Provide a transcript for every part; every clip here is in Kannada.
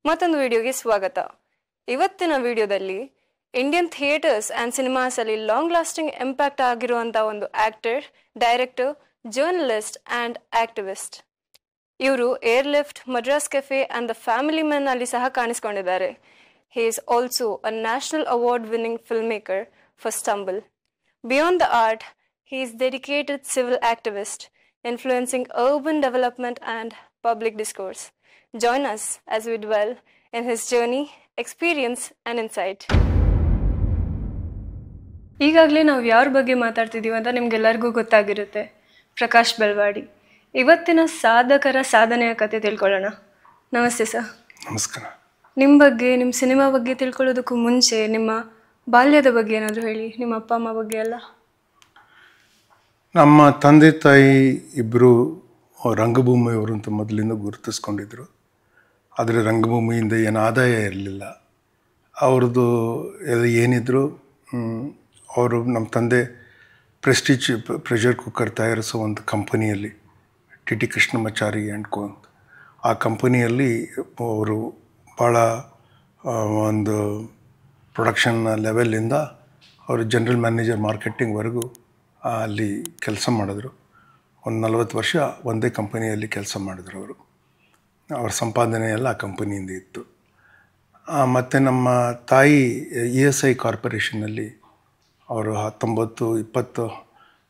ಮತ್ತೊಂದು ವಿಡಿಯೋಗೆ ಸ್ವಾಗತ. ಇವತ್ತಿನ ವಿಡಿಯೋದಲ್ಲಿ ಇಂಡಿಯನ್ ಥಿಯೇಟರ್ಸ್ ಆ್ಯಂಡ್ ಸಿನಿಮಾಸ್ ಅಲ್ಲಿ ಲಾಂಗ್ ಲಾಸ್ಟಿಂಗ್ ಇಂಪ್ಯಾಕ್ಟ್ ಆಗಿರುವಂಥ ಒಂದು actor, director, journalist and activist. ಇವರು Airlift, Madras cafe and the family men ಅಲ್ಲಿ ಸಹ ಕಾಣಿಸ್ಕೊಂಡಿದ್ದಾರೆ. He is also a national award winning film maker for Stumble. Beyond the art, he is dedicated civil activist, influencing urban development and public discourse. Join us as we dwell in his journey, experience and insight. ಈಗಾಗಲೇ ನಾವು ಯಾರ ಬಗ್ಗೆ ಮಾತಾಡ್ತಿದ್ದೀವಿ ಅಂತ ನಿಮ್ಗೆಲ್ಲರಿಗೂ ಗೊತ್ತಾಗಿರುತ್ತೆ. ಪ್ರಕಾಶ್ ಬೆಳವಾಡಿ. ಇವತ್ತಿನ ಸಾಧಕರ ಸಾಧನೆಯ ಕತೆ ತಿಳ್ಕೊಳ್ಳೋಣ. ನಮಸ್ತೆ ಸರ್. ನಮಸ್ಕಾರ. ನಿಮ್ಮ ಬಗ್ಗೆ, ನಿಮ್ಮ ಸಿನಿಮಾ ಬಗ್ಗೆ ತಿಳ್ಕೊಳ್ಳೋದಕ್ಕೂ ಮುಂಚೆ ನಿಮ್ಮ ಬಾಲ್ಯದ ಬಗ್ಗೆ ಏನಾದರೂ ಹೇಳಿ, ನಿಮ್ಮ ಅಪ್ಪ ಅಮ್ಮ ಬಗ್ಗೆ ಎಲ್ಲ. ನಮ್ಮ ತಂದೆ ತಾಯಿ ಇಬ್ಬರು ರಂಗಭೂಮಿಯವರು ಅಂತ ಮೊದಲಿಂದ ಗುರುತಿಸ್ಕೊಂಡಿದ್ರು. ಆದರೆ ರಂಗಭೂಮಿಯಿಂದ ಏನು ಆದಾಯ ಇರಲಿಲ್ಲ ಅವ್ರದ್ದು. ಏನಿದ್ರು ಅವರು, ನಮ್ಮ ತಂದೆ ಪ್ರೆಸ್ಟೀಜ್ ಪ್ರೆಷರ್ ಕುಕ್ಕರ್ ತಯಾರಿಸೋ ಒಂದು ಕಂಪನಿಯಲ್ಲಿ, ಟಿ ಕೃಷ್ಣಮಾಚಾರಿ ಆ್ಯಂಡ್ ಕೋ ಅಂತ, ಆ ಕಂಪನಿಯಲ್ಲಿ ಅವರು ಭಾಳ ಒಂದು ಪ್ರೊಡಕ್ಷನ್ ಲೆವೆಲ್ಲಿಂದ ಅವರು ಜನರಲ್ ಮ್ಯಾನೇಜರ್ ಮಾರ್ಕೆಟಿಂಗ್ವರೆಗೂ ಅಲ್ಲಿ ಕೆಲಸ ಮಾಡಿದ್ರು. ಒಂದು 40 ವರ್ಷ ಒಂದೇ ಕಂಪನಿಯಲ್ಲಿ ಕೆಲಸ ಮಾಡಿದ್ರು ಅವರು. ಅವ್ರ ಸಂಪಾದನೆ ಎಲ್ಲ ಆ ಕಂಪನಿಯಿಂದ ಇತ್ತು. ಮತ್ತು ನಮ್ಮ ತಾಯಿ ESI ಕಾರ್ಪೊರೇಷನಲ್ಲಿ ಅವರು 19-20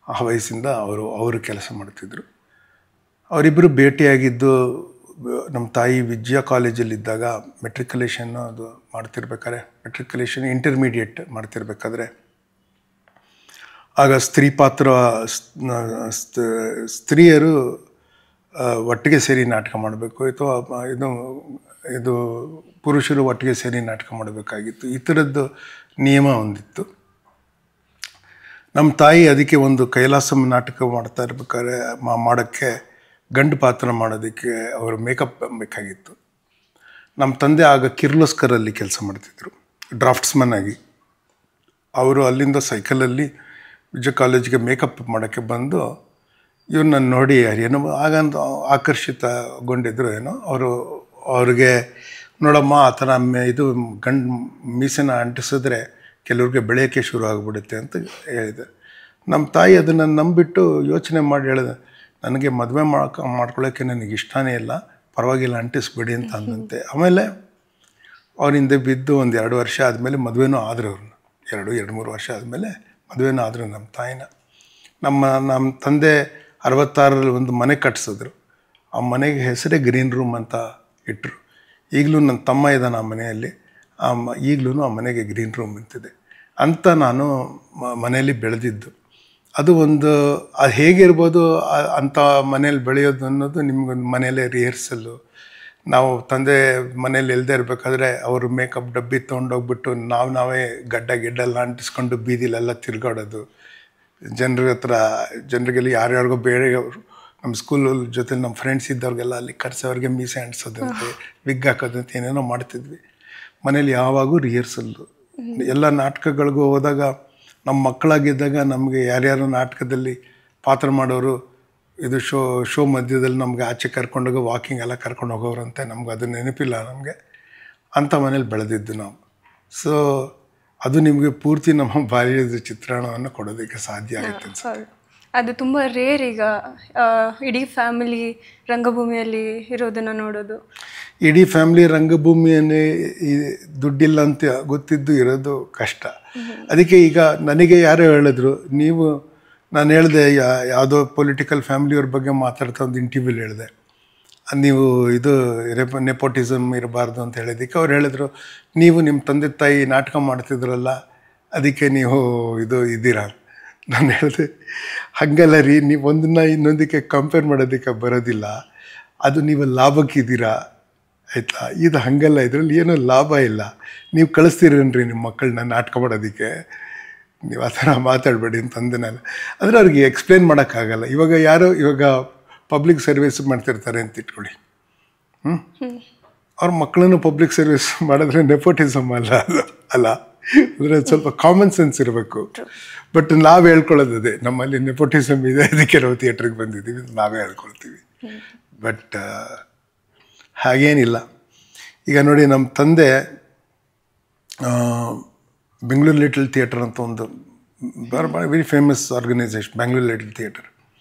ಆ ವಯಸ್ಸಿಂದ ಅವರು ಕೆಲಸ ಮಾಡ್ತಿದ್ರು. ಅವರಿಬ್ಬರು ಭೇಟಿಯಾಗಿದ್ದು ನಮ್ಮ ತಾಯಿ ವಿಜಯ ಕಾಲೇಜಲ್ಲಿದ್ದಾಗ ಮೆಟ್ರಿಕ್ಯುಲೇಷನ್ ಅದು ಮಾಡ್ತಿರ್ಬೇಕಾದ್ರೆ, ಮೆಟ್ರಿಕ್ಯುಲೇಷನ್ ಇಂಟರ್ಮೀಡಿಯೇಟ್ ಮಾಡ್ತಿರ್ಬೇಕಾದ್ರೆ, ಆಗ ಸ್ತ್ರೀಯರು ಒಟ್ಟಿಗೆ ಸೇರಿ ನಾಟಕ ಮಾಡಬೇಕು, ಅಥವಾ ಇದು ಪುರುಷರು ಒಟ್ಟಿಗೆ ಸೇರಿ ನಾಟಕ ಮಾಡಬೇಕಾಗಿತ್ತು. ಈ ಥರದ್ದು ನಿಯಮ ಒಂದಿತ್ತು. ನಮ್ಮ ತಾಯಿ ಅದಕ್ಕೆ ಒಂದು ಕೈಲಾಸಂ ನಾಟಕ ಮಾಡ್ತಾ ಇರ್ಬೇಕಾದ್ರೆ ಮಾಡೋಕ್ಕೆ, ಗಂಡು ಪಾತ್ರ ಮಾಡೋದಕ್ಕೆ ಅವರು ಮೇಕಪ್ ಬೇಕಾಗಿತ್ತು. ನಮ್ಮ ತಂದೆ ಆಗ ಕಿರ್ಲೋಸ್ಕರಲ್ಲಿ ಕೆಲಸ ಮಾಡ್ತಿದ್ರು, ಡ್ರಾಫ್ಟ್ಸ್ಮನ್ ಆಗಿ. ಅವರು ಅಲ್ಲಿಂದ ಸೈಕಲಲ್ಲಿ ವಿಜಯ ಕಾಲೇಜಿಗೆ ಮೇಕಪ್ ಮಾಡೋಕ್ಕೆ ಬಂದು ಇವ್ರನ್ನ ನೋಡಿ ಏನೋ ಆಗಂತ ಆಕರ್ಷಿತಗೊಂಡಿದ್ರು ಏನೋ. ಅವ್ರಿಗೆ ನೋಡಮ್ಮ ಆ ಥರ ಇದು ಗಂಡು ಮೀಸೆನ ಅಂಟಿಸಿದ್ರೆ ಕೆಲವ್ರಿಗೆ ಬೆಳೆಯೋಕ್ಕೆ ಶುರು ಆಗಿಬಿಡುತ್ತೆ ಅಂತ ಹೇಳಿದೆ. ನಮ್ಮ ತಾಯಿ ಅದನ್ನು ನಂಬಿಬಿಟ್ಟು ಯೋಚನೆ ಮಾಡಿ ಹೇಳಿದೆ, ನನಗೆ ಮದುವೆ ಮಾಡ್ಕೊಳ್ಳೋಕ್ಕೆ ನನಗೆ ಇಷ್ಟನೇ ಇಲ್ಲ, ಪರವಾಗಿಲ್ಲ ಅಂಟಿಸ್ಬಿಡಿ ಅಂತ ಅಂದಂತೆ. ಆಮೇಲೆ ಅವರಿಂದ ಬಿದ್ದು ಒಂದು 2 ವರ್ಷ ಆದಮೇಲೆ ಮದುವೆನೂ ಆದರು. ಅವ್ರನ್ನ 2-3 ವರ್ಷ ಆದಮೇಲೆ ಮದುವೆನೂ ಆದರು ನಮ್ಮ ತಾಯಿನ. ನಮ್ಮ ತಂದೆ 66ರಲ್ಲಿ ಒಂದು ಮನೆ ಕಟ್ಟಿಸಿದ್ರು. ಆ ಮನೆಗೆ ಹೆಸರೇ ಗ್ರೀನ್ ರೂಮ್ ಅಂತ ಇಟ್ಟರು. ಈಗಲೂ ನನ್ನ ತಮ್ಮ ಇದ್ದಾನೆ ಆ ಮನೆಯಲ್ಲಿ. ಈಗಲೂ ಆ ಮನೆಗೆ ಗ್ರೀನ್ ರೂಮ್ ಅಂತಿದೆ ಅಂತ. ನಾನು ಮನೆಯಲ್ಲಿ ಬೆಳೆದಿದ್ದು ಅದು ಒಂದು, ಅದು ಹೇಗಿರ್ಬೋದು ಅಂಥ ಮನೇಲಿ ಬೆಳೆಯೋದು ಅನ್ನೋದು ನಿಮ್ಗೊಂದು ಮನೆಯಲ್ಲೇ ರಿಹರ್ಸಲ್ಲು. ನಾವು ತಂದೆ ಮನೇಲಿ ಇಲ್ಲದೆ ಇರಬೇಕಾದ್ರೆ ಅವರು ಮೇಕಪ್ ಡಬ್ಬಿ ತೊಗೊಂಡೋಗ್ಬಿಟ್ಟು ನಾವೇ ಗಿಡ್ಡೆಲ್ಲ ಅಂಟಿಸ್ಕೊಂಡು ಬೀದಿಲೆಲ್ಲ ತಿರುಗಾಡೋದು. ಜನರಿಗೆಲ್ಲ ಯಾರ್ಯಾರಿಗೋ ಬೇರೆಯವರು, ನಮ್ಮ ಸ್ಕೂಲ್ ಜೊತೆ ನಮ್ಮ ಫ್ರೆಂಡ್ಸ್ ಇದ್ದವ್ರಿಗೆಲ್ಲ ಅಲ್ಲಿ ಕರೆಸೋರಿಗೆ ಮೀಸೆ ಅಂಟಿಸೋದಂತೆ, ವಿಗ್ ಹಾಕೋದಂತೆ ಏನೇನೋ ಮಾಡ್ತಿದ್ವಿ. ಮನೇಲಿ ಯಾವಾಗೂ ರಿಹರ್ಸಲ್ಲು. ಎಲ್ಲ ನಾಟಕಗಳಿಗೂ ಹೋದಾಗ, ನಮ್ಮ ಮಕ್ಕಳಾಗಿದ್ದಾಗ ನಮಗೆ ಯಾರ್ಯಾರು ನಾಟಕದಲ್ಲಿ ಪಾತ್ರ ಮಾಡೋರು, ಇದು ಶೋ ಮಧ್ಯದಲ್ಲಿ ನಮಗೆ ಆಚೆ ಕರ್ಕೊಂಡೋಗೋ, ವಾಕಿಂಗ್ ಎಲ್ಲ ಕರ್ಕೊಂಡು ಹೋಗೋರಂತೆ. ನಮ್ಗೆ ಅದು ನೆನಪಿಲ್ಲ ನಮಗೆ. ಅಂಥ ಮನೇಲಿ ಬೆಳೆದಿದ್ದು ನಾವು. ಸೊ ಅದು ನಿಮಗೆ ಪೂರ್ತಿ ನಮ್ಮ ಬಾಲ್ಯದ ಚಿತ್ರಣವನ್ನು ಕೊಡೋದಕ್ಕೆ ಸಾಧ್ಯ ಆಗುತ್ತೆ ಅನ್ಸುತ್ತೆ. ಅದು ತುಂಬ ರೇರ್ ಈಗ ಇಡೀ ಫ್ಯಾಮಿಲಿ ರಂಗಭೂಮಿಯಲ್ಲಿ ಇರೋದನ್ನು ನೋಡೋದು. ಇಡೀ ಫ್ಯಾಮಿಲಿ ರಂಗಭೂಮಿಯನ್ನೇ ದುಡ್ಡಿಲ್ಲ ಅಂತ ಗೊತ್ತಿದ್ದು ಇರೋದು ಕಷ್ಟ. ಅದಕ್ಕೆ ಈಗ ನನಗೆ ಯಾರೋ ಹೇಳಿದ್ರು, ನಾನು ಹೇಳಿದೆ ಯಾವುದೋ ಪೊಲಿಟಿಕಲ್ ಫ್ಯಾಮಿಲಿಯವ್ರ ಬಗ್ಗೆ ಮಾತಾಡ್ತಾ ಒಂದು ಇಂಟರ್ವ್ಯೂಲಿ ಹೇಳಿದೆ, ನೀವು ಇದು ನೆಪೋಟಿಸಮ್ ಇರಬಾರ್ದು ಅಂತ ಹೇಳಿದ್ದಕ್ಕೆ ಅವ್ರು ಹೇಳಿದ್ರು, ನೀವು ನಿಮ್ಮ ತಂದೆ ತಾಯಿ ನಾಟಕ ಮಾಡ್ತಿದ್ರಲ್ಲ ಅದಕ್ಕೆ ನೀವು ಇದ್ದೀರಾ. ನಾನು ಹೇಳಿದೆ, ಹಾಗಲ್ಲ ರೀ, ನೀವು ಒಂದನ್ನ ಇನ್ನೊಂದಕ್ಕೆ ಕಂಪೇರ್ ಮಾಡೋದಕ್ಕೆ ಬರೋದಿಲ್ಲ, ಅದು ನೀವು ಲಾಭಕ್ಕಿದ್ದೀರಾ ಆಯಿತಾ. ಇದು ಹಾಗಲ್ಲ, ಇದರಲ್ಲಿ ಏನೂ ಲಾಭ ಇಲ್ಲ. ನೀವು ಕಳಿಸ್ತೀರೇನ್ರಿ ನಿಮ್ಮ ಮಕ್ಕಳನ್ನ ನಾಟಕ ಮಾಡೋದಕ್ಕೆ, ನೀವು ಆ ಥರ ಮಾತಾಡಬೇಡಿ ಅಂತಂದೆ ನಾನು. ಅಂದರೆ ಅವ್ರಿಗೆ ಎಕ್ಸ್ಪ್ಲೇನ್ ಮಾಡೋಕ್ಕಾಗಲ್ಲ. ಇವಾಗ ಪಬ್ಲಿಕ್ ಸರ್ವಿಸ್ ಮಾಡ್ತಿರ್ತಾರೆ ಅಂತ ಇಟ್ಕೊಳ್ಳಿ, ಅವ್ರ ಮಕ್ಕಳನ್ನು ಪಬ್ಲಿಕ್ ಸರ್ವಿಸ್ ಮಾಡಿದ್ರೆ ನೆಪೋಟಿಸಮ್ ಅಲ್ಲ. ಅಂದರೆ ಸ್ವಲ್ಪ ಕಾಮನ್ ಸೆನ್ಸ್ ಇರಬೇಕು. ಬಟ್ ನಾವು ಹೇಳ್ಕೊಳ್ಳೋದೇ, ನಮ್ಮಲ್ಲಿ ನೆಪೋಟಿಸಮ್ ಇದೆ, ಅದಕ್ಕೆ ನಾವು ಥಿಯೇಟ್ರಿಗೆ ಬಂದಿದ್ದೀವಿ ನಾವೇ ಹೇಳ್ಕೊಳ್ತೀವಿ. ಬಟ್ ಹಾಗೇನಿಲ್ಲ. ಈಗ ನೋಡಿ ನಮ್ಮ ತಂದೆ ಬೆಂಗಳೂರು ಲಿಟಲ್ ಥಿಯೇಟರ್ ಅಂತ ಒಂದು very famous organisation, Bengaluru little theatre,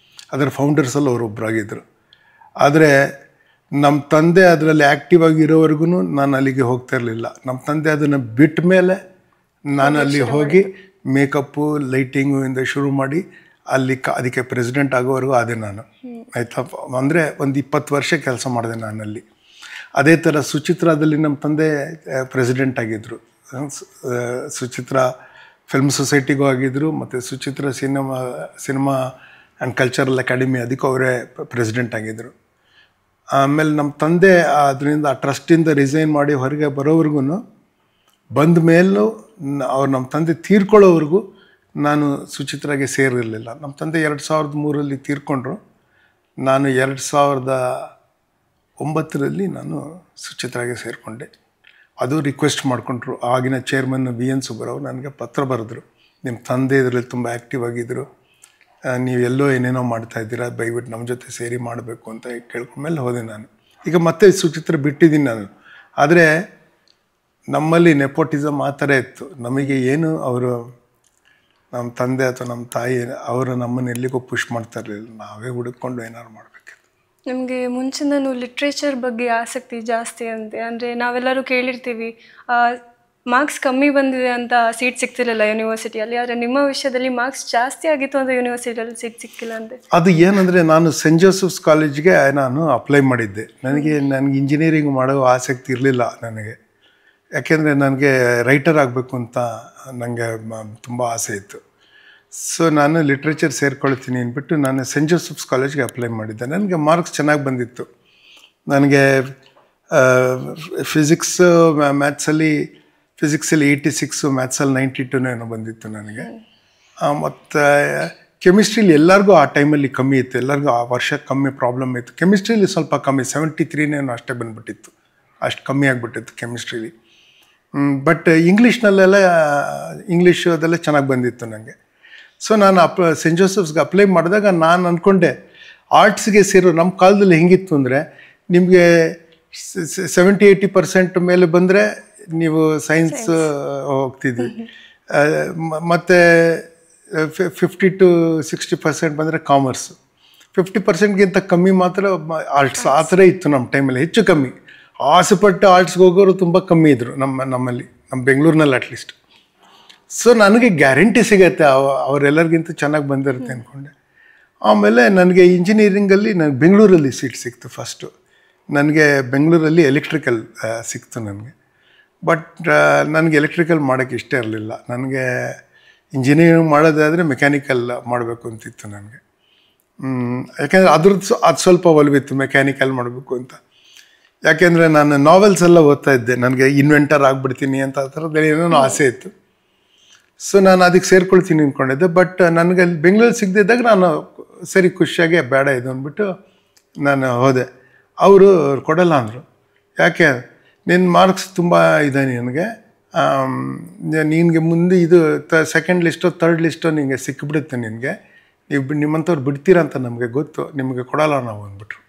ಅದರ ಫೌಂಡರ್ಸಲ್ಲಿ ಅವರು ಒಬ್ಬರಾಗಿದ್ದರು. ಆದರೆ ನಮ್ಮ ತಂದೆ ಅದರಲ್ಲಿ ಆ್ಯಕ್ಟಿವ್ ಆಗಿರೋವರೆಗೂ ನಾನು ಅಲ್ಲಿಗೆ ಹೋಗ್ತಾ ಇರಲಿಲ್ಲ. ನಮ್ಮ ತಂದೆ ಅದನ್ನು ಬಿಟ್ಟ ಮೇಲೆ ನಾನು ಅಲ್ಲಿ ಹೋಗಿ ಮೇಕಪ್ಪು ಲೈಟಿಂಗು ಇಂದ ಶುರು ಮಾಡಿ ಅಲ್ಲಿ ಅದಕ್ಕೆ ಪ್ರೆಸಿಡೆಂಟ್ ಆಗೋವರೆಗೂ ಅದೇ ನಾನು, ಆಯಿತಾ. ಅಂದರೆ ಒಂದು 20 ವರ್ಷ ಕೆಲಸ ಮಾಡಿದೆ ನಾನಲ್ಲಿ. ಅದೇ ಥರ ಸುಚಿತ್ರಾದಲ್ಲಿ ನಮ್ಮ ತಂದೆ ಪ್ರೆಸಿಡೆಂಟ್ ಆಗಿದ್ದರು. ಸುಚಿತ್ರಾ ಫಿಲ್ಮ್ ಸೊಸೈಟಿಗೂ ಆಗಿದ್ದರು, ಮತ್ತು Suchitra cinema and cultural academy ಅದಕ್ಕೂ ಅವರೇ ಪ್ರೆಸಿಡೆಂಟ್ ಆಗಿದ್ದರು. ಆಮೇಲೆ ನಮ್ಮ ತಂದೆ ಅದರಿಂದ ಆ ಟ್ರಸ್ಟಿಂದ ರಿಸೈನ್ ಮಾಡಿ ಹೊರಗೆ ಬರೋವರೆಗೂ, ಬಂದ ಮೇಲೂ ಅವ್ರು ನಮ್ಮ ತಂದೆ ತೀರ್ಕೊಳ್ಳೋವರೆಗೂ ನಾನು ಸುಚಿತ್ರಾಗೆ ಸೇರಿರಲಿಲ್ಲ. ನಮ್ಮ ತಂದೆ 2003 ತೀರ್ಕೊಂಡ್ರು. ನಾನು 2009 ನಾನು ಸುಚಿತ್ರಾಗೆ ಸೇರಿಕೊಂಡೆ. ಅದು ರಿಕ್ವೆಸ್ಟ್ ಮಾಡಿಕೊಂಡ್ರು. ಆಗಿನ ಚೇರ್ಮನ್ VN ಸುಬ್ಬರಾವ್ ನನಗೆ ಪತ್ರ ಬರೆದ್ರು, ನಿಮ್ಮ ತಂದೆ ಇದರಲ್ಲಿ ತುಂಬ ಆ್ಯಕ್ಟಿವ್ ಆಗಿದ್ದರು, ನೀವೆಲ್ಲೋ ಏನೇನೋ ಮಾಡ್ತಾಯಿದ್ದೀರಾ, ದಯವಿಟ್ಟು ನಮ್ಮ ಜೊತೆ ಸೇರಿ ಮಾಡಬೇಕು ಅಂತ ಕೇಳ್ಕೊಂಡ್ಮೇಲೆ ಹೋದೆ ನಾನು. ಈಗ ಮತ್ತೆ ಸುಚಿತ್ರ ಬಿಟ್ಟಿದ್ದೀನಿ ನಾನು. ಆದರೆ ನಮ್ಮಲ್ಲಿ ನೆಪೋಟಿಸಮ್ ಆ ಥರ ಇತ್ತು. ನಮಗೆ ಏನು ಅವರು ನಮ್ಮ ತಂದೆ ಅಥವಾ ನಮ್ಮ ತಾಯಿ ಅವರು ನಮ್ಮನ್ನು ಎಲ್ಲಿಗೂ ಪುಷ್ ಮಾಡ್ತಾ ಇರಲಿಲ್ಲ. ನಾವೇ ಹುಡುಕೊಂಡು ಏನಾದ್ರು ಮಾಡಬೇಕಿತ್ತು. ನಿಮಗೆ ಮುಂಚಿಂದನೂ ಲಿಟ್ರೇಚರ್ ಬಗ್ಗೆ ಆಸಕ್ತಿ ಜಾಸ್ತಿ ಅಂತೆ. ಅಂದರೆ ನಾವೆಲ್ಲರೂ ಕೇಳಿರ್ತೀವಿ ಮಾರ್ಕ್ಸ್ ಕಮ್ಮಿ ಬಂದಿದೆ ಅಂತ ಸೀಟ್ ಸಿಗ್ತಿರಲಿಲ್ಲ ಯೂನಿವರ್ಸಿಟಿಯಲ್ಲಿ, ಆದರೆ ನಿಮ್ಮ ವಿಷಯದಲ್ಲಿ ಮಾರ್ಕ್ಸ್ ಜಾಸ್ತಿ ಆಗಿತ್ತು ಅಂತ ಯೂನಿವರ್ಸಿಟಿಯಲ್ಲಿ ಸೀಟ್ ಸಿಕ್ಕಿಲ್ಲ ಅಂತೆ. ಅದು ಏನಂದರೆ, ನಾನು ಸೆಂಟ್ ಜೋಸೆಫ್ಸ್ ಕಾಲೇಜ್ಗೆ ನಾನು ಅಪ್ಲೈ ಮಾಡಿದ್ದೆ. ನನಗೆ ಇಂಜಿನಿಯರಿಂಗ್ ಮಾಡೋ ಆಸಕ್ತಿ ಇರಲಿಲ್ಲ ನನಗೆ. ಯಾಕೆಂದರೆ ನನಗೆ ರೈಟರ್ ಆಗಬೇಕು ಅಂತ ನನಗೆ ತುಂಬ ಆಸೆ ಇತ್ತು. ಸೊ ನಾನು ಲಿಟ್ರೇಚರ್ ಸೇರ್ಕೊಳ್ತೀನಿ ಅಂದ್ಬಿಟ್ಟು ನಾನು ಸೆಂಟ್ ಜೋಸೆಫ್ಸ್ ಕಾಲೇಜ್ಗೆ ಅಪ್ಲೈ ಮಾಡಿದ್ದೆ. ನನಗೆ ಮಾರ್ಕ್ಸ್ ಚೆನ್ನಾಗಿ ಬಂದಿತ್ತು. ನನಗೆ ಮ್ಯಾಥ್ಸಲ್ಲಿ 86, ಮ್ಯಾಥ್ಸಲ್ಲಿ 92 ಏನೋ ಬಂದಿತ್ತು ನನಗೆ. ಮತ್ತು ಕೆಮಿಸ್ಟ್ರಿಲಿ ಎಲ್ಲರಿಗೂ ಆ ಟೈಮಲ್ಲಿ ಕಮ್ಮಿ ಇತ್ತು, ಎಲ್ಲರಿಗೂ ಆ ವರ್ಷ ಕಮ್ಮಿ ಪ್ರಾಬ್ಲಮ್ ಇತ್ತು. ಕೆಮಿಸ್ಟ್ರಿಲಿ ಸ್ವಲ್ಪ ಕಮ್ಮಿ, 73 ಅಷ್ಟೇ ಬಂದುಬಿಟ್ಟಿತ್ತು, ಅಷ್ಟು ಕಮ್ಮಿ ಆಗಿಬಿಟ್ಟಿತ್ತು ಕೆಮಿಸ್ಟ್ರಿಲಿ. ಬಟ್ ಇಂಗ್ಲೀಷ್ನಲ್ಲೆಲ್ಲ ಇಂಗ್ಲೀಷು ಅದೆಲ್ಲ ಚೆನ್ನಾಗಿ ಬಂದಿತ್ತು ನನಗೆ. ಸೊ ನಾನು ಸೆಂಟ್ ಜೋಸೆಫ್ಸ್ಗೆ ಅಪ್ಲೈ ಮಾಡಿದಾಗ ನಾನು ಅಂದ್ಕೊಂಡೆ ಆರ್ಟ್ಸ್ಗೆ ಸೇರೋ, ನಮ್ಮ ಕಾಲದಲ್ಲಿ ಹೆಂಗಿತ್ತು ಅಂದರೆ ನಿಮಗೆ 70-80% ಮೇಲೆ ಬಂದರೆ ನೀವು ಸೈನ್ಸ್ ಹೋಗ್ತಿದ್ವಿ, ಮತ್ತು 50-60% ಬಂದರೆ ಕಾಮರ್ಸು, 50%ಗಿಂತ ಕಮ್ಮಿ ಮಾತ್ರ ಆರ್ಟ್ಸ್. ಆ ಥರ ಇತ್ತು ನಮ್ಮ ಟೈಮಲ್ಲಿ, ಹೆಚ್ಚು ಕಮ್ಮಿ. ಆಸೆಪಟ್ಟು ಆರ್ಟ್ಸ್ಗೆ ಹೋಗೋರು ತುಂಬ ಕಮ್ಮಿ ಇದ್ದರು ನಮ್ಮಲ್ಲಿ, ನಮ್ಮ ಬೆಂಗಳೂರಿನಲ್ಲಿ ಅಟ್ಲೀಸ್ಟ್. ಸೊ ನನಗೆ ಗ್ಯಾರಂಟಿ ಸಿಗತ್ತೆ ಅವರೆಲ್ಲರಿಗಿಂತ ಚೆನ್ನಾಗಿ ಬಂದಿರುತ್ತೆ ಅಂದ್ಕೊಂಡೆ. ಆಮೇಲೆ ನನಗೆ ಇಂಜಿನಿಯರಿಂಗಲ್ಲಿ ನನಗೆ ಬೆಂಗಳೂರಲ್ಲಿ ಸೀಟ್ ಸಿಕ್ತು. ಫಸ್ಟು ನನಗೆ ಬೆಂಗಳೂರಲ್ಲಿ ಎಲೆಕ್ಟ್ರಿಕಲ್ ಸಿಕ್ತು ನನಗೆ. ಬಟ್ ನನಗೆ ಎಲೆಕ್ಟ್ರಿಕಲ್ ಮಾಡೋಕ್ಕೆ ಇಷ್ಟ ಇರಲಿಲ್ಲ. ನನಗೆ ಇಂಜಿನಿಯರಿಂಗ್ ಮಾಡೋದಾದರೆ ಮೆಕ್ಯಾನಿಕಲ್ ಮಾಡಬೇಕು ಅಂತಿತ್ತು ನನಗೆ. ಯಾಕೆಂದರೆ ಅದು ಸ್ವಲ್ಪ ಒಲವಿತ್ತು ಮೆಕ್ಯಾನಿಕಲ್ ಮಾಡಬೇಕು ಅಂತ. ಯಾಕೆಂದರೆ ನಾನು ನಾವೆಲ್ಸ್ ಎಲ್ಲ ಓದ್ತಾ ಇದ್ದೆ, ನನಗೆ ಇನ್ವೆಂಟರ್ ಆಗಿಬಿಡ್ತೀನಿ ಅಂತ ಆ ಥರದ್ದು ಏನೋ ಆಸೆ ಇತ್ತು. ಸೊ ನಾನು ಅದಕ್ಕೆ ಸೇರ್ಕೊಳ್ತೀನಿ ಅಂದ್ಕೊಂಡಿದ್ದೆ. ಬಟ್ ನನಗೆ ಅಲ್ಲಿ ಬೆಂಗಳೂರಲ್ಲಿ ಸಿಗದಿದ್ದಾಗ ನಾನು ಸರಿ ಖುಷಿಯಾಗಿ ಬೇಡ ಇದು ಅಂದ್ಬಿಟ್ಟು ನಾನು ಹೋದೆ. ಅವರು ಕೊಡಲ್ಲ ಅಂದರು. ಯಾಕೆ, ನಿನ್ನ ಮಾರ್ಕ್ಸ್ ತುಂಬ ಇದೆ ನಿನಗೆ, ನಿನಗೆ ಮುಂದೆ ಇದು ಸೆಕೆಂಡ್ ಲಿಸ್ಟೋ ಥರ್ಡ್ ಲಿಸ್ಟೋ ನಿನಗೆ ಸಿಕ್ಕಿಬಿಡುತ್ತೆ, ನಿನಗೆ ನಿಮ್ಮಂಥವ್ರು ಬಿಡ್ತೀರ ಅಂತ ನಮಗೆ ಗೊತ್ತು, ನಿಮಗೆ ಕೊಡಲ್ಲ ನಾವು ಅಂದ್ಬಿಟ್ರು.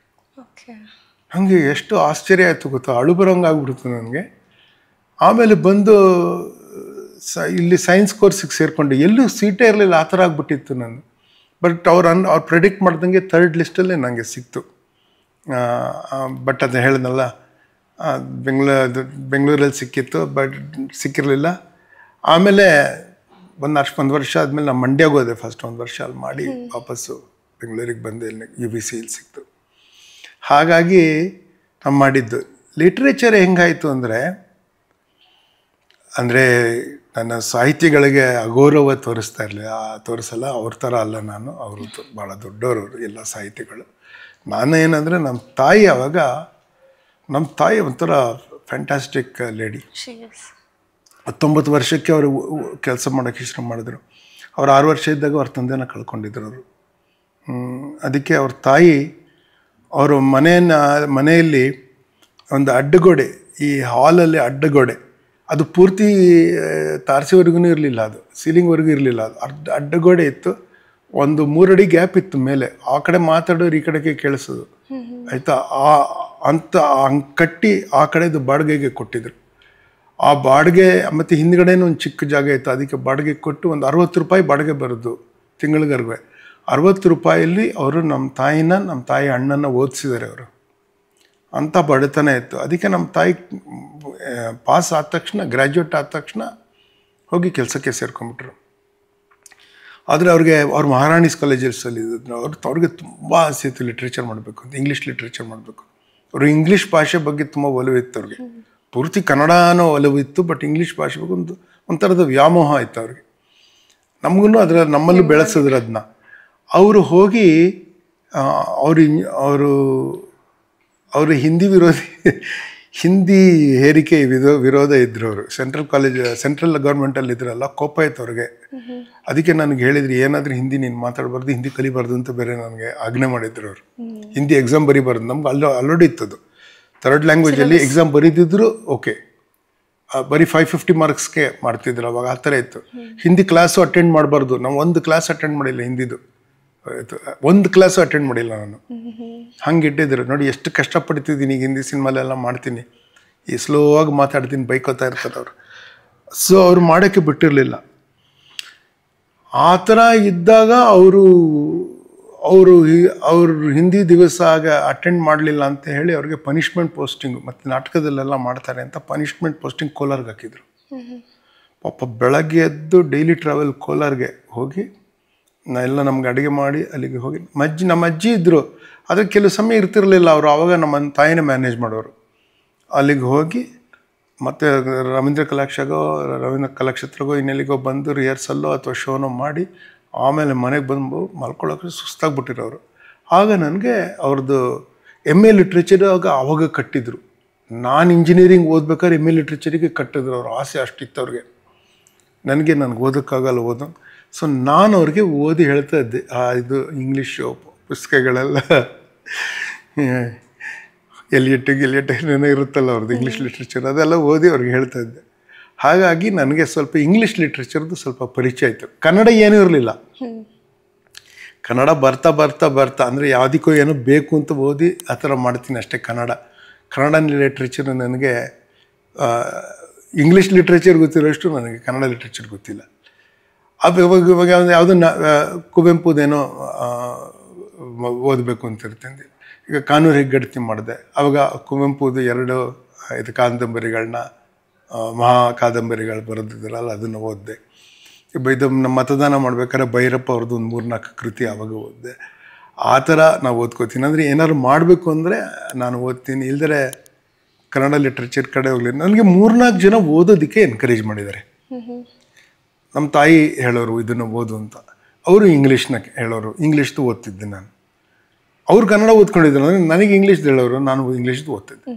ನನಗೆ ಎಷ್ಟು ಆಶ್ಚರ್ಯ ಆಯಿತು ಗೊತ್ತು, ಅಳು ಬರೋಂಗೆ ಆಗ್ಬಿಡ್ತು ನನಗೆ. ಆಮೇಲೆ ಬಂದು ಇಲ್ಲಿ ಸೈನ್ಸ್ ಕೋರ್ಸಿಗೆ ಸೇರಿಕೊಂಡೆ. ಎಲ್ಲೂ ಸೀಟೇ ಇರಲಿಲ್ಲ, ಆ ಥರ ಆಗ್ಬಿಟ್ಟಿತ್ತು ನಾನು. ಬಟ್ ಅವ್ರು ಪ್ರೆಡಿಕ್ಟ್ ಮಾಡ್ದಂಗೆ ಥರ್ಡ್ ಲಿಸ್ಟಲ್ಲೇ ನನಗೆ ಸಿಕ್ತು. ಬಟ್ ಅದು ಹೇಳಿದ್ನಲ್ಲ, ಬೆಂಗಳೂರಲ್ಲಿ ಸಿಕ್ಕಿತ್ತು, ಬಟ್ ಸಿಕ್ಕಿರಲಿಲ್ಲ. ಆಮೇಲೆ ಒಂದು ವರ್ಷ ಆದಮೇಲೆ ನಾನು ಮಂಡ್ಯಗೆ ಹೋದೆ. ಫಸ್ಟ್ 1 ವರ್ಷ ಅಲ್ಲಿ ಮಾಡಿ ವಾಪಸ್ಸು ಬೆಂಗಳೂರಿಗೆ ಬಂದೆ. UBC ಇಲ್ಲಿ ಸಿಕ್ತು. ಹಾಗಾಗಿ ನಾನು ಮಾಡಿದ್ದು ಲಿಟ್ರೇಚರ್ ಹೆಂಗಾಯಿತು ಅಂದರೆ ನನ್ನ ಸಾಹಿತಿಗಳಿಗೆ ಅಗೌರವ ತೋರಿಸಲ್ಲ. ಅವ್ರ ಥರ ಅಲ್ಲ ನಾನು, ಅವರು ಭಾಳ ದೊಡ್ಡವರು ಎಲ್ಲ ಸಾಹಿತಿಗಳು. ನಾನು ಏನಂದರೆ ನಮ್ಮ ತಾಯಿ ಒಂಥರ ಫ್ಯಾಂಟಾಸ್ಟಿಕ್ ಲೇಡಿ. 19 ವರ್ಷಕ್ಕೆ ಅವರು ಕೆಲಸ ಮಾಡೋಕ್ಕೆ ಶುರು ಮಾಡಿದ್ರು. ಅವ್ರು 6 ವರ್ಷ ಇದ್ದಾಗ ಅವ್ರ ತಂದೆನ ಕಳ್ಕೊಂಡಿದ್ರು ಅವರು. ಅದಕ್ಕೆ ಅವ್ರ ತಾಯಿ ಅವರು ಮನೆಯಲ್ಲಿ ಒಂದು ಅಡ್ಡಗೋಡೆ, ಈ ಹಾಲಲ್ಲಿ ಅಡ್ಡಗೋಡೆ, ಅದು ಪೂರ್ತಿ ತಾರಸಿವರೆಗೂ ಇರಲಿಲ್ಲ, ಅದು ಸೀಲಿಂಗ್ವರೆಗೂ ಇರಲಿಲ್ಲ, ಅದು ಅಡ್ಡಗೋಡೆ ಇತ್ತು. ಒಂದು 3 ಅಡಿ ಗ್ಯಾಪ್ ಇತ್ತು ಮೇಲೆ. ಆ ಕಡೆ ಮಾತಾಡೋರು ಈ ಕಡೆಗೆ ಕೇಳಿಸೋದು, ಆಯಿತಾ. ಅಂತ ಹಂಗೆ ಕಟ್ಟಿ ಆ ಕಡೆದು ಬಾಡಿಗೆಗೆ ಕೊಟ್ಟಿದ್ರು. ಆ ಬಾಡಿಗೆ ಮತ್ತು ಹಿಂದ್ಗಡೆನೂ ಒಂದು ಚಿಕ್ಕ ಜಾಗ ಇತ್ತು, ಅದಕ್ಕೆ ಬಾಡಿಗೆ ಕೊಟ್ಟು ಒಂದು 60 ರೂಪಾಯಿ ಬಾಡಿಗೆ ಬರೋದು ತಿಂಗಳಿಗರ್ಗೆ. 60 ರೂಪಾಯಲ್ಲಿ ಅವರು ನಮ್ಮ ತಾಯಿ ಅಣ್ಣನ ಓದಿಸಿದ್ದಾರೆ ಅವರು. ಅಂಥ ಬಡತನ ಇತ್ತು. ಅದಕ್ಕೆ ನಮ್ಮ ತಾಯಿ ಪಾಸ್ ಆದ ತಕ್ಷಣ, ಗ್ರ್ಯಾಜುಯೇಟ್ ಆದ ತಕ್ಷಣ ಹೋಗಿ ಕೆಲಸಕ್ಕೆ ಸೇರ್ಕೊಂಡ್ಬಿಟ್ರು. ಆದರೆ ಅವ್ರು ಮಹಾರಾಣೀಸ್ ಕಾಲೇಜಲ್ಲಿ ಇದ್ದರು. ಅವ್ರಿಗೆ ತುಂಬ ಆಸೆ ಇತ್ತು ಲಿಟ್ರೇಚರ್ ಮಾಡಬೇಕು ಅಂತ, ಇಂಗ್ಲೀಷ್ ಲಿಟ್ರೇಚರ್ ಮಾಡಬೇಕು. ಅವರು ಇಂಗ್ಲೀಷ್ ಭಾಷೆ ಬಗ್ಗೆ ತುಂಬ ಒಲವಿತ್ತು ಅವ್ರಿಗೆ. ಪೂರ್ತಿ ಕನ್ನಡನೋ ಒಲವಿತ್ತು, ಬಟ್ ಇಂಗ್ಲೀಷ್ ಭಾಷೆ ಬಗ್ಗೆ ಒಂಥರದ ವ್ಯಾಮೋಹ ಇತ್ತು ಅವ್ರಿಗೆ. ನಮಗೂ ನಮ್ಮಲ್ಲೂ ಬೆಳೆಸಿದ್ರು ಅದನ್ನ. ಅವರು ಹೋಗಿ ಅವರು ಹಿಂದಿ ಹೇರಿಕೆ ವಿರೋಧ ಇದ್ರು. ಅವರು ಸೆಂಟ್ರಲ್ ಗೌರ್ಮೆಂಟಲ್ಲಿ ಇದ್ರಲ್ಲ, ಕೋಪ ಇತ್ತು ಅವ್ರಿಗೆ. ಅದಕ್ಕೆ ನನಗೆ ಹೇಳಿದ್ರು, ಏನಾದರೂ ಹಿಂದಿ ನೀನು ಮಾತಾಡಬಾರ್ದು, ಹಿಂದಿ ಕಲಿಬಾರ್ದು ಅಂತ ಬೇರೆ ನನಗೆ ಆಜ್ಞೆ ಮಾಡಿದ್ರು ಅವರು. ಹಿಂದಿ ಎಕ್ಸಾಮ್ ಬರೀಬಾರ್ದು. ನಮ್ಗೆ ಅಲ್ಲೋಡಿ ಇತ್ತದು. 3rd ಲ್ಯಾಂಗ್ವೇಜಲ್ಲಿ ಎಕ್ಸಾಮ್ ಬರೀತಿದ್ರು, ಓಕೆ, ಬರೀ 550 ಮಾರ್ಕ್ಸ್ಗೆ ಮಾಡ್ತಿದ್ರು ಅವಾಗ. ಆ ಥರ ಇತ್ತು. ಹಿಂದಿ ಕ್ಲಾಸು ಅಟೆಂಡ್ ಮಾಡಬಾರ್ದು. ನಾವು ಒಂದು ಕ್ಲಾಸ್ ಅಟೆಂಡ್ ಮಾಡಿಲ್ಲ ಹಿಂದಿದು, ಒಂದು ಕ್ಲಾಸು ಅಟೆಂಡ್ ಮಾಡಿಲ್ಲ ನಾನು. ಹಂಗೆ ಇಟ್ಟಿದ್ರು. ನೋಡಿ ಎಷ್ಟು ಕಷ್ಟಪಡ್ತಿದ್ದೀನಿ. ಈಗ ಹಿಂದಿ ಸಿನಿಮಾಲೆಲ್ಲ ಮಾಡ್ತೀನಿ, ಈ ಸ್ಲೋ ಆಗಿ ಮಾತಾಡ್ತೀನಿ, ಬೈಕೋತಾ ಇರ್ತಾರೆ ಅವರು. ಸೊ ಅವ್ರು ಮಾಡೋಕ್ಕೆ ಬಿಟ್ಟಿರಲಿಲ್ಲ. ಆ ಥರ ಇದ್ದಾಗ ಅವರು ಹಿಂದಿ ದಿವಸ ಅಟೆಂಡ್ ಮಾಡಲಿಲ್ಲ ಅಂತ ಹೇಳಿ ಅವ್ರಿಗೆ ಪನಿಷ್ಮೆಂಟ್ ಪೋಸ್ಟಿಂಗು, ಮತ್ತು ನಾಟಕದಲ್ಲೆಲ್ಲ ಮಾಡ್ತಾರೆ ಅಂತ ಪನಿಷ್ಮೆಂಟ್ ಪೋಸ್ಟಿಂಗ್ ಕೋಲಾರ್ಗೆ ಹಾಕಿದ್ರು. ಪಾಪ ಬೆಳಗ್ಗೆ ಎದ್ದು ಡೈಲಿ ಟ್ರಾವೆಲ್ ಕೋಲಾರ್ಗೆ ಹೋಗಿ ಎಲ್ಲ ನಮ್ಗೆ ಅಡುಗೆ ಮಾಡಿ ಅಲ್ಲಿಗೆ ಹೋಗಿ ನಮ್ಮ ಅಜ್ಜಿ ಇದ್ದರು. ಆದರೆ ಕೆಲವು ಸಮಯ ಇರ್ತಿರಲಿಲ್ಲ ಅವರು. ಆವಾಗ ನಮ್ಮ ತಾಯಿನೇ ಮ್ಯಾನೇಜ್ ಮಾಡೋರು. ಅಲ್ಲಿಗೆ ಹೋಗಿ ಮತ್ತು ರವೀಂದ್ರ ಕಲಾಕ್ಷೇತ್ರಗೋ ಇನ್ನೆಲ್ಲಿಗೋ ಬಂದು ರಿಹರ್ಸಲ್ಲೋ ಅಥವಾ ಶೋನೋ ಮಾಡಿ ಆಮೇಲೆ ಮನೆಗೆ ಬಂದು ಮಲ್ಕೊಳ್ಳೋಕೆ ಸುಸ್ತಾಗ್ಬಿಟ್ಟಿರೋರು. ಆಗ ನನಗೆ ಅವ್ರದ್ದು MA ಲಿಟ್ರೇಚರ್ ಆವಾಗ ಕಟ್ಟಿದ್ರು. ನಾನು ಇಂಜಿನಿಯರಿಂಗ್ ಓದ್ಬೇಕಾದ್ರೆ MA ಲಿಟ್ರೇಚರಿಗೆ ಕಟ್ಟಿದ್ರು. ಅವ್ರ ಆಸೆ ಅಷ್ಟಿತ್ತು ಅವ್ರಿಗೆ. ನನಗೆ ಓದೋಕ್ಕಾಗಲ್ಲ ಓದೋ. ಸೊ ನಾನು ಅವ್ರಿಗೆ ಓದಿ ಹೇಳ್ತಾ ಇದ್ದೆ. ಇದು ಇಂಗ್ಲೀಷು ಪುಸ್ತಕಗಳೆಲ್ಲ ಎಲಿಯಟ್ ಏನೇನೋ ಇರುತ್ತಲ್ಲ ಅವ್ರದ್ದು ಇಂಗ್ಲೀಷ್ ಲಿಟ್ರೇಚರ್, ಅದೆಲ್ಲ ಓದಿ ಅವ್ರಿಗೆ ಹೇಳ್ತಾ ಇದ್ದೆ. ಹಾಗಾಗಿ ನನಗೆ ಸ್ವಲ್ಪ ಇಂಗ್ಲೀಷ್ ಲಿಟ್ರೇಚರ್ದು ಸ್ವಲ್ಪ ಪರಿಚಯ ಆಯಿತು. ಕನ್ನಡ ಏನೂ ಇರಲಿಲ್ಲ. ಕನ್ನಡ ಬರ್ತಾ ಅಂದರೆ ಯಾವುದಕ್ಕೂ ಏನೋ ಬೇಕು ಅಂತ ಓದಿ ಆ ಥರ ಮಾಡ್ತೀನಿ ಅಷ್ಟೇ. ಕನ್ನಡ ಲಿಟ್ರೇಚರ್ ನನಗೆ ಇಂಗ್ಲೀಷ್ ಲಿಟ್ರೇಚರ್ ಗೊತ್ತಿರೋಷ್ಟು ನನಗೆ ಕನ್ನಡ ಲಿಟ್ರೇಚರ್ ಗೊತ್ತಿಲ್ಲ. ಅದು ಇವಾಗ ಯಾವುದನ್ನ ಕುವೆಂಪುದೇನೋ ಓದಬೇಕು ಅಂತ ಇರ್ತೀನಿ. ಈಗ ಕಾನೂರು ಹೆಗ್ಗಡ್ತಿ ಮಾಡಿದೆ. ಆವಾಗ ಕುವೆಂಪುದು 2 ಕಾದಂಬರಿಗಳನ್ನ, ಮಹಾ ಕಾದಂಬರಿಗಳು ಬರೆದಿದ್ರಲ್ಲ, ಅದನ್ನು ಓದಿದೆ. ಇದು ನಮ್ಮ ಮತದಾನ ಮಾಡ್ಬೇಕಾದ್ರೆ ಭೈರಪ್ಪ ಅವ್ರದ್ದು ಒಂದು 3-4 ಕೃತಿ ಆವಾಗ ಓದಿದೆ. ಆ ಥರ ನಾವು ಓದ್ಕೋತೀನಿ. ಅಂದರೆ ಏನಾದ್ರು ಮಾಡಬೇಕು ಅಂದರೆ ನಾನು ಓದ್ತೀನಿ, ಇಲ್ದರೆ ಕನ್ನಡ ಲಿಟ್ರೇಚರ್ ಕಡೆ ಹೋಗಲಿ. ನನಗೆ 3-4 ಜನ ಓದೋದಕ್ಕೆ ಎನ್ಕರೇಜ್ ಮಾಡಿದ್ದಾರೆ. ನಮ್ಮ ತಾಯಿ ಹೇಳೋರು ಇದನ್ನು ಓದು ಅಂತ. ಅವರು ಇಂಗ್ಲೀಷ್ನ ಹೇಳೋರು. ಇಂಗ್ಲೀಷ್ದು ಓದ್ತಿದ್ದೆ ನಾನು. ಅವ್ರು ಕನ್ನಡ ಓದ್ಕೊಂಡಿದ್ರು. ಅಂದರೆ ನನಗೆ ಇಂಗ್ಲೀಷ್ದು ಹೇಳೋರು, ನಾನು ಇಂಗ್ಲೀಷ್ದು ಓದ್ತಿದ್ದೆ.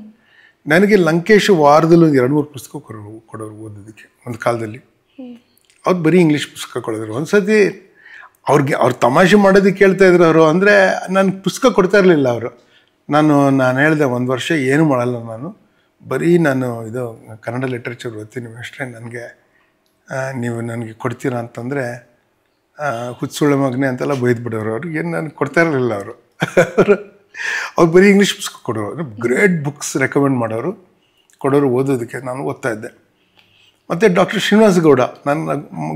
ನನಗೆ ಲಂಕೇಶ್ ವಾರದಲ್ಲಿ 2-3 ಪುಸ್ತಕ ಕೊಡೋರು ಓದೋದಕ್ಕೆ ಒಂದು ಕಾಲದಲ್ಲಿ. ಅವ್ರು ಬರೀ ಇಂಗ್ಲೀಷ್ ಪುಸ್ತಕ ಕೊಡೋದ್ರು. ಒಂದು ಸತಿ ಅವ್ರು ತಮಾಷೆ ಮಾಡೋದಕ್ಕೆ ಕೇಳ್ತಾ ಇದ್ರು ಅವರು. ಅಂದರೆ ನನಗೆ ಪುಸ್ತಕ ಕೊಡ್ತಾ ಇರಲಿಲ್ಲ ಅವರು. ನಾನು ಹೇಳಿದೆ, 1 ವರ್ಷ ಏನೂ ಮಾಡಲ್ಲ ನಾನು, ಬರೀ ನಾನು ಇದು ಕನ್ನಡ ಲಿಟ್ರೇಚರ್ ಓದ್ತೀನಿ ಅಷ್ಟೇ, ನೀವು ನನಗೆ ಕೊಡ್ತೀರಾ ಅಂತಂದರೆ ಹುಚ್ಚುಳ್ಳ ಮಗನೆ ಅಂತೆಲ್ಲ ಬೈದ್ಬಿಡೋರು. ಅವ್ರಿಗೆ ಏನು ನನಗೆ ಕೊಡ್ತಾ ಇರಲಿಲ್ಲ ಅವರು. ಅವ್ರು ಬರೀ ಇಂಗ್ಲೀಷ್ ಪುಸ್ತಕ ಕೊಡೋರು. ಗ್ರೇಟ್ ಬುಕ್ಸ್ ರೆಕಮೆಂಡ್ ಕೊಡೋರು ಓದೋದಕ್ಕೆ. ನಾನು ಓದ್ತಾ ಇದ್ದೆ. ಮತ್ತು ಡಾಕ್ಟರ್ ಶ್ರೀನಿವಾಸ ಗೌಡ ನನ್ನ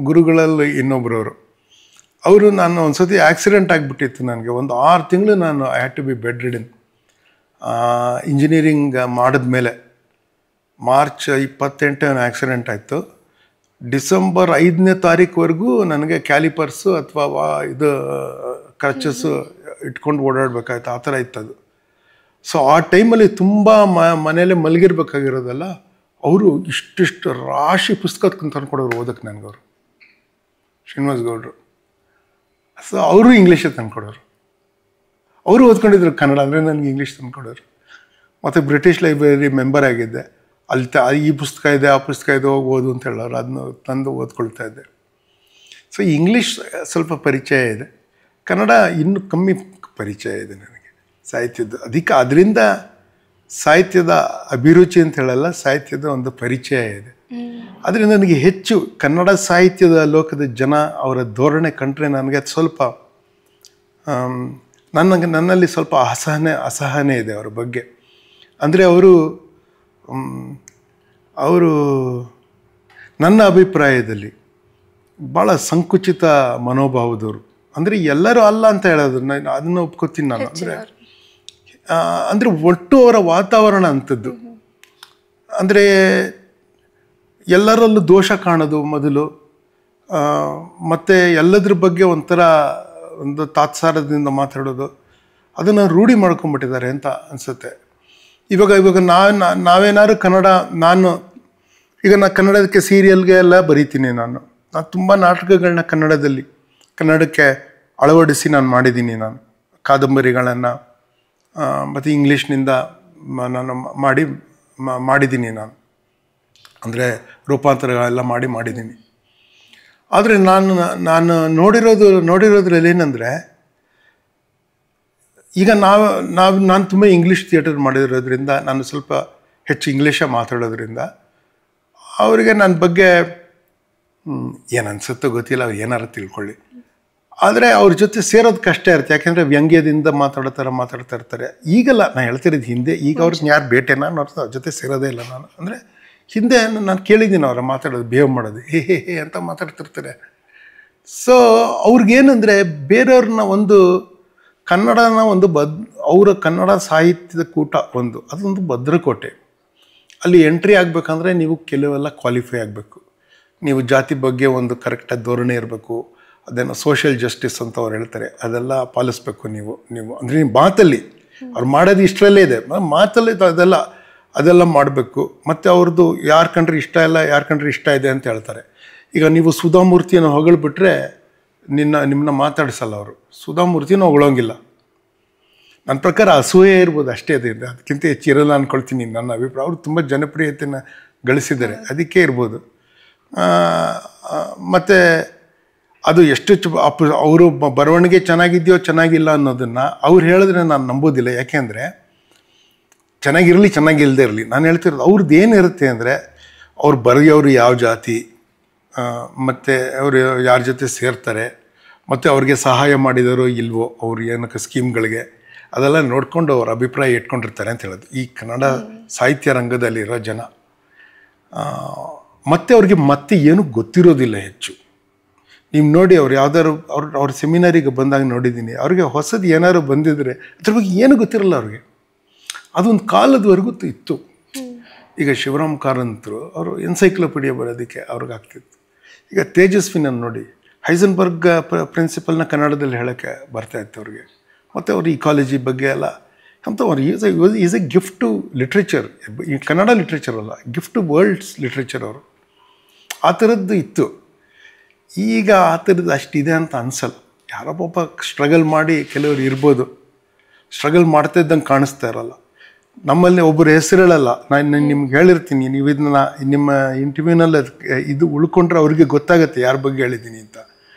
ಗುರುಗಳಲ್ಲಿ ಇನ್ನೊಬ್ಬರವರು. ನಾನು ಒಂದು ಸತಿ ಆಕ್ಸಿಡೆಂಟ್ ಆಗಿಬಿಟ್ಟಿತ್ತು ನನಗೆ. ಒಂದು 6 ತಿಂಗಳು ನಾನು I had to be bedridden. Engineering ಮಾಡಿದ್ಮೇಲೆ ಮಾರ್ಚ್ 28 ಆಕ್ಸಿಡೆಂಟ್ ಆಯಿತು. ಡಿಸೆಂಬರ್ 5ನೇ ತಾರೀಕುವರೆಗೂ ನನಗೆ ಕ್ಯಾಲಿಪರ್ಸು ಅಥವಾ ಇದು ಕ್ರಚಸ್ಸು ಇಟ್ಕೊಂಡು ಓಡಾಡಬೇಕಾಯ್ತು. ಆ ಥರ ಇತ್ತದು. ಸೊ ಆ ಟೈಮಲ್ಲಿ ತುಂಬ ಮನೆಯಲ್ಲೇ ಮಲಗಿರ್ಬೇಕಾಗಿರೋದಲ್ಲ, ಅವರು ಇಷ್ಟಿಷ್ಟು ರಾಶಿ ಪುಸ್ತಕ ತಂದ್ಕೊಡೋರು ಓದೋಕ್ಕೆ ನನಗೆ. ಅವರು ಶ್ರೀನಿವಾಸ ಗೌಡರು. ಸೊ ಅವರು ಇಂಗ್ಲೀಷೇ ತಂದ್ಕೊಡೋರು. ಅವರು ಓದ್ಕೊಂಡಿದ್ರು ಕನ್ನಡ, ಅಂದರೆ ನನಗೆ ಇಂಗ್ಲೀಷ್ ತಂದ್ಕೊಡೋರು. ಮತ್ತು ಬ್ರಿಟಿಷ್ ಲೈಬ್ರರಿ ಮೆಂಬರ್ ಆಗಿದ್ದೆ. ಅಲ್ಲಿ ಈ ಪುಸ್ತಕ ಇದೆ, ಆ ಪುಸ್ತಕ ಇದೆ, ಹೋಗಿ ಓದು ಅಂತ ಹೇಳೋರು. ಅದನ್ನು ತಂದು ಓದ್ಕೊಳ್ತಾ ಇದ್ದೆ. ಸೊ ಇಂಗ್ಲೀಷ್ ಸ್ವಲ್ಪ ಪರಿಚಯ ಇದೆ. ಕನ್ನಡ ಇನ್ನೂ ಕಮ್ಮಿ ಪರಿಚಯ ಇದೆ ನನಗೆ ಸಾಹಿತ್ಯದ್ದು. ಅದರಿಂದ ಸಾಹಿತ್ಯದ ಅಭಿರುಚಿ ಅಂತ ಹೇಳಲ್ಲ, ಸಾಹಿತ್ಯದ ಒಂದು ಪರಿಚಯ ಇದೆ. ಅದರಿಂದ ನನಗೆ ಹೆಚ್ಚು ಕನ್ನಡ ಸಾಹಿತ್ಯದ ಲೋಕದ ಜನ ಅವರ ಧೋರಣೆ ಕಂಡ್ರೆ ನನಗೆ ಅದು ಸ್ವಲ್ಪ ನನ್ನಲ್ಲಿ ಸ್ವಲ್ಪ ಅಸಹನೆ ಇದೆ ಅವರ ಬಗ್ಗೆ. ಅಂದರೆ ಅವರು ನನ್ನ ಅಭಿಪ್ರಾಯದಲ್ಲಿ ಭಾಳ ಸಂಕುಚಿತ ಮನೋಭಾವದವರು. ಅಂದರೆ ಎಲ್ಲರೂ ಅಲ್ಲ ಅಂತ ಹೇಳೋದು, ನಾನು ಅದನ್ನು ಒಪ್ಕೋತೀನಿ ನಾನು. ಅಂದರೆ ಒಟ್ಟು ಅವರ ವಾತಾವರಣ ಅಂಥದ್ದು. ಅಂದರೆ ಎಲ್ಲರಲ್ಲೂ ದೋಷ ಕಾಣೋದು ಮೊದಲು, ಮತ್ತು ಎಲ್ಲದ್ರ ಬಗ್ಗೆ ಒಂದು ತಾತ್ಸಾರದಿಂದ ಮಾತಾಡೋದು, ಅದನ್ನು ರೂಢಿ ಮಾಡ್ಕೊಂಬಿಟ್ಟಿದ್ದಾರೆ ಅಂತ ಅನಿಸುತ್ತೆ. ಇವಾಗ ನಾವೇನಾದ್ರು ನಾನು ಕನ್ನಡಕ್ಕೆ ಸೀರಿಯಲ್ಗೆ ಎಲ್ಲ ಬರೀತೀನಿ. ನಾನು ತುಂಬ ನಾಟಕಗಳನ್ನ ಕನ್ನಡಕ್ಕೆ ಅಳವಡಿಸಿ ನಾನು ಮಾಡಿದ್ದೀನಿ. ನಾನು ಕಾದಂಬರಿಗಳನ್ನು ಮತ್ತು ಇಂಗ್ಲೀಷ್ನಿಂದ ನಾನು ಮಾಡಿದ್ದೀನಿ. ನಾನು ಅಂದರೆ ರೂಪಾಂತರಗಳೆಲ್ಲ ಮಾಡಿದ್ದೀನಿ. ಆದರೆ ನಾನು ನೋಡಿರೋದ್ರಲ್ಲಿ ಏನಂದರೆ, ಈಗ ನಾನು ತುಂಬ ಇಂಗ್ಲೀಷ್ ಥಿಯೇಟರ್ ಮಾಡಿರೋದ್ರಿಂದ, ನಾನು ಸ್ವಲ್ಪ ಹೆಚ್ಚು ಇಂಗ್ಲೀಷೇ ಮಾತಾಡೋದ್ರಿಂದ ಅವರಿಗೆ ನನ್ನ ಬಗ್ಗೆ ಏನು ಅನಿಸುತ್ತೋ ಗೊತ್ತಿಲ್ಲ, ಅವ್ರು ಏನಾರು ತಿಳ್ಕೊಳ್ಳಿ. ಆದರೆ ಅವ್ರ ಜೊತೆ ಸೇರೋದು ಕಷ್ಟ ಇರುತ್ತೆ, ಯಾಕೆಂದರೆ ವ್ಯಂಗ್ಯದಿಂದ ಮಾತಾಡ್ತಾ ಇರ್ತಾರೆ. ಈಗಲ್ಲ, ನಾನು ಹೇಳ್ತಿರೋದು ಹಿಂದೆ. ಈಗ ಅವ್ರಿಗೆ ಯಾರು ಬೇಟೆನ ಅವ್ರ ಜೊತೆ ಸೇರೋದೇ ಇಲ್ಲ ನಾನು. ಅಂದರೆ ಹಿಂದೆ ನಾನು ಕೇಳಿದ್ದೀನಿ ಅವರ ಮಾತಾಡೋದು, ಬಿಹೇವ್ ಮಾಡೋದು, ಹೇ ಅಂತ ಮಾತಾಡ್ತಿರ್ತಾರೆ. ಸೊ ಅವ್ರಿಗೇನೆಂದರೆ, ಬೇರೆಯವ್ರನ್ನ ಕನ್ನಡನ ಅವರ ಕನ್ನಡ ಸಾಹಿತ್ಯದ ಕೂಟ ಅದೊಂದು ಭದ್ರಕೋಟೆ. ಅಲ್ಲಿ ಎಂಟ್ರಿ ಆಗಬೇಕಂದ್ರೆ ನೀವು ಕೆಲವೆಲ್ಲ ಕ್ವಾಲಿಫೈ ಆಗಬೇಕು. ನೀವು ಜಾತಿ ಬಗ್ಗೆ ಕರೆಕ್ಟಾಗಿ ಧೋರಣೆ ಇರಬೇಕು. ಅದೇನೋ ಸೋಷಿಯಲ್ ಜಸ್ಟಿಸ್ ಅಂತ ಅವ್ರು ಹೇಳ್ತಾರೆ, ಅದೆಲ್ಲ ಪಾಲಿಸ್ಬೇಕು ನೀವು ಅಂದರೆ ನಿಮ್ಮ ಮಾತಲ್ಲಿ. ಅವ್ರು ಮಾಡೋದು ಇಷ್ಟರಲ್ಲೇ ಇದೆ, ಮಾತಲ್ಲಿ ಅದೆಲ್ಲ ಮಾಡಬೇಕು. ಮತ್ತು ಅವ್ರದ್ದು ಯಾರ ಕಂಡ್ರೆ ಇಷ್ಟ ಇಲ್ಲ, ಯಾರ ಕಂಡ್ರೆ ಇಷ್ಟ ಇದೆ ಅಂತ ಹೇಳ್ತಾರೆ. ಈಗ ನೀವು ಸುಧಾಮೂರ್ತಿಯನ್ನು ಹೊಗಳ್ಬಿಟ್ರೆ ನಿಮ್ಮನ್ನ ಮಾತಾಡಿಸಲ್ಲ ಅವರು. ಸುಧಾಮೂರ್ತಿನೂ ಹೊಗಳೋಂಗಿಲ್ಲ. ನನ್ನ ಪ್ರಕಾರ ಅಸೂಯೆ ಇರ್ಬೋದು, ಅಷ್ಟೇ ಇದೆ, ಅದಕ್ಕಿಂತ ಹೆಚ್ಚು ಇರಲ್ಲ ಅಂದ್ಕೊಳ್ತೀನಿ ನನ್ನ ಅಭಿಪ್ರಾಯ. ಅವರು ತುಂಬ ಜನಪ್ರಿಯತೆಯನ್ನು ಗಳಿಸಿದ್ದಾರೆ, ಅದಕ್ಕೆ ಇರ್ಬೋದು. ಮತ್ತು ಅದು ಎಷ್ಟು ಅವರು ಬರವಣಿಗೆ ಚೆನ್ನಾಗಿದೆಯೋ ಚೆನ್ನಾಗಿಲ್ಲ ಅನ್ನೋದನ್ನು ಅವ್ರು ಹೇಳಿದ್ರೆ ನಾನು ನಂಬೋದಿಲ್ಲ. ಯಾಕೆಂದರೆ ಚೆನ್ನಾಗಿರಲಿ ಚೆನ್ನಾಗಿಲ್ಲದೆ ಇರಲಿ, ನಾನು ಹೇಳ್ತಿರೋದು ಅವ್ರದ್ದು ಏನಿರುತ್ತೆ ಅಂದರೆ, ಅವ್ರು ಬರೆಯೋರು ಯಾವ ಜಾತಿ, ಮತ್ತು ಅವರು ಯಾರ ಜೊತೆ ಸೇರ್ತಾರೆ, ಮತ್ತು ಅವ್ರಿಗೆ ಸಹಾಯ ಮಾಡಿದಾರೋ ಇಲ್ವೋ, ಅವ್ರು ಏನಕ್ಕೆ ಸ್ಕೀಮ್ಗಳಿಗೆ, ಅದೆಲ್ಲ ನೋಡಿಕೊಂಡು ಅವ್ರ ಅಭಿಪ್ರಾಯ ಇಟ್ಕೊಂಡಿರ್ತಾರೆ ಅಂತ ಹೇಳೋದು ಈ ಕನ್ನಡ ಸಾಹಿತ್ಯ ರಂಗದಲ್ಲಿರೋ ಜನ. ಮತ್ತು ಅವ್ರಿಗೆ ಮತ್ತೆ ಏನೂ ಗೊತ್ತಿರೋದಿಲ್ಲ ಹೆಚ್ಚು. ನೀವು ನೋಡಿ, ಅವ್ರು ಯಾವ್ದಾದ್ರು ಅವ್ರ ಸೆಮಿನಾರಿಗೆ ಬಂದಾಗ ನೋಡಿದ್ದೀನಿ, ಅವ್ರಿಗೆ ಹೊಸದು ಏನಾದ್ರು ಬಂದಿದ್ರೆ ಅದ್ರ ಬಗ್ಗೆ ಏನೂ ಗೊತ್ತಿರಲ್ಲ ಅವ್ರಿಗೆ. ಅದೊಂದು ಕಾಲದವರೆಗೂ ಇತ್ತು. ಈಗ ಶಿವರಾಮ್ ಕಾರಂತರು ಅವರು ಎನ್ಸೈಕ್ಲೋಪೀಡಿಯಾ ಬರೋದಕ್ಕೆ ಅವ್ರಿಗಾಗ್ತಿತ್ತು. ಈಗ ತೇಜಸ್ವಿನ ನೋಡಿ, ಹೈಸನ್ಬರ್ಗ್ ಪ್ರಿನ್ಸಿಪಲ್ನ ಕನ್ನಡದಲ್ಲಿ ಹೇಳೋಕ್ಕೆ ಬರ್ತಾಯಿತ್ತು ಅವ್ರಿಗೆ. ಮತ್ತು ಅವ್ರ ಇಕಾಲಜಿ ಬಗ್ಗೆ ಎಲ್ಲ ಅಂತ ಅವ್ರು is a gift to literature. ಈ ಕನ್ನಡ ಲಿಟ್ರೇಚರ್ ಅಲ್ಲ, ಗಿಫ್ಟ್ ಟು ವರ್ಲ್ಡ್ಸ್ ಲಿಟ್ರೇಚರ್ ಅವರು. ಆ ಥರದ್ದು ಇತ್ತು. ಈಗ ಆ ಥರದ್ದು ಅಷ್ಟಿದೆ ಅಂತ ಅನಿಸಲ್ಲ. ಯಾರೋ ಪಾಪ ಸ್ಟ್ರಗಲ್ ಮಾಡಿ ಕೆಲವರು ಇರ್ಬೋದು, ಸ್ಟ್ರಗಲ್ ಮಾಡ್ತಾ ಇದ್ದಂಗೆ ಕಾಣಿಸ್ತಾ ಇರಲ್ಲ. ನಮ್ಮಲ್ಲಿ ಒಬ್ಬರು ಹೆಸರು ಹೇಳಲ್ಲ. ನಾನು ನಿಮ್ಗೆ ಹೇಳಿರ್ತೀನಿ, ನೀವು ಇದನ್ನ ನಿಮ್ಮ ಇಂಟರ್ವ್ಯೂನಲ್ಲಿ ಇದು ಉಳ್ಕೊಂಡ್ರೆ ಅವ್ರಿಗೆ ಗೊತ್ತಾಗುತ್ತೆ ಯಾರ ಬಗ್ಗೆ ಹೇಳಿದ್ದೀನಿ ಅಂತ.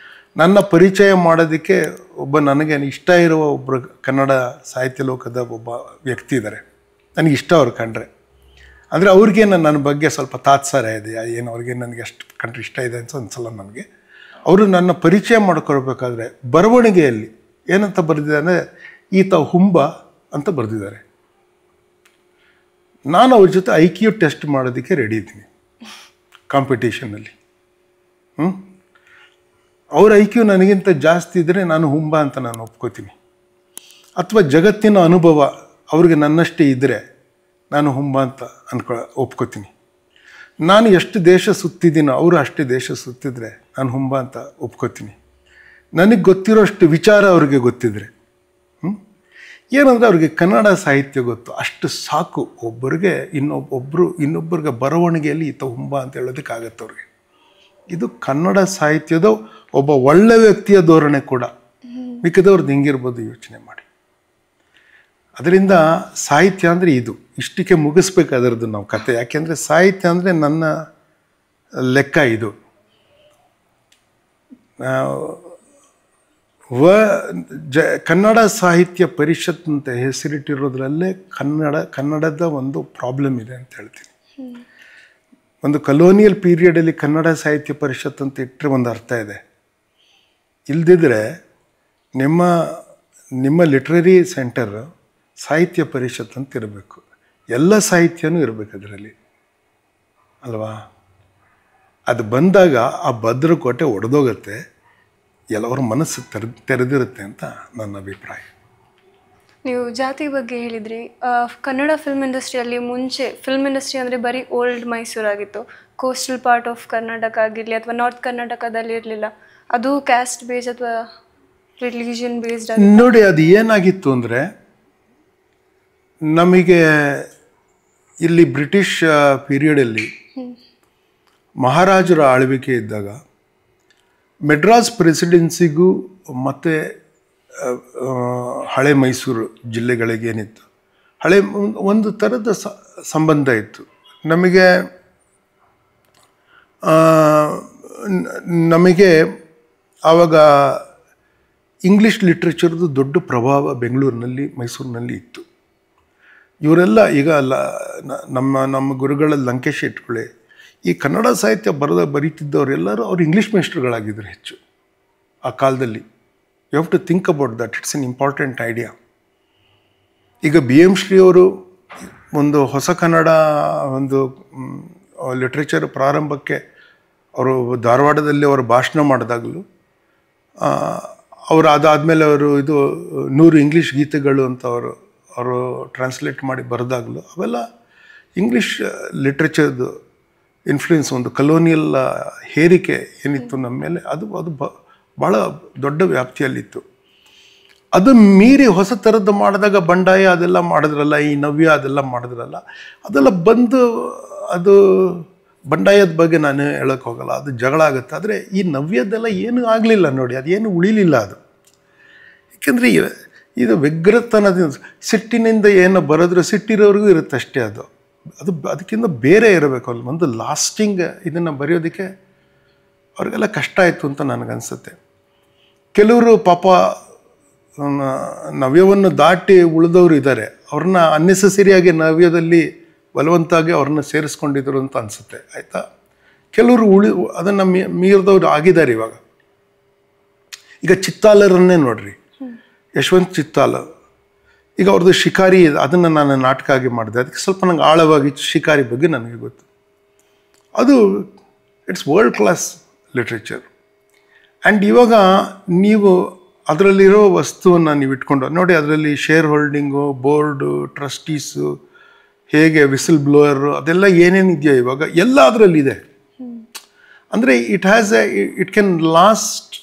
ನನ್ನ ಪರಿಚಯ ಮಾಡೋದಕ್ಕೆ ನನಗೆ ಇಷ್ಟ ಇರುವ ಒಬ್ಬರು ಕನ್ನಡ ಸಾಹಿತ್ಯ ಲೋಕದ ಒಬ್ಬ ವ್ಯಕ್ತಿ ಇದ್ದಾರೆ. ನನಗೆ ಇಷ್ಟ ಅವ್ರು ಕಂಡ್ರೆ. ಅಂದರೆ ಅವ್ರಿಗೆ ನನ್ನ ಬಗ್ಗೆ ಸ್ವಲ್ಪ ತಾತ್ಸಾರ ಇದೆ, ಏನು ಅವ್ರಿಗೆ ನನಗೆ ಅಷ್ಟು ಕಂಡ್ರೆ ಇಷ್ಟ ಇದೆ ಅಂತ ಅನ್ಸಲ್ಲ ನನಗೆ. ಅವರು ನನ್ನ ಪರಿಚಯ ಮಾಡ್ಕೊಳ್ಬೇಕಾದ್ರೆ ಬರವಣಿಗೆಯಲ್ಲಿ ಏನಂತ ಬರೆದಿದ್ದಾರೆ ಅಂದರೆ, ಈತ ಹುಂಬ ಅಂತ ಬರೆದಿದ್ದಾರೆ. ನಾನು ಅವ್ರ ಜೊತೆ IQ ಟೆಸ್ಟ್ ಮಾಡೋದಕ್ಕೆ ರೆಡಿ ಇದ್ದೀನಿ ಕಾಂಪಿಟೇಷನಲ್ಲಿ. ಅವ್ರ IQ ನನಗಿಂತ ಜಾಸ್ತಿ ಇದ್ದರೆ ನಾನು ಹುಂಬ ಅಂತ ನಾನು ಒಪ್ಕೋತೀನಿ. ಅಥವಾ ಜಗತ್ತಿನ ಅನುಭವ ಅವ್ರಿಗೆ ನನ್ನಷ್ಟೇ ಇದ್ದರೆ ನಾನು ಹುಂಬ ಅಂತ ಒಪ್ಕೋತೀನಿ. ನಾನು ಎಷ್ಟು ದೇಶ ಸುತ್ತಿದ್ದೀನೋ ಅವರು ಅಷ್ಟೇ ದೇಶ ಸುತ್ತಿದ್ರೆ ನಾನು ಹುಂಬ ಅಂತ ಒಪ್ಕೋತೀನಿ. ನನಗೆ ಗೊತ್ತಿರೋಷ್ಟು ವಿಚಾರ ಅವ್ರಿಗೆ ಗೊತ್ತಿದ್ರೆ, ಏನಂದರೆ ಅವ್ರಿಗೆ ಕನ್ನಡ ಸಾಹಿತ್ಯ ಗೊತ್ತು, ಅಷ್ಟು ಸಾಕು. ಒಬ್ಬರಿಗೆ ಇನ್ನೊಬ್ಬರಿಗೆ ಬರವಣಿಗೆಯಲ್ಲಿ ಈತ ಹುಂಬ ಅಂತ ಹೇಳೋದಕ್ಕಾಗತ್ತೆ ಅವ್ರಿಗೆ. ಇದು ಕನ್ನಡ ಸಾಹಿತ್ಯದ ಒಬ್ಬ ಒಳ್ಳೆ ವ್ಯಕ್ತಿಯ ಧೋರಣೆ ಕೂಡ. ಮಿಕ್ಕದವ್ರದ್ದು ಹೆಂಗಿರ್ಬೋದು ಯೋಚನೆ ಮಾಡಿ. ಅದರಿಂದ ಸಾಹಿತ್ಯ ಅಂದರೆ ಇದು, ಇಷ್ಟಕ್ಕೆ ಮುಗಿಸ್ಬೇಕು ಅದರದ್ದು ನಾವು ಕತೆ. ಯಾಕೆಂದರೆ ಸಾಹಿತ್ಯ ಅಂದರೆ ನನ್ನ ಲೆಕ್ಕ ಇದು. ಕನ್ನಡ ಸಾಹಿತ್ಯ ಪರಿಷತ್ ಅಂತ ಹೆಸರಿಟ್ಟಿರೋದ್ರಲ್ಲೇ ಕನ್ನಡದ ಒಂದು ಪ್ರಾಬ್ಲಮ್ ಇದೆ ಅಂತ ಹೇಳ್ತೀನಿ. ಒಂದು ಕಲೋನಿಯಲ್ ಪೀರಿಯಡಲ್ಲಿ ಕನ್ನಡ ಸಾಹಿತ್ಯ ಪರಿಷತ್ ಅಂತ ಇಟ್ಟರೆ ಒಂದು ಅರ್ಥ ಇದೆ. ಇಲ್ದಿದ್ರೆ ನಿಮ್ಮ ಲಿಟ್ರರಿ ಸೆಂಟರ್ ಸಾಹಿತ್ಯ ಪರಿಷತ್ ಅಂತ ಇರಬೇಕು. ಎಲ್ಲ ಸಾಹಿತ್ಯನೂ ಇರಬೇಕು ಅದರಲ್ಲಿ ಅಲ್ವಾ. ಅದು ಬಂದಾಗ ಆ ಭದ್ರಕೋಟೆ ಒಡೆದೋಗುತ್ತೆ, ಎಲ್ಲರ ಮನಸ್ಸು ತೆರೆದಿರುತ್ತೆ ಅಂತ ನನ್ನ ಅಭಿಪ್ರಾಯ. ನೀವು ಜಾತಿ ಬಗ್ಗೆ ಹೇಳಿದ್ರಿ. ಕನ್ನಡ ಫಿಲ್ಮ್ ಇಂಡಸ್ಟ್ರಿಯಲ್ಲಿ ಮುಂಚೆ ಫಿಲ್ಮ್ ಇಂಡಸ್ಟ್ರಿ ಅಂದರೆ ಬರೀ ಓಲ್ಡ್ ಮೈಸೂರಾಗಿತ್ತು. ಕೋಸ್ಟಲ್ ಪಾರ್ಟ್ ಆಫ್ ಕರ್ನಾಟಕ ಆಗಿರಲಿ ಅಥವಾ ನಾರ್ತ್ ಕರ್ನಾಟಕದಲ್ಲಿ ಇರಲಿಲ್ಲ. ಅದು ಕ್ಯಾಸ್ಟ್ ಬೇಸ್ ಅಥವಾ ರಿಲಿಜಿಯನ್ ಬೇಸ್ಡ್ ಆಗಿ ನೋಡಿ. ಅದು ಏನಾಗಿತ್ತು ಅಂದರೆ, ನಮಗೆ ಇಲ್ಲಿ ಬ್ರಿಟಿಷ್ ಪೀರಿಯಡಲ್ಲಿ ಮಹಾರಾಜರ ಆಳ್ವಿಕೆ ಇದ್ದಾಗ ಮೆಡ್ರಾಸ್ ಪ್ರೆಸಿಡೆನ್ಸಿಗೂ ಮತ್ತು ಹಳೆ ಮೈಸೂರು ಜಿಲ್ಲೆಗಳಿಗೇನಿತ್ತು, ಒಂದು ಥರದ ಸಂಬಂಧ ಇತ್ತು. ನಮಗೆ ಆವಾಗ ಇಂಗ್ಲೀಷ್ ಲಿಟ್ರೇಚರ್ದು ದೊಡ್ಡ ಪ್ರಭಾವ ಬೆಂಗಳೂರಿನಲ್ಲಿ ಮೈಸೂರಿನಲ್ಲಿ ಇತ್ತು. ಇವರೆಲ್ಲ ಈಗ ನಮ್ಮ ಗುರುಗಳಲ್ಲಿ ಲಂಕೇಶ್ ಇಟ್ಕೊಳ್ಳಿ, ಈ ಕನ್ನಡ ಸಾಹಿತ್ಯ ಬರೀತಿದ್ದವರೆಲ್ಲರೂ ಅವ್ರು ಇಂಗ್ಲೀಷ್ ಮೇಸ್ಟ್ರುಗಳಾಗಿದ್ದರು ಹೆಚ್ಚು ಆ ಕಾಲದಲ್ಲಿ. You have to think about that. It's an important idea. ಈಗ BM ಶ್ರೀ ಅವರು ಒಂದು ಹೊಸ ಕನ್ನಡ ಒಂದು ಲಿಟ್ರೇಚರ್ ಪ್ರಾರಂಭಕ್ಕೆ ಅವರು ಧಾರವಾಡದಲ್ಲಿ ಅವರು ಭಾಷಣ ಮಾಡಿದಾಗಲೂ, ಅವರು ಅದಾದಮೇಲೆ ಅವರು 100 ಇಂಗ್ಲೀಷ್ ಗೀತೆಗಳು ಅಂತ ಅವರು ಟ್ರಾನ್ಸ್ಲೇಟ್ ಮಾಡಿ ಬರೆದಾಗಲೂ ಅವೆಲ್ಲ ಇಂಗ್ಲೀಷ್ ಲಿಟ್ರೇಚರ್ದು ಇನ್ಫ್ಲೂಯೆನ್ಸ್, ಒಂದು ಕಲೋನಿಯಲ್ ಹೇರಿಕೆ ಏನಿತ್ತು ನಮ್ಮ ಮೇಲೆ, ಅದು ಭಾಳ ದೊಡ್ಡ ವ್ಯಾಪ್ತಿಯಲ್ಲಿತ್ತು. ಅದು ಮೀರಿ ಹೊಸ ಥರದ್ದು ಮಾಡಿದಾಗ ಬಂಡಾಯ ಅದೆಲ್ಲ ಮಾಡಿದ್ರಲ್ಲ, ಈ ನವ್ಯ ಅದೆಲ್ಲ ಮಾಡಿದ್ರಲ್ಲ, ಅದೆಲ್ಲ ಬಂದು ಅದು ಬಂಡಾಯದ ಬಗ್ಗೆ ನಾನು ಹೇಳೋಕ್ಕೆ ಹೋಗಲ್ಲ, ಅದು ಜಗಳ ಆಗುತ್ತೆ. ಆದರೆ ಈ ನವ್ಯದ್ದೆಲ್ಲ ಏನೂ ಆಗಲಿಲ್ಲ ನೋಡಿ, ಅದೇನು ಉಳಿಲಿಲ್ಲ ಅದು. ಏಕೆಂದರೆ ಇದು ವ್ಯಗ್ರತನದಿಂದ ಸಿಟ್ಟಿನಿಂದ ಏನು ಬರೋದ್ರೆ ಸಿಟ್ಟಿರೋರಿಗೂ ಇರುತ್ತೆ ಅಷ್ಟೇ. ಅದಕ್ಕಿಂತ ಬೇರೆ ಇರಬೇಕು. ಅಲ್ಲಿ ಒಂದು ಲಾಸ್ಟಿಂಗ್ ಇದನ್ನು ಬರೆಯೋದಕ್ಕೆ ಅವ್ರಿಗೆಲ್ಲ ಕಷ್ಟ ಆಯಿತು ಅಂತ ನನಗನ್ಸುತ್ತೆ. ಕೆಲವರು ಪಾಪ ನವ್ಯವನ್ನು ದಾಟಿ ಉಳಿದವರು ಇದ್ದಾರೆ, ಅವ್ರನ್ನ ಅನ್ನೆಸೆಸರಿಯಾಗಿ ನವ್ಯದಲ್ಲಿ ಬಲವಂತಾಗಿ ಅವ್ರನ್ನ ಸೇರಿಸ್ಕೊಂಡಿದ್ರು ಅಂತ ಅನಿಸುತ್ತೆ. ಆಯಿತಾ. ಕೆಲವರು ಅದನ್ನು ಮೀರಿದವ್ರು ಆಗಿದ್ದಾರೆ ಇವಾಗ. ಈಗ ಚಿತ್ತಾಲರನ್ನೇ ನೋಡ್ರಿ, ಯಶವಂತ್ ಚಿತ್ತಾಲ. ಈಗ ಅವ್ರದ್ದು ಶಿಕಾರಿ, ಅದನ್ನು ನಾನು ನಾಟಕ ಆಗಿ ಮಾಡಿದೆ. ಅದಕ್ಕೆ ಸ್ವಲ್ಪ ನಂಗೆ ಆಳವಾಗಿ ಶಿಕಾರಿ ಬಗ್ಗೆ ನನಗೆ ಗೊತ್ತು. ಅದು it's world class literature. And ಇವಾಗ ನೀವು ಅದರಲ್ಲಿರೋ ವಸ್ತುವನ್ನು ನೀವು ಇಟ್ಕೊಂಡು ನೋಡಿ, ಅದರಲ್ಲಿ ಶೇರ್ ಹೋಲ್ಡಿಂಗು, ಬೋರ್ಡು, ಟ್ರಸ್ಟೀಸು, ಹೇಗೆ ವಿಸಿಲ್ ಬ್ಲೋಯರು, ಅದೆಲ್ಲ ಏನೇನಿದೆಯೋ ಇವಾಗ ಎಲ್ಲ ಅದರಲ್ಲಿದೆ. ಅಂದರೆ it can lost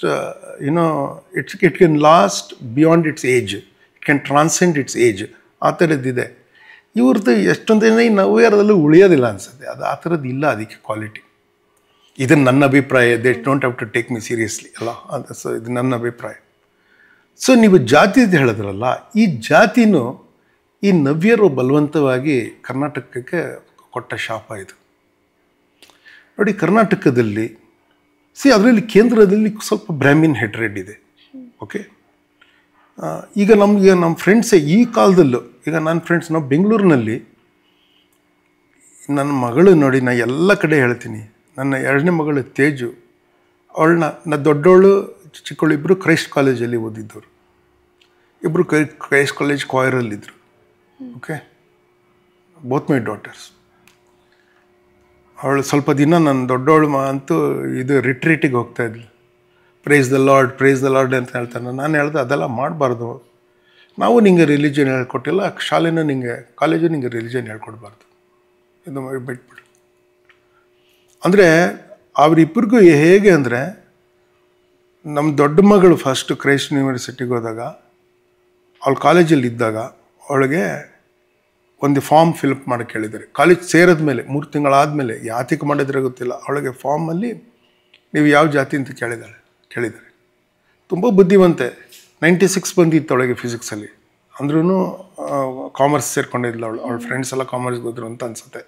it can last beyond it's age, it can transcend it's age. ಆ ಥರದ್ದಿದೆ. ಇವ್ರದ್ದು ಎಷ್ಟೊಂದು ಜನ ಈ ನವ್ಯರದಲ್ಲೂ ಉಳಿಯೋದಿಲ್ಲ ಅನಿಸುತ್ತೆ. ಅದು ಆ ಥರದ್ದು ಇಲ್ಲ ಅದಕ್ಕೆ ಕ್ವಾಲಿಟಿ. ಇದು ನನ್ನ ಅಭಿಪ್ರಾಯ. They don't have to take me seriously ಅಲ್ಲ. ಸೊ ಇದು ನನ್ನ ಅಭಿಪ್ರಾಯ. ಸೊ ನೀವು ಜಾತಿದು ಹೇಳಿದ್ರಲ್ಲ, ಈ ಜಾತಿನೂ ಈ ನವ್ಯರು ಬಲವಂತವಾಗಿ ಕರ್ನಾಟಕಕ್ಕೆ ಕೊಟ್ಟ ಶಾಪ ಇದು. ನೋಡಿ, ಕರ್ನಾಟಕದಲ್ಲಿ ಅದರಲ್ಲಿ ಕೇಂದ್ರದಲ್ಲಿ ಸ್ವಲ್ಪ ಬ್ರಾಹ್ಮಿನ್ ಹೆಟ್ರೇಡ್ ಇದೆ. ಓಕೆ. ಈಗ ನಮ್ಮ ಫ್ರೆಂಡ್ಸೇ ಈ ಕಾಲದಲ್ಲೂ, ಈಗ ನನ್ನ ಫ್ರೆಂಡ್ಸ್ ನಾವು ಬೆಂಗಳೂರಿನಲ್ಲಿ, ನನ್ನ ಮಗಳು ನೋಡಿ, ನಾನು ಎಲ್ಲ ಕಡೆ ಹೇಳ್ತೀನಿ, ನನ್ನ 2ನೇ ಮಗಳು ತೇಜು, ಅವಳನ್ನ ದೊಡ್ಡವಳು ಚಿಕ್ಕವಳು ಇಬ್ಬರು ಕ್ರೈಸ್ಟ್ ಕಾಲೇಜಲ್ಲಿ ಓದಿದ್ದವರು. ಇಬ್ಬರು ಕ್ರೈಸ್ಟ್ ಕಾಲೇಜ್ ಕಾಯರಲ್ಲಿದ್ದರು. ಓಕೆ. ಬೋತ್ ಮೈ ಡಾಟರ್ಸ್. ಅವಳು ಸ್ವಲ್ಪ ದಿನ ನನ್ನ ದೊಡ್ಡವಳು ಅಂತೂ ಇದು ರಿಟ್ರೀಟಿಗೆ ಹೋಗ್ತಾ ಇದ್ಲು. ಪ್ರೈಸ್ ದ ಲಾರ್ಡ್ ಅಂತ ಹೇಳ್ತಾನೆ. ನಾನು ಹೇಳ್ದೆ ಅದೆಲ್ಲ ಮಾಡಬಾರ್ದು. ನಾವು ನಿಂಗೆ ರಿಲಿಜನ್ ಹೇಳ್ಕೊಟ್ಟಿಲ್ಲ, ಶಾಲೆನೂ ಕಾಲೇಜು ನಿಂಗೆ ರಿಲಿಜನ್ ಹೇಳ್ಕೊಡ್ಬಾರ್ದು, ಇದು ಬಿಟ್ಬಿಡು. ಅಂದರೆ ಅವರಿಬ್ಬರಿಗೂ ಹೇಗೆ ಅಂದರೆ, ನಮ್ಮ ದೊಡ್ಡ ಮಗಳು ಫಸ್ಟು ಕ್ರೈಸ್ಟ್ ಯೂನಿವರ್ಸಿಟಿಗೆ ಹೋದಾಗ, ಅವಳು ಕಾಲೇಜಲ್ಲಿ ಇದ್ದಾಗ ಅವಳಿಗೆ ಒಂದು ಫಾರ್ಮ್ ಫಿಲಪ್ ಮಾಡೋಕ್ಕೆ ಹೇಳಿದ್ದಾರೆ. ಕಾಲೇಜ್ ಸೇರಿದ ಮೇಲೆ 3 ತಿಂಗಳಾದಮೇಲೆ, ಯಾತಿಗೆ ಮಾಡಿದ್ರೆ ಗೊತ್ತಿಲ್ಲ, ಅವಳಿಗೆ ಫಾರ್ಮಲ್ಲಿ ನೀವು ಯಾವ ಜಾತಿ ಅಂತ ಕೇಳಿದ್ದಾರೆ. ತುಂಬ ಬುದ್ಧಿವಂತೆ. 96 ಬಂದಿತ್ತು ಅವಳಿಗೆ ಫಿಸಿಕ್ಸಲ್ಲಿ. ಅಂದ್ರೂ ಕಾಮರ್ಸ್ ಸೇರ್ಕೊಂಡಿದ್ಲು ಅವಳ ಫ್ರೆಂಡ್ಸ್ ಎಲ್ಲ ಕಾಮರ್ಸ್ಗೆ ಹೋದ್ರು ಅಂತ ಅನಿಸುತ್ತೆ.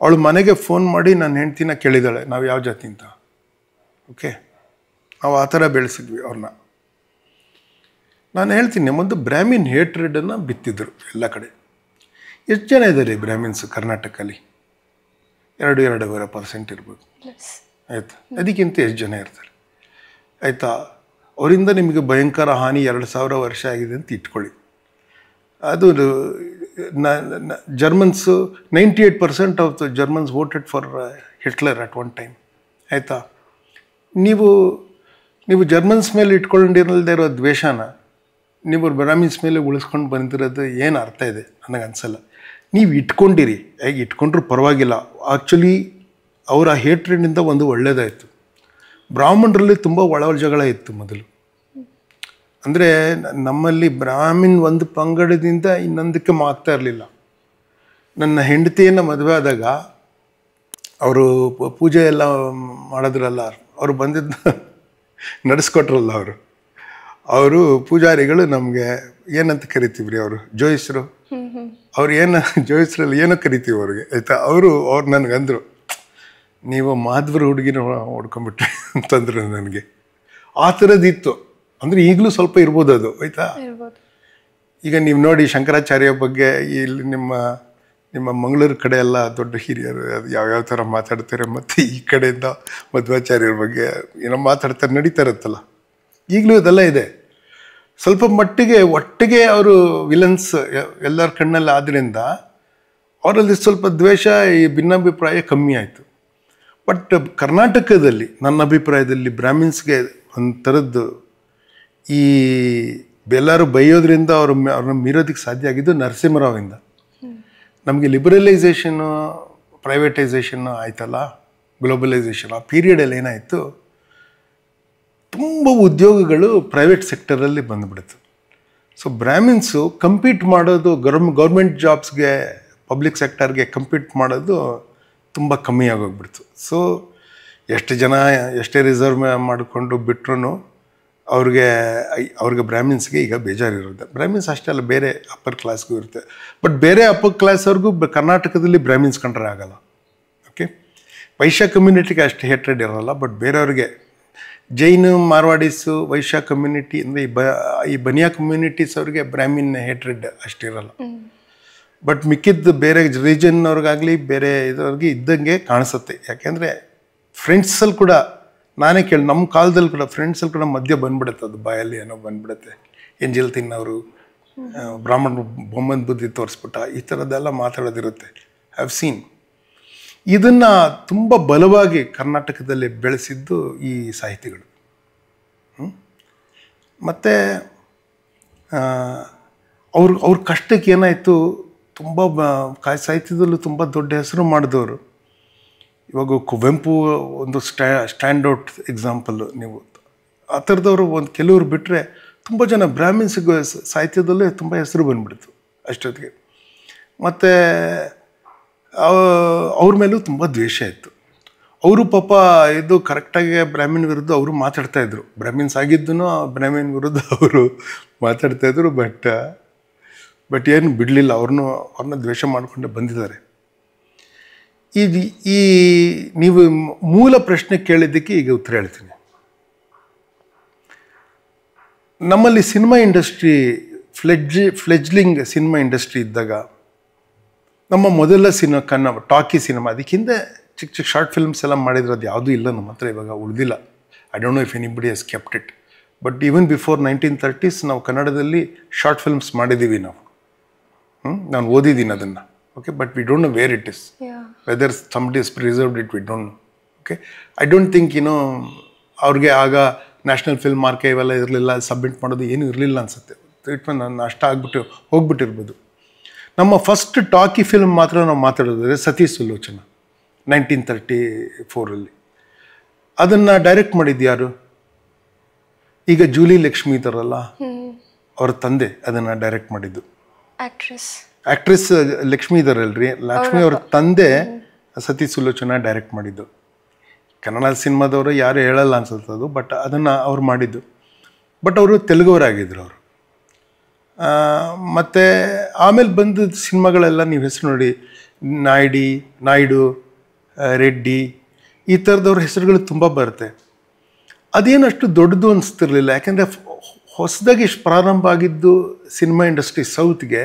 ಅವಳು ಮನೆಗೆ ಫೋನ್ ಮಾಡಿ ನನ್ನ ಹೆಂಡ್ತಿನ ಕೇಳಿದಾಳೆ, ನಾವು ಯಾವ ಜಾತಿ ಅಂತ. ಓಕೆ. ನಾವು ಆ ಥರ ಬೆಳೆಸಿದ್ವಿ ಅವ್ರನ್ನ. ನಾನು ಹೇಳ್ತೀನಿ, ಒಂದು ಬ್ರಾಹ್ಮಿನ್ ಹೇಟ್ರೆಡನ್ನು ಬಿತ್ತಿದ್ರು ಎಲ್ಲ ಕಡೆ. ಎಷ್ಟು ಜನ ಇದ್ದಾರೆ ಬ್ರಾಹ್ಮಿನ್ಸ್ ಕರ್ನಾಟಕಲ್ಲಿ? 2-2.5% ಇರ್ಬೋದು. ಆಯಿತಾ. ಅದಕ್ಕಿಂತ ಎಷ್ಟು ಜನ ಇರ್ತಾರೆ? ಆಯಿತಾ. ಅವರಿಂದ ನಿಮಗೆ ಭಯಂಕರ ಹಾನಿ 2000 ವರ್ಷ ಆಗಿದೆ ಅಂತ ಇಟ್ಕೊಳ್ಳಿ. ಅದು ಜರ್ಮನ್ಸು 98% of the Germans voted for Hitler at one time. ಆಯಿತಾ? ನೀವು ಜರ್ಮನ್ಸ್ ಮೇಲೆ ಇಟ್ಕೊಂಡಿರಲ್ದೇ ಇರೋ ದ್ವೇಷನ ನೀವು ಬ್ರಾಹ್ಮಿನ್ಸ್ ಮೇಲೆ ಉಳಿಸ್ಕೊಂಡು ಬಂದಿರೋದು ಏನು ಅರ್ಥ ಇದೆ ನನಗೆ ಅನಿಸಲ್ಲ. ನೀವು ಇಟ್ಕೊಂಡಿರಿ, ಹೇಗೆ ಇಟ್ಕೊಂಡ್ರೂ ಪರವಾಗಿಲ್ಲ. ಆ್ಯಕ್ಚುಲಿ ಅವರ ಹೇಟ್ರೆಡ್ನಿಂದ ಒಂದು ಒಳ್ಳೆಯದಾಯಿತು. ಬ್ರಾಹ್ಮಣರಲ್ಲಿ ತುಂಬ ಒಳ ಜಗಳ ಇತ್ತು ಮೊದಲು. ಅಂದರೆ ನಮ್ಮಲ್ಲಿ ಬ್ರಾಹ್ಮಿನ್ ಒಂದು ಪಂಗಡದಿಂದ ಇನ್ನೊಂದಕ್ಕೆ ಆಗ್ತಾ ಇರಲಿಲ್ಲ. ನನ್ನ ಹೆಂಡತಿಯನ್ನು ಮದುವೆ ಆದಾಗ ಅವರು ಪೂಜೆ ಎಲ್ಲ ಮಾಡಿದ್ರಲ್ಲ, ಅವರು ಬಂದಿದ್ದು ನಡೆಸ್ಕೊಟ್ರಲ್ಲ ಅವರು ಪೂಜಾರಿಗಳು ನಮಗೆ ಏನಂತ ಕರಿತೀವಿ ರೀ, ಅವರು ಜೋಯಿಸ್ರು. ಅವ್ರು ಜೋಯಿಸ್ರಲ್ಲಿ ಏನೋ ಕರಿತೀವಿ ಅವ್ರಿಗೆ. ಆಯಿತಾ? ಅವ್ರು ನನಗಂದರು, ನೀವು ಮಾಧವರ ಹುಡುಗಿನ ಹೊಡ್ಕೊಂಬಿಟ್ರಿ ಅಂತಂದ್ರು ನನಗೆ. ಆ ಥರದ್ದಿತ್ತು. ಅಂದರೆ ಈಗಲೂ ಸ್ವಲ್ಪ ಇರ್ಬೋದು ಅದು. ಆಯಿತಾ? ಈಗ ನೀವು ನೋಡಿ ಶಂಕರಾಚಾರ್ಯ ಬಗ್ಗೆ ಇಲ್ಲಿ ನಿಮ್ಮ ಮಂಗಳೂರು ಕಡೆ ಎಲ್ಲ ದೊಡ್ಡ ಹಿರಿಯರು ಅದು ಯಾವ್ಯಾವ ಥರ ಮಾತಾಡ್ತಾರೆ, ಮತ್ತು ಈ ಕಡೆಯಿಂದ ಮಧ್ವಾಚಾರ್ಯರ ಬಗ್ಗೆ ಏನೋ ಮಾತಾಡ್ತಾರೆ, ನಡೀತಾ ಇರುತ್ತಲ್ಲ. ಈಗಲೂ ಇದೆಲ್ಲ ಇದೆ. ಸ್ವಲ್ಪ ಮಟ್ಟಿಗೆ ಒಟ್ಟಿಗೆ ಅವರು ವಿಲನ್ಸ್ ಎಲ್ಲರ ಕಣ್ಣಲ್ಲಿ ಆದ್ದರಿಂದ ಅವರಲ್ಲಿ ಸ್ವಲ್ಪ ದ್ವೇಷ, ಈ ಭಿನ್ನಾಭಿಪ್ರಾಯ ಕಮ್ಮಿ ಆಯಿತು. ಬಟ್ ಕರ್ನಾಟಕದಲ್ಲಿ ನನ್ನ ಅಭಿಪ್ರಾಯದಲ್ಲಿ ಬ್ರಾಹ್ಮಿನ್ಸ್ಗೆ ಒಂದು ಥರದ್ದು ಈ ಎಲ್ಲರೂ ಬೈಯೋದ್ರಿಂದ ಅವ್ರನ್ನ ಮೀರೋದಕ್ಕೆ ಸಾಧ್ಯ ಆಗಿದ್ದು ನರಸಿಂಹರಾವಿಂದ. ನಮಗೆ ಲಿಬರಲೈಸೇಷನ್ನು, ಪ್ರೈವೇಟೈಸೇಷನ್ನು ಆಯ್ತಲ್ಲ, ಗ್ಲೋಬಲೈಸೇಷನ್, ಆ ಪೀರಿಯಡಲ್ಲಿ ಏನಾಯಿತು, ತುಂಬ ಉದ್ಯೋಗಗಳು ಪ್ರೈವೇಟ್ ಸೆಕ್ಟರಲ್ಲಿ ಬಂದುಬಿಡ್ತು. ಸೊ ಬ್ರಾಹ್ಮಿನ್ಸು ಕಂಪೀಟ್ ಮಾಡೋದು ಗೌರ್ಮೆಂಟ್ ಜಾಬ್ಸ್ಗೆ, ಪಬ್ಲಿಕ್ ಸೆಕ್ಟರ್ಗೆ ಕಂಪೀಟ್ ಮಾಡೋದು ತುಂಬ ಕಮ್ಮಿ ಆಗೋಗ್ಬಿಡ್ತು. ಸೊ ಎಷ್ಟೇ ರಿಸರ್ವ್ ಮಾಡಿಕೊಂಡು ಬಿಟ್ರು ಅವ್ರಿಗೆ ಬ್ರಾಹ್ಮಿನ್ಸ್ಗೆ ಈಗ ಬೇಜಾರಿರುತ್ತೆ. ಬ್ರಾಹ್ಮಿನ್ಸ್ ಅಷ್ಟೇ ಅಲ್ಲ, ಬೇರೆ ಅಪ್ಪರ್ ಕ್ಲಾಸ್ಗೂ ಇರುತ್ತೆ. ಬಟ್ ಬೇರೆ ಅಪ್ಪರ್ ಕ್ಲಾಸ್ವರೆಗೂ ಕರ್ನಾಟಕದಲ್ಲಿ ಬ್ರಾಹ್ಮಿನ್ಸ್ ಕಂಡ್ರೆ ಆಗಲ್ಲ. ಓಕೆ, ವೈಶ್ಯ ಕಮ್ಯುನಿಟಿಗೆ ಅಷ್ಟು ಹೇಟ್ರೆಡ್ ಇರೋಲ್ಲ. ಬಟ್ ಬೇರೆಯವ್ರಿಗೆ ಜೈನ್, ಮಾರ್ವಾಡೀಸು, ವೈಶ್ಯ ಕಮ್ಯುನಿಟಿ ಅಂದರೆ ಈ ಬನಿಯಾ ಕಮ್ಯುನಿಟೀಸ್ ಅವ್ರಿಗೆ ಬ್ರಾಹ್ಮಿನ್ ಹೇಟ್ರೆಡ್ ಅಷ್ಟಿರಲ್ಲ. ಬಟ್ ಮಿಕ್ಕಿದ್ದು ಬೇರೆ ರೀಜನ್ನವ್ರಿಗಾಗಲಿ ಬೇರೆ ಇದವ್ರಿಗೆ ಇದ್ದಂಗೆ ಕಾಣಿಸುತ್ತೆ. ಯಾಕೆಂದರೆ ಫ್ರೆಂಡ್ಸಲ್ಲಿ ಕೂಡ ನಾನೇ ನಮ್ಮ ಕಾಲದಲ್ಲಿ ಕೂಡ ಫ್ರೆಂಡ್ಸಲ್ಲಿ ಕೂಡ ಮಧ್ಯ ಬಂದ್ಬಿಡುತ್ತೆ, ಅದು ಬಾಯಲ್ಲಿ ಏನೋ ಬಂದ್ಬಿಡುತ್ತೆ. ಎಂಜಲ್ ತಿನ್ನೋರು, ಬ್ರಾಹ್ಮಣರು ಬೊಮ್ಮನ ಬುದ್ಧಿ ತೋರಿಸ್ಬಿಟ್ಟ, ಈ ಥರದ್ದೆಲ್ಲ ಮಾತಾಡೋದಿರುತ್ತೆ. Have seen. ಇದನ್ನು ತುಂಬ ಬಲವಾಗಿ ಕರ್ನಾಟಕದಲ್ಲಿ ಬೆಳೆಸಿದ್ದು ಈ ಸಾಹಿತಿಗಳು. ಮತ್ತು ಅವ್ರ ಕಷ್ಟಕ್ಕೆ ಏನಾಯಿತು, ತುಂಬ ಸಾಹಿತ್ಯದಲ್ಲೂ ತುಂಬ ದೊಡ್ಡ ಹೆಸರು ಮಾಡಿದವರು. ಇವಾಗ ಕುವೆಂಪು ಒಂದು ಸ್ಟ್ಯಾಂಡ್ ಔಟ್ ಎಕ್ಸಾಂಪಲ್ಲು. ನೀವು ಆ ಥರದವರು ಕೆಲವರು ಬಿಟ್ಟರೆ ತುಂಬ ಜನ ಬ್ರಾಹ್ಮಿನ್ಸ್ ಸಾಹಿತ್ಯದಲ್ಲೇ ತುಂಬ ಹೆಸರು ಬಂದ್ಬಿಡ್ತು ಅಷ್ಟೊತ್ತಿಗೆ. ಮತ್ತು ಅವ್ರ ಮೇಲೂ ತುಂಬ ದ್ವೇಷ ಇತ್ತು. ಅವರು ಪಾಪ ಇದು ಕರೆಕ್ಟಾಗಿ ಬ್ರಾಹ್ಮಿನ್ ವಿರುದ್ಧ ಅವರು ಮಾತಾಡ್ತಾಯಿದ್ರು. ಬ್ರಾಹ್ಮಿನ್ಸ್ ಆಗಿದ್ದೂ ಬ್ರಾಹ್ಮಿನ್ ವಿರುದ್ಧ ಅವರು ಮಾತಾಡ್ತಾಯಿದ್ರು. ಬಟ್ ಏನು ಬಿಡಲಿಲ್ಲ, ಅವ್ರನ್ನ ದ್ವೇಷ ಮಾಡಿಕೊಂಡೇ ಬಂದಿದ್ದಾರೆ. ಈ ನೀವು ಮೂಲ ಪ್ರಶ್ನೆ ಕೇಳಿದ್ದಕ್ಕೆ ಈಗ ಉತ್ತರ ಹೇಳ್ತೀನಿ. ನಮ್ಮಲ್ಲಿ ಸಿನಿಮಾ ಇಂಡಸ್ಟ್ರಿ ಫ್ಲೆಜ್ಲಿಂಗ್ ಸಿನಿಮಾ ಇಂಡಸ್ಟ್ರಿ ಇದ್ದಾಗ ನಮ್ಮ ಮೊದಲ ಕನ್ನಡ ಟಾಕಿ ಸಿನಿಮಾ, ಅದಕ್ಕಿಂತ ಚಿಕ್ಕ ಚಿಕ್ಕ ಶಾರ್ಟ್ ಫಿಲ್ಮ್ಸ್ ಎಲ್ಲ ಮಾಡಿದ್ರೆ ಅದು ಯಾವುದೂ ಇಲ್ಲ ನಮ್ಮ ಹತ್ರ ಇವಾಗ ಉಳಿದಿಲ್ಲ. I don't know if anybody has kept it. But even before 1930s ನಾವು ಕನ್ನಡದಲ್ಲಿ ಶಾರ್ಟ್ ಫಿಲ್ಮ್ಸ್ ಮಾಡಿದ್ದೀವಿ ನಾವು. ನಾನು ಓದಿದ್ದೀನಿ ಅದನ್ನು. Okay, but we don't know where it is, whether somebody has preserved it, we don't know. Okay, I don't think ಅವ್ರಿಗೆ ಆಗ ನ್ಯಾಷನಲ್ ಫಿಲ್ಮ್ ಆರ್ಕೈವ್ ಎಲ್ಲ ಇರಲಿಲ್ಲ, ಸಬ್ಮಿಟ್ ಮಾಡೋದು ಏನೂ ಇರಲಿಲ್ಲ ಅನಿಸುತ್ತೆ. ನಾನು ಅಷ್ಟ ಹೋಗ್ಬಿಟ್ಟಿರ್ಬೋದು. ನಮ್ಮ ಫಸ್ಟ್ ಟಾಕಿ ಫಿಲ್ಮ್ ಮಾತ್ರ ನಾವು ಮಾತಾಡೋದಾದ್ರೆ ಸತಿ ಸುಲೋಚನ 1934. ಅದನ್ನು ಡೈರೆಕ್ಟ್ ಮಾಡಿದ್ದು ಯಾರು? ಈಗ ಜೂಲಿ ಲಕ್ಷ್ಮಿ ಇದ್ದಾರಲ್ಲ, ಅವ್ರ ತಂದೆ ಅದನ್ನು ಡೈರೆಕ್ಟ್ ಮಾಡಿದ್ದು. ಆ್ಯಕ್ಟ್ರೆಸ್ ಲಕ್ಷ್ಮಿ ಇದ್ದಾರಲ್ರಿ, ಲಕ್ಷ್ಮಿ ಅವ್ರ ತಂದೆ ಸತಿ ಸುಲೋಚನ ಡೈರೆಕ್ಟ್ ಮಾಡಿದ್ದು. ಕನ್ನಡ ಸಿನಿಮಾದವರು ಯಾರು ಹೇಳಲ್ಲ ಅನ್ಸುತ್ತದು, ಬಟ್ ಅದನ್ನು ಅವ್ರು ಮಾಡಿದ್ದು. ಬಟ್ ಅವರು ತೆಲುಗುವರಾಗಿದ್ದರು ಅವರು. ಮತ್ತು ಆಮೇಲೆ ಬಂದ ಸಿನಿಮಾಗಳೆಲ್ಲ ನೀವು ಹೆಸರು ನೋಡಿ, ನಾಯ್ಡು, ರೆಡ್ಡಿ, ಈ ಥರದವ್ರ ಹೆಸರುಗಳು ತುಂಬ ಬರುತ್ತೆ. ಅದೇನು ಅಷ್ಟು ದೊಡ್ಡದು ಅನಿಸ್ತಿರ್ಲಿಲ್ಲ. ಯಾಕೆಂದರೆ ಹೊಸದಾಗಿ ಪ್ರಾರಂಭ ಆಗಿದ್ದು ಸಿನಿಮಾ ಇಂಡಸ್ಟ್ರಿ ಸೌತ್ಗೆ,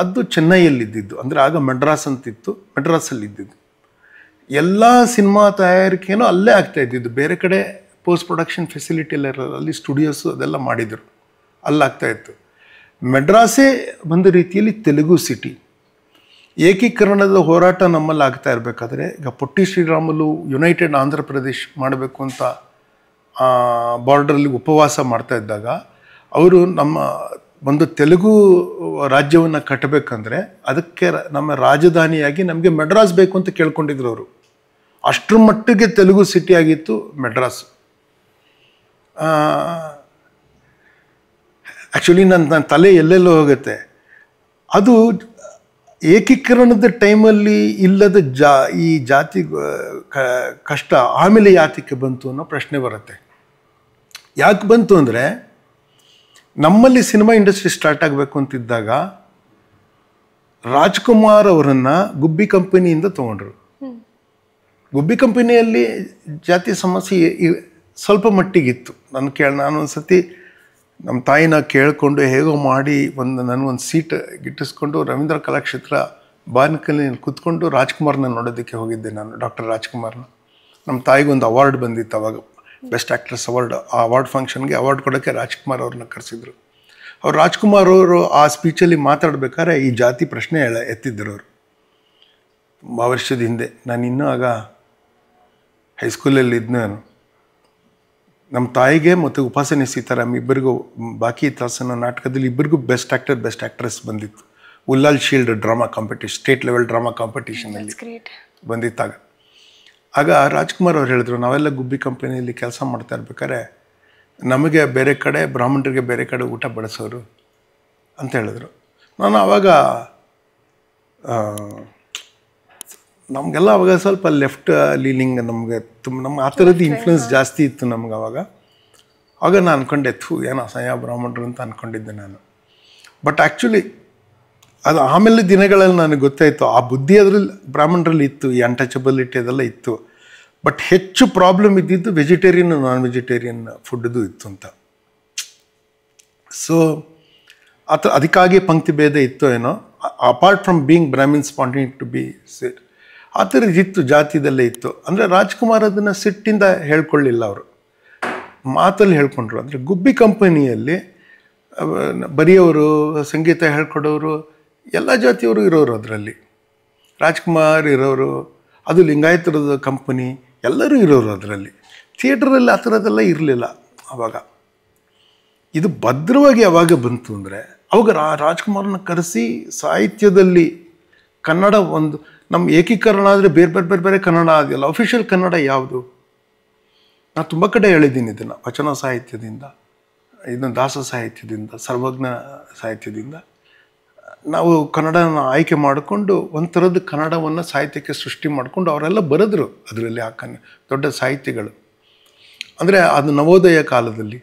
ಅದು ಚೆನ್ನೈಯಲ್ಲಿದ್ದಿದ್ದು. ಅಂದರೆ ಆಗ ಮೆಡ್ರಾಸ್ ಅಂತಿತ್ತು, ಮೆಡ್ರಾಸಲ್ಲಿದ್ದಿದ್ದು. ಎಲ್ಲ ಸಿನಿಮಾ ತಯಾರಿಕೆನೂ ಅಲ್ಲೇ ಆಗ್ತಾಯಿದ್ದಿದ್ದು. ಬೇರೆ ಕಡೆ ಪೋಸ್ಟ್ ಪ್ರೊಡಕ್ಷನ್ ಫೆಸಿಲಿಟಿ ಎಲ್ಲ ಇರೋದು, ಅಲ್ಲಿ ಸ್ಟುಡಿಯೋಸು ಅದೆಲ್ಲ ಮಾಡಿದರು, ಅಲ್ಲಾಗ್ತಾಯಿತ್ತು. ಮೆಡ್ರಾಸೇ ಒಂದು ರೀತಿಯಲ್ಲಿ ತೆಲುಗು ಸಿಟಿ. ಏಕೀಕರಣದ ಹೋರಾಟ ನಮ್ಮಲ್ಲಿ ಆಗ್ತಾ ಇರಬೇಕಾದ್ರೆ ಈಗ ಪೊಟ್ಟಿ ಶ್ರೀರಾಮುಲು ಯುನೈಟೆಡ್ ಆಂಧ್ರ ಪ್ರದೇಶ್ ಮಾಡಬೇಕು ಅಂತ ಬಾರ್ಡ್ರಲ್ಲಿ ಉಪವಾಸ ಮಾಡ್ತಾ ಇದ್ದಾಗ ಅವರು ನಮ್ಮ ಒಂದು ತೆಲುಗು ರಾಜ್ಯವನ್ನು ಕಟ್ಟಬೇಕಂದ್ರೆ ಅದಕ್ಕೆ ನಮ್ಮ ರಾಜಧಾನಿಯಾಗಿ ನಮಗೆ ಮೆಡ್ರಾಸ್ ಬೇಕು ಅಂತ ಕೇಳ್ಕೊಂಡಿದ್ರು ಅವರು. ಅಷ್ಟರ ಮಟ್ಟಿಗೆ ತೆಲುಗು ಸಿಟಿ ಆಗಿತ್ತು ಮೆಡ್ರಾಸ್. ಆ್ಯಕ್ಚುಲಿ ನನ್ನ ತಲೆ ಎಲ್ಲೆಲ್ಲೋ ಹೋಗುತ್ತೆ. ಅದು ಏಕೀಕರಣದ ಟೈಮಲ್ಲಿ ಇಲ್ಲದ ಈ ಜಾತಿ ಕಷ್ಟ ಆಮೇಲೆ ಯಾತಕ್ಕೆ ಬಂತು ಅನ್ನೋ ಪ್ರಶ್ನೆ ಬರುತ್ತೆ. ಯಾಕೆ ಬಂತು ಅಂದರೆ ನಮ್ಮಲ್ಲಿ ಸಿನಿಮಾ ಇಂಡಸ್ಟ್ರಿ ಸ್ಟಾರ್ಟ್ ಆಗಬೇಕು ಅಂತಿದ್ದಾಗ ರಾಜ್ಕುಮಾರ್ ಅವರನ್ನು ಗುಬ್ಬಿ ಕಂಪನಿಯಿಂದ ತೊಗೊಂಡ್ರು. ಗುಬ್ಬಿ ಕಂಪನಿಯಲ್ಲಿ ಜಾತಿ ಸಮಸ್ಯೆ ಸ್ವಲ್ಪ ಮಟ್ಟಿಗಿತ್ತು. ನಾನು ಒಂದು ಸತಿ ನಮ್ಮ ತಾಯಿನ ಕೇಳಿಕೊಂಡು ಹೇಗೋ ಮಾಡಿ ನನಗೊಂದು ಸೀಟ್ ಗಿಟ್ಟಿಸ್ಕೊಂಡು ರವೀಂದ್ರ ಕಲಾಕ್ಷೇತ್ರ ಬಾಲ್ಕನಿಯಲ್ಲಿ ಕೂತ್ಕೊಂಡು ರಾಜ್ಕುಮಾರ್ನ ನೋಡೋದಕ್ಕೆ ಹೋಗಿದ್ದೆ ನಾನು, ಡಾಕ್ಟರ್ ರಾಜ್ಕುಮಾರ್ನ. ನಮ್ಮ ತಾಯಿಗೊಂದು ಅವಾರ್ಡ್ ಬಂದಿತ್ತು ಅವಾಗ, ಬೆಸ್ಟ್ ಆ್ಯಕ್ಟ್ರೆಸ್ ಅವಾರ್ಡ್. ಆ ಅವಾರ್ಡ್ ಫಂಕ್ಷನ್ಗೆ ಅವಾರ್ಡ್ ಕೊಡೋಕ್ಕೆ ರಾಜ್ಕುಮಾರ್ ಅವ್ರನ್ನ ಕರೆಸಿದ್ರು. ರಾಜ್ಕುಮಾರ್ ಅವರು ಆ ಸ್ಪೀಚಲ್ಲಿ ಮಾತಾಡ್ಬೇಕಾದ್ರೆ ಈ ಜಾತಿ ಪ್ರಶ್ನೆ ಎತ್ತಿದ್ದರು ಅವರು. ತುಂಬ ವರ್ಷದ ಹಿಂದೆ, ನಾನು ಇನ್ನೂ ಆಗ ಹೈಸ್ಕೂಲಲ್ಲಿ ಇದ್ದೆ. ನಾನು ನಮ್ಮ ತಾಯಿಗೆ ಮತ್ತು ಉಪಾಸನೆ ಸೀತಾರಾಮ್ ಇಬ್ಬರಿಗೂ ಬಾಕಿ ತಾಸನ ನಾಟಕದಲ್ಲಿ ಇಬ್ಬರಿಗೂ ಬೆಸ್ಟ್ ಆ್ಯಕ್ಟರ್ ಬೆಸ್ಟ್ ಆ್ಯಕ್ಟ್ರೆಸ್ ಬಂದಿತ್ತು. Ullal shield drama competition, state level drama ಕಾಂಪಿಟೇಷನಲ್ಲಿ ಬಂದಿತ್ತಾಗ. ಆಗ ರಾಜ್ಕುಮಾರ್ ಅವ್ರು ಹೇಳಿದ್ರು, ನಾವೆಲ್ಲ ಗುಬ್ಬಿ ಕಂಪನಿಯಲ್ಲಿ ಕೆಲಸ ಮಾಡ್ತಾ ಇರ್ಬೇಕಾದ್ರೆ ನಮಗೆ ಬೇರೆ ಕಡೆ, ಬ್ರಾಹ್ಮಣರಿಗೆ ಬೇರೆ ಕಡೆ ಊಟ ಬಡಿಸೋರು ಅಂತ ಹೇಳಿದ್ರು. ನಾನು ಆವಾಗ ನಮಗೆಲ್ಲ ಅವಾಗ ಸ್ವಲ್ಪ ಲೆಫ್ಟ್ ಲೀನಿಂಗ್, ನಮಗೆ ನಮ್ಗೆ ಆ ಥರದ್ದು ಇನ್ಫ್ಲುಯೆನ್ಸ್ ಜಾಸ್ತಿ ಇತ್ತು ನಮ್ಗೆ ಅವಾಗ. ಆಗ ನಾನು ಅಂದ್ಕೊಂಡೆ, ಏನೋ ಅಸಹ್ಯ ಬ್ರಾಹ್ಮಣರು ಅಂತ ಅಂದ್ಕೊಂಡಿದ್ದೆ ನಾನು. ಬಟ್ ಆ್ಯಕ್ಚುಲಿ ಅದು ಆಮೇಲೆ ದಿನಗಳಲ್ಲಿ ನನಗೆ ಗೊತ್ತಾಯಿತು ಆ ಬುದ್ಧಿ ಅದರಲ್ಲಿ ಬ್ರಾಹ್ಮಣರಲ್ಲಿ ಇತ್ತು, ಈ ಅನ್ಟಚಬಿಲಿಟಿ ಅದೆಲ್ಲ ಇತ್ತು. ಬಟ್ ಹೆಚ್ಚು ಪ್ರಾಬ್ಲಮ್ ಇದ್ದಿದ್ದು ವೆಜಿಟೇರಿಯನ್ ನಾನ್ ವೆಜಿಟೇರಿಯನ್ ಫುಡ್ದು ಇತ್ತು ಅಂತ. ಸೊ ಅದಕ್ಕಾಗಿ ಪಂಕ್ತಿ ಭೇದ ಇತ್ತು ಏನೋ, apart from being Brahmins wanting to be sit, ಆ ಥರದ್ದು ಇತ್ತು, ಜಾತಿದಲ್ಲೇ ಇತ್ತು. ಅಂದರೆ ರಾಜ್ಕುಮಾರ್ ಅದನ್ನು ಸಿಟ್ಟಿಂದ ಹೇಳ್ಕೊಳ್ಳಿಲ್ಲ, ಅವರು ಮಾತಲ್ಲಿ ಹೇಳ್ಕೊಂಡ್ರು. ಅಂದರೆ ಗುಬ್ಬಿ ಕಂಪನಿಯಲ್ಲಿ ಬರೆಯೋರು, ಸಂಗೀತ ಹೇಳ್ಕೊಡೋರು, ಎಲ್ಲ ಜಾತಿಯವರು ಇರೋರು ಅದರಲ್ಲಿ. ರಾಜ್ಕುಮಾರ್ ಇರೋರು, ಅದು ಲಿಂಗಾಯತರದ ಕಂಪನಿ, ಎಲ್ಲರೂ ಇರೋರು ಅದರಲ್ಲಿ. ಥಿಯೇಟ್ರಲ್ಲಿ ಆ ಥರದ್ದೆಲ್ಲ ಇರಲಿಲ್ಲ ಆವಾಗ. ಇದು ಭದ್ರವಾಗಿ ಯಾವಾಗ ಬಂತು ಅಂದರೆ ಅವಾಗ ರಾಜ್ಕುಮಾರ್ನ ಕರೆಸಿ ಸಾಹಿತ್ಯದಲ್ಲಿ ಕನ್ನಡ ಒಂದು ನಮ್ಮ ಏಕೀಕರಣ ಆದರೆ ಬೇರೆ ಬೇರೆ ಬೇರೆ ಬೇರೆ ಕನ್ನಡ ಆಗಿಲ್ಲ. ಅಫಿಷಿಯಲ್ ಕನ್ನಡ ಯಾವುದು? ನಾನು ತುಂಬ ಕಡೆ ಹೇಳಿದ್ದೀನಿ ಇದನ್ನು. ವಚನ ಸಾಹಿತ್ಯದಿಂದ, ಇದನ್ನು ದಾಸ ಸಾಹಿತ್ಯದಿಂದ, ಸರ್ವಜ್ಞ ಸಾಹಿತ್ಯದಿಂದ ನಾವು ಕನ್ನಡನ ಆಯ್ಕೆ ಮಾಡಿಕೊಂಡು ಒಂಥರದ ಕನ್ನಡವನ್ನು ಸಾಹಿತ್ಯಕ್ಕೆ ಸೃಷ್ಟಿ ಮಾಡಿಕೊಂಡು ಅವರೆಲ್ಲ ಬರೆದ್ರು ಅದರಲ್ಲಿ. ದೊಡ್ಡ ಸಾಹಿತಿಗಳು ಅಂದರೆ ಅದು ನವೋದಯ ಕಾಲದಲ್ಲಿ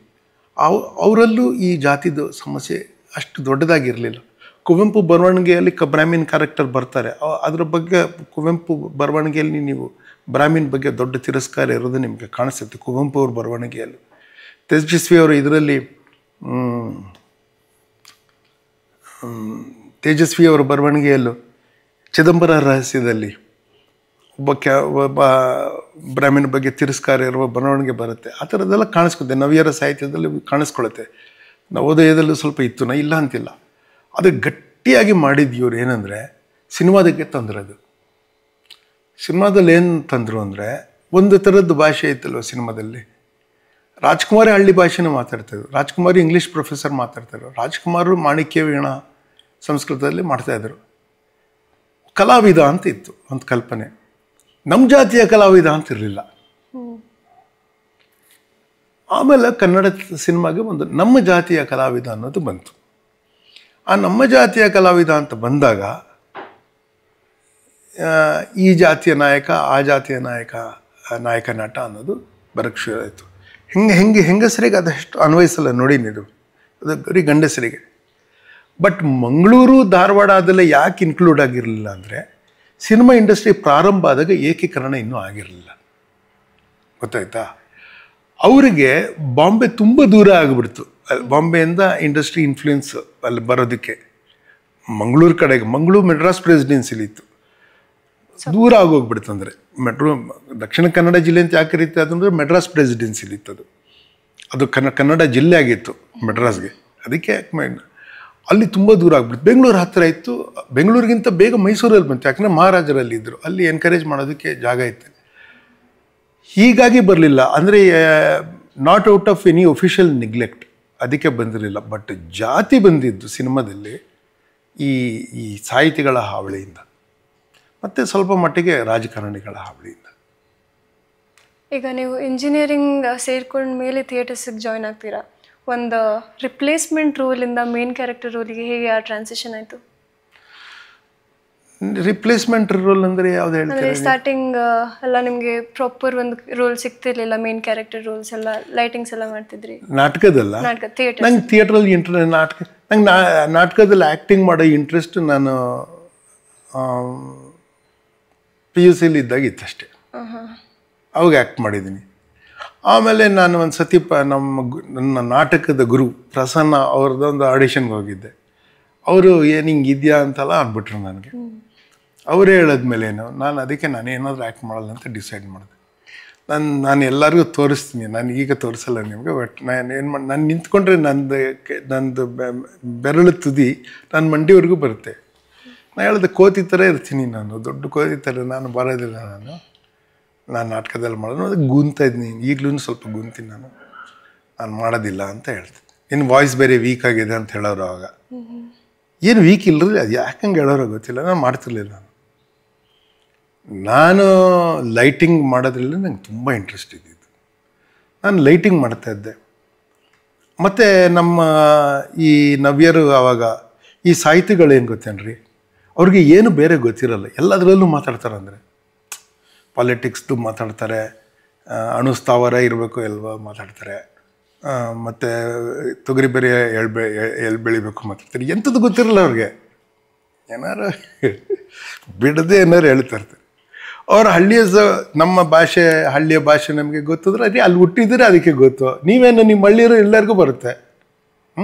ಅವರಲ್ಲೂ ಈ ಜಾತಿದು ಸಮಸ್ಯೆ ಅಷ್ಟು ದೊಡ್ಡದಾಗಿರಲಿಲ್ಲ. ಕುವೆಂಪು ಬರವಣಿಗೆಯಲ್ಲಿ ಬ್ರಾಹ್ಮಿನ್ ಕ್ಯಾರೆಕ್ಟರ್ ಬರ್ತಾರೆ, ಅದರ ಬಗ್ಗೆ ಕುವೆಂಪು ಬರವಣಿಗೆಯಲ್ಲಿ ನೀವು ಬ್ರಾಹ್ಮಿನ್ ಬಗ್ಗೆ ದೊಡ್ಡ ತಿರಸ್ಕಾರ ಇರೋದು ನಿಮಗೆ ಕಾಣಿಸುತ್ತೆ ಕುವೆಂಪು ಅವ್ರ ಬರವಣಿಗೆಯಲ್ಲಿ. ತೇಜಸ್ವಿ ಅವರು ಇದರಲ್ಲಿ ತೇಜಸ್ವಿ ಅವರ ಬರವಣಿಗೆಯಲ್ಲೂ ಚಿದಂಬರ ರಹಸ್ಯದಲ್ಲಿ ಒಬ್ಬ ಬ್ರಾಹ್ಮಣ ಬಗ್ಗೆ ತಿರಸ್ಕಾರ ಇರುವ ಬರವಣಿಗೆ ಬರುತ್ತೆ. ಆ ಥರದ್ದೆಲ್ಲ ಕಾಣಿಸ್ಕೊಳುತ್ತೆ. ನವ್ಯರ ಸಾಹಿತ್ಯದಲ್ಲಿ ಕಾಣಿಸ್ಕೊಳ್ಳುತ್ತೆ. ನವೋದಯದಲ್ಲೂ ಸ್ವಲ್ಪ ಇತ್ತು, ಇಲ್ಲ ಅಂತಿಲ್ಲ. ಅದು ಗಟ್ಟಿಯಾಗಿ ಮಾಡಿದ್ದು ಇವ್ರು ಏನಂದರೆ ಸಿನಿಮಾದಕ್ಕೆ ತಂದಿರೋದು. ಸಿನಿಮಾದಲ್ಲಿ ಏನು ತಂದರು ಅಂದರೆ ಒಂದು ಥರದ್ದು ಭಾಷೆ ಇತ್ತಲ್ವ ಸಿನಿಮಾದಲ್ಲಿ. ರಾಜ್ಕುಮಾರೇ ಹಳ್ಳಿ ಭಾಷೆನೇ ಮಾತಾಡ್ತಾಯಿದ್ರು, ರಾಜ್ಕುಮಾರ್ ಇಂಗ್ಲೀಷ್ ಪ್ರೊಫೆಸರ್ ಮಾತಾಡ್ತಾಯಿದ್ರು, ರಾಜ್ಕುಮಾರು ಮಾಣಿಕ್ಯ ವೀಣ ಸಂಸ್ಕೃತದಲ್ಲಿ ಮಾಡ್ತಾಯಿದ್ರು. ಕಲಾವಿದ ಅಂತ ಇತ್ತು ಒಂದು ಕಲ್ಪನೆ. ನಮ್ಮ ಜಾತಿಯ ಕಲಾವಿದ ಅಂತ ಇರಲಿಲ್ಲ. ಆಮೇಲೆ ಕನ್ನಡ ಸಿನಿಮಾಗೆ ಒಂದು ನಮ್ಮ ಜಾತಿಯ ಕಲಾವಿದ ಅನ್ನೋದು ಬಂತು. ಆ ನಮ್ಮ ಜಾತಿಯ ಕಲಾವಿದ ಅಂತ ಬಂದಾಗ ಈ ಜಾತಿಯ ನಾಯಕ, ಆ ಜಾತಿಯ ನಾಯಕ ನಟ ಅನ್ನೋದು ಬರೋಕ್ಕೆ ಶುರು ಆಯಿತು. ಹೆಂಗಸರಿಗೆ ಅದಷ್ಟು ಅನ್ವಯಿಸಲ್ಲ ನೋಡಿ ನೀವು, ಅದು ಬರೀ ಗಂಡಸರಿಗೆ. ಬಟ್ ಮಂಗಳೂರು ಧಾರವಾಡ ಅದೆಲ್ಲ ಯಾಕೆ ಇನ್ಕ್ಲೂಡ್ ಆಗಿರಲಿಲ್ಲ ಅಂದರೆ ಸಿನಿಮಾ ಇಂಡಸ್ಟ್ರಿ ಪ್ರಾರಂಭ ಆದಾಗ ಏಕೀಕರಣ ಇನ್ನೂ ಆಗಿರಲಿಲ್ಲ, ಗೊತ್ತಾಯ್ತಾ. ಅವರಿಗೆ ಬಾಂಬೆ ತುಂಬ ದೂರ ಆಗಿಬಿಡ್ತು. ಬಾಂಬೆಯಿಂದ ಇಂಡಸ್ಟ್ರಿ ಇನ್ಫ್ಲೂಯೆನ್ಸ್ ಅಲ್ಲಿ ಬರೋದಕ್ಕೆ ಮಂಗಳೂರು ಕಡೆಗೆ, ಮಂಗಳೂರು ಮೆಡ್ರಾಸ್ ಪ್ರೆಸಿಡೆನ್ಸಿಲಿ ಇತ್ತು, ದೂರ ಆಗೋಗ್ಬಿಡ್ತು. ಅಂದರೆ ದಕ್ಷಿಣ ಕನ್ನಡ ಜಿಲ್ಲೆ ಅಂತ ಯಾಕೆ ಕರೀತೆ ಅದಂದರೆ ಮೆಡ್ರಾಸ್ ಪ್ರೆಸಿಡೆನ್ಸಿಲಿ ಇತ್ತು. ಅದು ಕನ್ನಡ ಜಿಲ್ಲೆ ಆಗಿತ್ತು ಮೆಡ್ರಾಸ್ಗೆ, ಅದಕ್ಕೆ ಅಲ್ಲಿ ತುಂಬ ದೂರ ಆಗ್ಬಿಡ್ತು. ಬೆಂಗಳೂರು ಹತ್ತಿರ ಇತ್ತು, ಬೆಂಗಳೂರಿಗಿಂತ ಬೇಗ ಮೈಸೂರಲ್ಲಿ ಬಂತು, ಯಾಕಂದರೆ ಮಹಾರಾಜರಲ್ಲಿ ಇದ್ದರು, ಅಲ್ಲಿ ಎನ್ಕರೇಜ್ ಮಾಡೋದಕ್ಕೆ ಜಾಗ ಇತ್ತು. ಹೀಗಾಗಿ ಬರಲಿಲ್ಲ, ಅಂದರೆ not out of any official neglect, ಅದಕ್ಕೆ ಬಂದಿರಲಿಲ್ಲ. ಬಟ್ ಜಾತಿ ಬಂದಿದ್ದು ಸಿನಿಮಾದಲ್ಲಿ ಈ ಈ ಸಾಹಿತಿಗಳ ಹಾವಳಿಯಿಂದ ಮತ್ತು ಸ್ವಲ್ಪ ಮಟ್ಟಿಗೆ ರಾಜಕಾರಣಿಗಳ ಹಾವಳಿಯಿಂದ. ಈಗ ನೀವು ಇಂಜಿನಿಯರಿಂಗ್ ಸೇರ್ಕೊಂಡ ಮೇಲೆ ಥಿಯೇಟರ್ಸಿಗೆ ಜಾಯ್ನ್ ಆಗ್ತೀರಾ, ಒಂದು ರಿಪ್ಲೇಸ್ಮೆಂಟ್ ರೋಲಿಂದ ಮೇನ್ ಕ್ಯಾರೆಕ್ಟರ್ ರೋಲಿಗೆ ಹೇಗೆ ಆ ಟ್ರಾನ್ಸಿಷನ್ ಆಯಿತು? ರಿಪ್ಲೇಸ್ಮೆಂಟ್ ರೋಲ್ ಅಂದರೆ ಯಾವ್ದು ಹೇಳ್ತಾರೆ? ಸ್ಟಾರ್ಟಿಂಗ್ ಎಲ್ಲ ನಿಮಗೆ ಪ್ರಾಪರ್ ಒಂದು ರೋಲ್ ಸಿಗ್ತಿರ್ಲಿಲ್ಲ, ಮೇನ್ ಕ್ಯಾರೆಕ್ಟರ್ ರೋಲ್ಸ್ ಎಲ್ಲ ಲೈಟಿಂಗ್ಸ್ ಎಲ್ಲ ಮಾಡ್ತಿದ್ರಿ ನಾಟಕದಲ್ಲ. ಥಿಯೇಟರ್ ನಂಗೆ ಥಿಯೇಟ್ರಲ್ಲಿ ನಂಗೆ ನಾಟಕದಲ್ಲಿ ಆ್ಯಕ್ಟಿಂಗ್ ಮಾಡೋ ಇಂಟ್ರೆಸ್ಟ್ ನಾನು PUC ಇದ್ದಾಗ ಇತ್ತಷ್ಟೇ, ಅವಾಗ ಆ್ಯಕ್ಟ್ ಮಾಡಿದ್ದೀನಿ. ಆಮೇಲೆ ನಾನು ಒಂದು ಸತಿ ನನ್ನ ನಾಟಕದ ಗುರು ಪ್ರಸನ್ನ ಅವ್ರದ್ದೊಂದು ಆಡಿಷನ್ಗೆ ಹೋಗಿದ್ದೆ. ಅವರು ಏನು ಹಿಂಗೆ ಇದೆಯಾ ಅಂತೆಲ್ಲ ಅಂದ್ಬಿಟ್ರು ನನಗೆ. ಅವರೇ ಹೇಳೋದ್ಮೇಲೇನು ನಾನು ಅದಕ್ಕೆ ನಾನೇನಾದರೂ ಆ್ಯಕ್ಟ್ ಮಾಡಲ್ಲ ಅಂತ ಡಿಸೈಡ್ ಮಾಡಿದೆ. ನಾನು ಎಲ್ಲರಿಗೂ ತೋರಿಸ್ತೀನಿ, ನಾನು ಈಗ ತೋರಿಸಲ್ಲ ನಿಮಗೆ, ಬಟ್ ನಾನು ನಿಂತ್ಕೊಂಡ್ರೆ ನಂದು ಬೆರಳು ತುದಿ ನನ್ನ ಮಂಡಿವರೆಗೂ ಬರುತ್ತೆ. ನಾನು ಹೇಳಿದೆ ಕೋತಿ ಥರ ಇರ್ತೀನಿ, ನಾನು ದೊಡ್ಡ ಕೋತಿ ಥರ ನಾನು ಬರೋದಿಲ್ಲ, ನಾನು ನಾಟಕದಲ್ಲಿ ಮಾಡೋದು ಅದಕ್ಕೆ ಗುಂತಾ ಇದ್ದೀನಿ, ಈಗಲೂ ಸ್ವಲ್ಪ ಗುಂತೀನಿ, ನಾನು ಮಾಡೋದಿಲ್ಲ ಅಂತ ಹೇಳ್ತೀನಿ. ಇನ್ನು ವಾಯ್ಸ್ ಬೇರೆ ವೀಕ್ ಆಗಿದೆ ಅಂತ ಹೇಳೋರು. ಆವಾಗ ಏನು ವೀಕ್ ಇಲ್ಲರಿ, ಅದು ಯಾಕಂಗೆ ಹೇಳೋರೋ ಗೊತ್ತಿಲ್ಲ, ನಾನು ಮಾಡ್ತಿರ್ಲಿಲ್ಲ. ನಾನು ಲೈಟಿಂಗ್ ಮಾಡೋದ್ರಲ್ಲಿ ನಂಗೆ ತುಂಬ ಇಂಟ್ರೆಸ್ಟ್ ಇದ್ದಿದ್ದು, ನಾನು ಲೈಟಿಂಗ್ ಮಾಡ್ತಾಯಿದ್ದೆ. ಮತ್ತು ನಮ್ಮ ಈ ನವ್ಯರು ಆವಾಗ ಈ ಸಾಹಿತಿಗಳೇನು ಗೊತ್ತೇನ್ರಿ, ಅವ್ರಿಗೆ ಏನು ಬೇರೆ ಗೊತ್ತಿರಲ್ಲ, ಎಲ್ಲದರಲ್ಲೂ ಮಾತಾಡ್ತಾರೆ. ಅಂದರೆ ಪಾಲಿಟಿಕ್ಸ್ದು ಮಾತಾಡ್ತಾರೆ, ಅಣುಸ್ಥಾವರ ಇರಬೇಕು ಎಲ್ವ ಮಾತಾಡ್ತಾರೆ, ಮತ್ತು ತೊಗರಿ ಬೇರೆ ಎಲ್ಲಿ ಬೆಳಿಬೇಕು ಮಾತಾಡ್ತಾರೆ. ಎಂಥದ್ದು ಗೊತ್ತಿರಲ್ಲ ಅವ್ರಿಗೆ, ಏನಾರು ಬಿಡದೆ ಏನಾರು ಹೇಳ್ತಾ ಇರ್ತಾರೆ. ಅವ್ರ ನಮ್ಮ ಭಾಷೆ, ಹಳ್ಳಿಯ ಭಾಷೆ ನಮಗೆ ಗೊತ್ತಿದ್ರೆ ಅದೇ ಅಲ್ಲಿ ಹುಟ್ಟಿದ್ರೆ ಅದಕ್ಕೆ ಗೊತ್ತು. ನೀವೇನು ನಿಮ್ಮ ಹಳ್ಳಿಯರು ಎಲ್ಲರಿಗೂ ಬರುತ್ತೆ,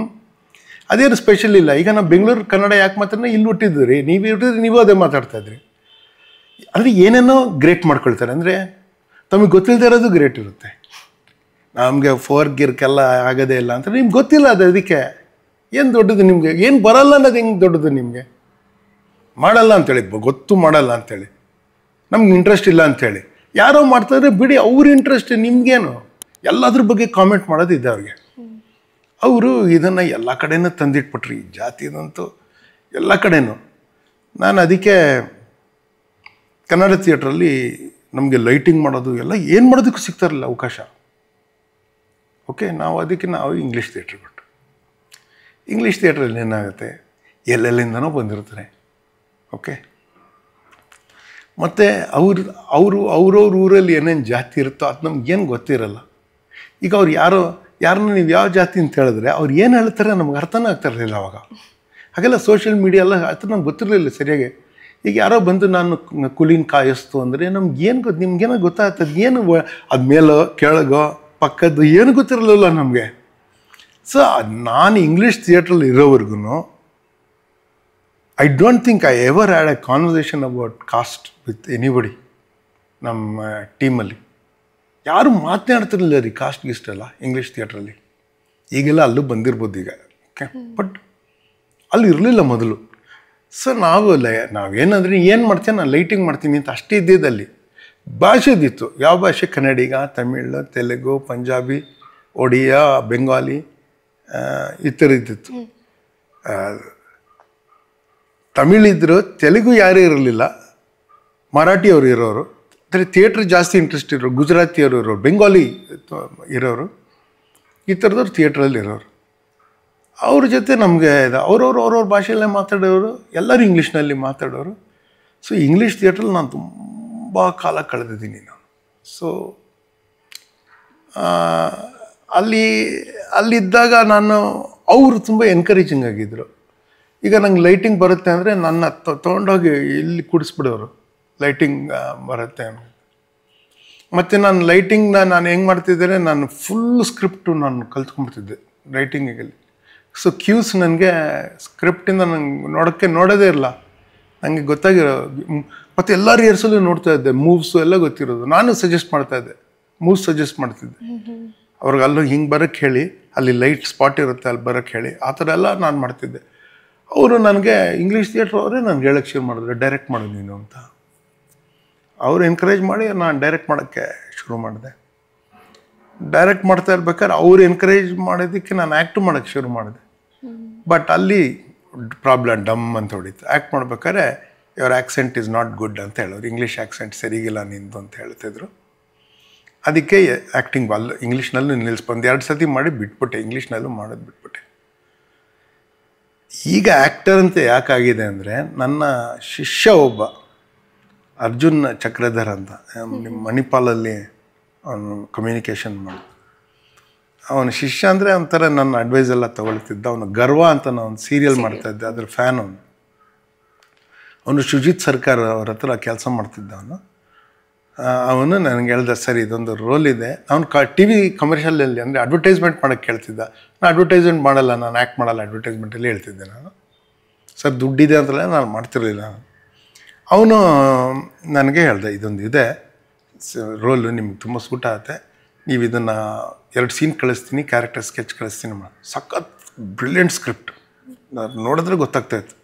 ಅದೇನು ಸ್ಪೆಷಲ್ ಇಲ್ಲ. ಈಗ ನಾವು ಬೆಂಗಳೂರು ಕನ್ನಡ ಯಾಕೆ ಮಾತಾಡ್ರೆ ಇಲ್ಲಿ ಹುಟ್ಟಿದ್ರಿ, ನೀವು ಹುಟ್ಟಿದ್ರೆ ನೀವು ಅದೇ ಮಾತಾಡ್ತಾಯಿದ್ರಿ. ಅಂದರೆ ಏನೇನೋ ಗ್ರೇಟ್ ಮಾಡ್ಕೊಳ್ತಾರೆ, ಅಂದರೆ ತಮಗೆ ಗೊತ್ತಿಲ್ಲದೆ ಇರೋದು ಗ್ರೇಟ್ ಇರುತ್ತೆ. ನಮಗೆ ಗಿರ್ಕೆಲ್ಲ ಆಗೋದೇ ಇಲ್ಲ ಅಂತ ನಿಮ್ಗೆ ಗೊತ್ತಿಲ್ಲ, ಅದು ಅದಕ್ಕೆ ಏನು ದೊಡ್ಡದು ನಿಮಗೆ, ಏನು ಬರಲ್ಲ ಅನ್ನೋದು ಹೆಂಗೆ ದೊಡ್ಡದು ನಿಮಗೆ, ಮಾಡಲ್ಲ ಅಂಥೇಳಿ, ಗೊತ್ತು ಮಾಡಲ್ಲ ಅಂಥೇಳಿ, ನಮ್ಗೆ ಇಂಟ್ರೆಸ್ಟ್ ಇಲ್ಲ ಅಂಥೇಳಿ ಯಾರೋ ಮಾಡ್ತಾಯಿದ್ರೆ ಬಿಡಿ, ಅವ್ರ ಇಂಟ್ರೆಸ್ಟ್ ನಿಮಗೇನು, ಎಲ್ಲದ್ರ ಬಗ್ಗೆ ಕಾಮೆಂಟ್ ಮಾಡೋದಿದೆ ಅವ್ರಿಗೆ. ಅವರು ಇದನ್ನು ಎಲ್ಲ ಕಡೆನೂ ತಂದಿಟ್ಬಿಟ್ರಿ, ಈ ಜಾತಿದಂತೂ ಎಲ್ಲ ಕಡೆನೂ. ನಾನು ಅದಕ್ಕೆ ಕನ್ನಡ ಥಿಯೇಟ್ರಲ್ಲಿ ನಮಗೆ ಲೈಟಿಂಗ್ ಮಾಡೋದು ಎಲ್ಲ ಏನು ಮಾಡೋದಕ್ಕೂ ಸಿಗ್ತಾರಲ್ಲ ಅವಕಾಶ. ಓಕೆ, ನಾವು ಇಂಗ್ಲೀಷ್ ಥಿಯೇಟ್ರ್ ಬಿಟ್ಟು, ಇಂಗ್ಲೀಷ್ ಥಿಯೇಟ್ರಲ್ಲಿ ಏನಾಗುತ್ತೆ, ಎಲ್ಲೆಲ್ಲಿಂದನೋ ಬಂದಿರ್ತಾರೆ. ಓಕೆ, ಮತ್ತು ಅವ್ರವ್ರ ಊರಲ್ಲಿ ಏನೇನು ಜಾತಿ ಇರುತ್ತೋ ಅದು ನಮ್ಗೇನು ಗೊತ್ತಿರಲ್ಲ. ಈಗ ಅವ್ರು ಯಾರನ್ನ ನೀವು ಯಾವ ಜಾತಿ ಅಂತ ಹೇಳಿದ್ರೆ ಅವ್ರು ಏನು ಹೇಳ್ತಾರೆ ನಮ್ಗೆ ಅರ್ಥನೇ ಆಗ್ತಾಯಿರಲಿಲ್ಲ ಅವಾಗ. ಹಾಗೆಲ್ಲ ಸೋಷಿಯಲ್ ಮೀಡಿಯಾ ಎಲ್ಲ ಅದು ನಮ್ಗೆ ಗೊತ್ತಿರಲಿಲ್ಲ ಸರಿಯಾಗಿ. ಈಗ ಯಾರೋ ಬಂದು ನಾನು ಕುಲಿನ ಕಾಯಿಸ್ತು ಅಂದರೆ ನಮ್ಗೇನು ನಿಮ್ಗೇನೋ ಗೊತ್ತಾಗ್ತದೆ, ಏನು ಅದು ಮೇಲೋ ಕೆಳಗೋ ಪಕ್ಕದ್ದು ಏನು ಗೊತ್ತಿರಲಿಲ್ಲ ನಮಗೆ. ಸೊ ನಾನು ಇಂಗ್ಲೀಷ್ ಥಿಯೇಟ್ರಲ್ಲಿ ಇರೋವರೆಗೂ I don't think I ever had A conversation about cost with anybody. ನಮ್ಮ ಟೀಮಲ್ಲಿ ಯಾರು ಮಾತನಾಡ್ತಿರಲಿಲ್ಲ ರೀ ಕಾಸ್ಟ್ ಗೀಸ್ಟೆಲ್ಲ ಇಂಗ್ಲೀಷ್ ಥಿಯೇಟ್ರಲ್ಲಿ. ಈಗೆಲ್ಲ ಅಲ್ಲೂ ಬಂದಿರ್ಬೋದು ಈಗ, ಓಕೆ, ಬಟ್ ಅಲ್ಲಿ ಇರಲಿಲ್ಲ ಮೊದಲು. ಸೊ ನಾವೇನಂದ್ರೆ ಏನು ಮಾಡ್ತೇನೆ, ನಾನು ಲೈಟಿಂಗ್ ಮಾಡ್ತೀನಿ ಅಂತ ಅಷ್ಟೇ ಇದ್ದಿದ್ದಲ್ಲಿ. ಭಾಷೆದಿತ್ತು, ಯಾವ ಭಾಷೆ, ಕನ್ನಡಿಗ, ತಮಿಳ್, ತೆಲುಗು, ಪಂಜಾಬಿ, ಒಡಿಯಾ, ಬೆಂಗಾಲಿ ಈ ಥರ ಇದ್ದಿತ್ತು. ತಮಿಳಿದ್ರು, ತೆಲುಗು ಯಾರೂ ಇರಲಿಲ್ಲ, ಮರಾಠಿಯವರು ಇರೋರು, ಅಂದರೆ ಥಿಯೇಟ್ರ್ ಜಾಸ್ತಿ ಇಂಟ್ರೆಸ್ಟ್ ಇರೋರು, ಗುಜರಾತಿಯವರು ಇರೋರು, ಬೆಂಗಾಲಿ ಇರೋರು, ಈ ಥರದವ್ರು ಥಿಯೇಟ್ರಲ್ಲಿ ಇರೋರು. ಅವ್ರ ಜೊತೆ ನಮಗೆ ಅವ್ರವ್ರ ಭಾಷೆಯಲ್ಲೇ ಮಾತಾಡೋರು, ಎಲ್ಲರೂ ಇಂಗ್ಲೀಷ್ನಲ್ಲಿ ಮಾತಾಡೋರು. ಸೊ ಇಂಗ್ಲೀಷ್ ಥಿಯೇಟ್ರಲ್ಲಿ ನಾನು ತುಂಬ ಕಾಲ ಕಳೆದಿದ್ದೀನಿ ನಾನು. ಸೊ ಅಲ್ಲಿದ್ದಾಗ ಅವರು ತುಂಬ ಎನ್ಕರೇಜಿಂಗ್ ಆಗಿದ್ದರು. ಈಗ ನಂಗೆ ಲೈಟಿಂಗ್ ಬರುತ್ತೆ ಅಂದರೆ ನನ್ನ ತೊಗೊಂಡೋಗಿ ಇಲ್ಲಿ ಕೂಡಿಸ್ಬಿಡೋರು, ಲೈಟಿಂಗ್ ಬರುತ್ತೆ. ಮತ್ತು ನಾನು ಲೈಟಿಂಗ್ನ ನಾನು ಹೆಂಗೆ ಮಾಡ್ತಿದ್ದರೆ, ನಾನು ಫುಲ್ ಸ್ಕ್ರಿಪ್ಟು ನಾನು ಕಲ್ತ್ಕೊಂಡ್ಬಿಡ್ತಿದ್ದೆ ರೈಟಿಂಗಿಗೆ. ಸೊ ಕ್ಯೂಸ್ ನನಗೆ ಸ್ಕ್ರಿಪ್ಟಿಂದ ನಂಗೆ ನೋಡೋದೇ ಇಲ್ಲ, ನನಗೆ ಗೊತ್ತಾಗಿರೋ. ಮತ್ತು ಎಲ್ಲ ರಿಹರ್ಸಲ್ಲೂ ನೋಡ್ತಾ ಇದ್ದೆ, ಮೂವ್ಸು ಎಲ್ಲ ಗೊತ್ತಿರೋದು. ನಾನು ಸಜೆಸ್ಟ್ ಮಾಡ್ತಾಯಿದ್ದೆ, ಮೂವ್ಸ್ ಸಜೆಸ್ಟ್ ಮಾಡ್ತಿದ್ದೆ ಅವ್ರಿಗೆ. ಅಲ್ಲೂ ಹಿಂಗೆ ಬರೋಕ್ಕೆ ಹೇಳಿ, ಅಲ್ಲಿ ಲೈಟ್ ಸ್ಪಾಟ್ ಇರುತ್ತೆ ಅಲ್ಲಿ ಬರೋಕ್ಕೆ ಹೇಳಿ, ಆ ಥರ ಎಲ್ಲ ನಾನು ಮಾಡ್ತಿದ್ದೆ. ಅವರು ನನಗೆ ಇಂಗ್ಲೀಷ್ ಥಿಯೇಟ್ರ್ ಅವರೇ ನನಗೆ ಹೇಳೋಕ್ಕೆ ಶುರು ಮಾಡಿದ್ರು, ಡೈರೆಕ್ಟ್ ಮಾಡು ನೀನು ಅಂತ. ಅವರು ಎನ್ಕರೇಜ್ ಮಾಡಿ ನಾನು ಡೈರೆಕ್ಟ್ ಮಾಡೋಕ್ಕೆ ಶುರು ಮಾಡಿದೆ. ಡೈರೆಕ್ಟ್ ಮಾಡ್ತಾ ಇರ್ಬೇಕಾದ್ರೆ ಅವ್ರು ಎನ್ಕರೇಜ್ ಮಾಡೋದಕ್ಕೆ ನಾನು ಆ್ಯಕ್ಟ್ ಮಾಡೋಕ್ಕೆ ಶುರು ಮಾಡಿದೆ. ಬಟ್ ಅಲ್ಲಿ ಪ್ರಾಬ್ಲಮ್ ಡಮ್ ಅಂತ ಹೊಡಿತು. ಆ್ಯಕ್ಟ್ ಮಾಡ್ಬೇಕಾದ್ರೆ your accent is not good ಅಂತ ಹೇಳೋರು, ಇಂಗ್ಲೀಷ್ ಆ್ಯಕ್ಸೆಂಟ್ ಸರಿಗಿಲ್ಲ ನಿಂದು ಅಂತ ಹೇಳ್ತಿದ್ರು. ಅದಕ್ಕೆ ಆ್ಯಕ್ಟಿಂಗ್ ಇಂಗ್ಲೀಷ್ನಲ್ಲೂ ನಿಲ್ಲಿಸ್ಬಂದು 2 ಸತಿ ಮಾಡಿ ಬಿಟ್ಬಿಟ್ಟೆ, ಇಂಗ್ಲೀಷ್ನಲ್ಲೂ ಮಾಡೋದು ಬಿಟ್ಬಿಟ್ಟೆ. ಈಗ ಆ್ಯಕ್ಟರ್ ಅಂತ ಯಾಕಾಗಿದೆ ಅಂದರೆ, ನನ್ನ ಶಿಷ್ಯ ಒಬ್ಬ ಅರ್ಜುನ್ ಚಕ್ರಧರ್ ಅಂತ, ನಿಮ್ಮ ಮಣಿಪಾಲಲ್ಲಿ ಅವನು ಕಮ್ಯುನಿಕೇಷನ್ ಮಾಡಿ, ಅವನ ಶಿಷ್ಯ ಅಂದರೆ ಒಂಥರ ನನ್ನ ಅಡ್ವೈಸ್ ಎಲ್ಲ ತೊಗೊಳ್ತಿದ್ದ. ಅವನು ಗರ್ವ ಅಂತ ನಾನು ಒಂದು ಸೀರಿಯಲ್ ಮಾಡ್ತಾಯಿದ್ದೆ, ಅದ್ರ ಫ್ಯಾನ್ ಅವನು ಶುಜಿತ್ ಸರ್ಕಾರ್ ಅವ್ರ ಹತ್ರ ಕೆಲಸ ಮಾಡ್ತಿದ್ದ. ಅವನು ನನಗೆ ಹೇಳ್ದ, ಸರಿ ಇದೊಂದು ರೋಲ್ ಇದೆ. ಅವನು ಟಿ ವಿ ಕಮರ್ಷಿಯಲಲ್ಲಿ ಅಂದರೆ ಅಡ್ವರ್ಟೈಸ್ಮೆಂಟ್ ಮಾಡೋಕ್ಕೆ ಕೇಳ್ತಿದ್ದ. ನಾನು ಅಡ್ವರ್ಟೈಸ್ಮೆಂಟ್ ಮಾಡಲ್ಲ, ನಾನು ಆ್ಯಕ್ಟ್ ಮಾಡಲ್ಲ ಅಡ್ವರ್ಟೈಸ್ಮೆಂಟಲ್ಲಿ ಹೇಳ್ತಿದ್ದೆ ನಾನು. ಸರ್ ದುಡ್ಡಿದೆ ಅಂತಲೇ ನಾನು ಮಾಡ್ತಿರಲಿಲ್ಲ. ಅವನು ನನಗೆ ಹೇಳ್ದೆ, ಇದೊಂದು ಇದೆ ರೋಲು, ನಿಮ್ಗೆ ತುಂಬ ಸೂಟ್ ಆಗುತ್ತೆ, ನೀವು ಇದನ್ನು 2 ಸೀನ್ ಕಳಿಸ್ತೀನಿ, ಕ್ಯಾರೆಕ್ಟರ್ ಸ್ಕೆಚ್ ಕಳಿಸ್ತೀನಿ ಮಾಡಿ. ಸಖತ್ ಬ್ರಿಲಿಯಂಟ್ ಸ್ಕ್ರಿಪ್ಟ್, ನಾನು ನೋಡಿದ್ರೆ ಗೊತ್ತಾಗ್ತಾಯಿತ್ತು.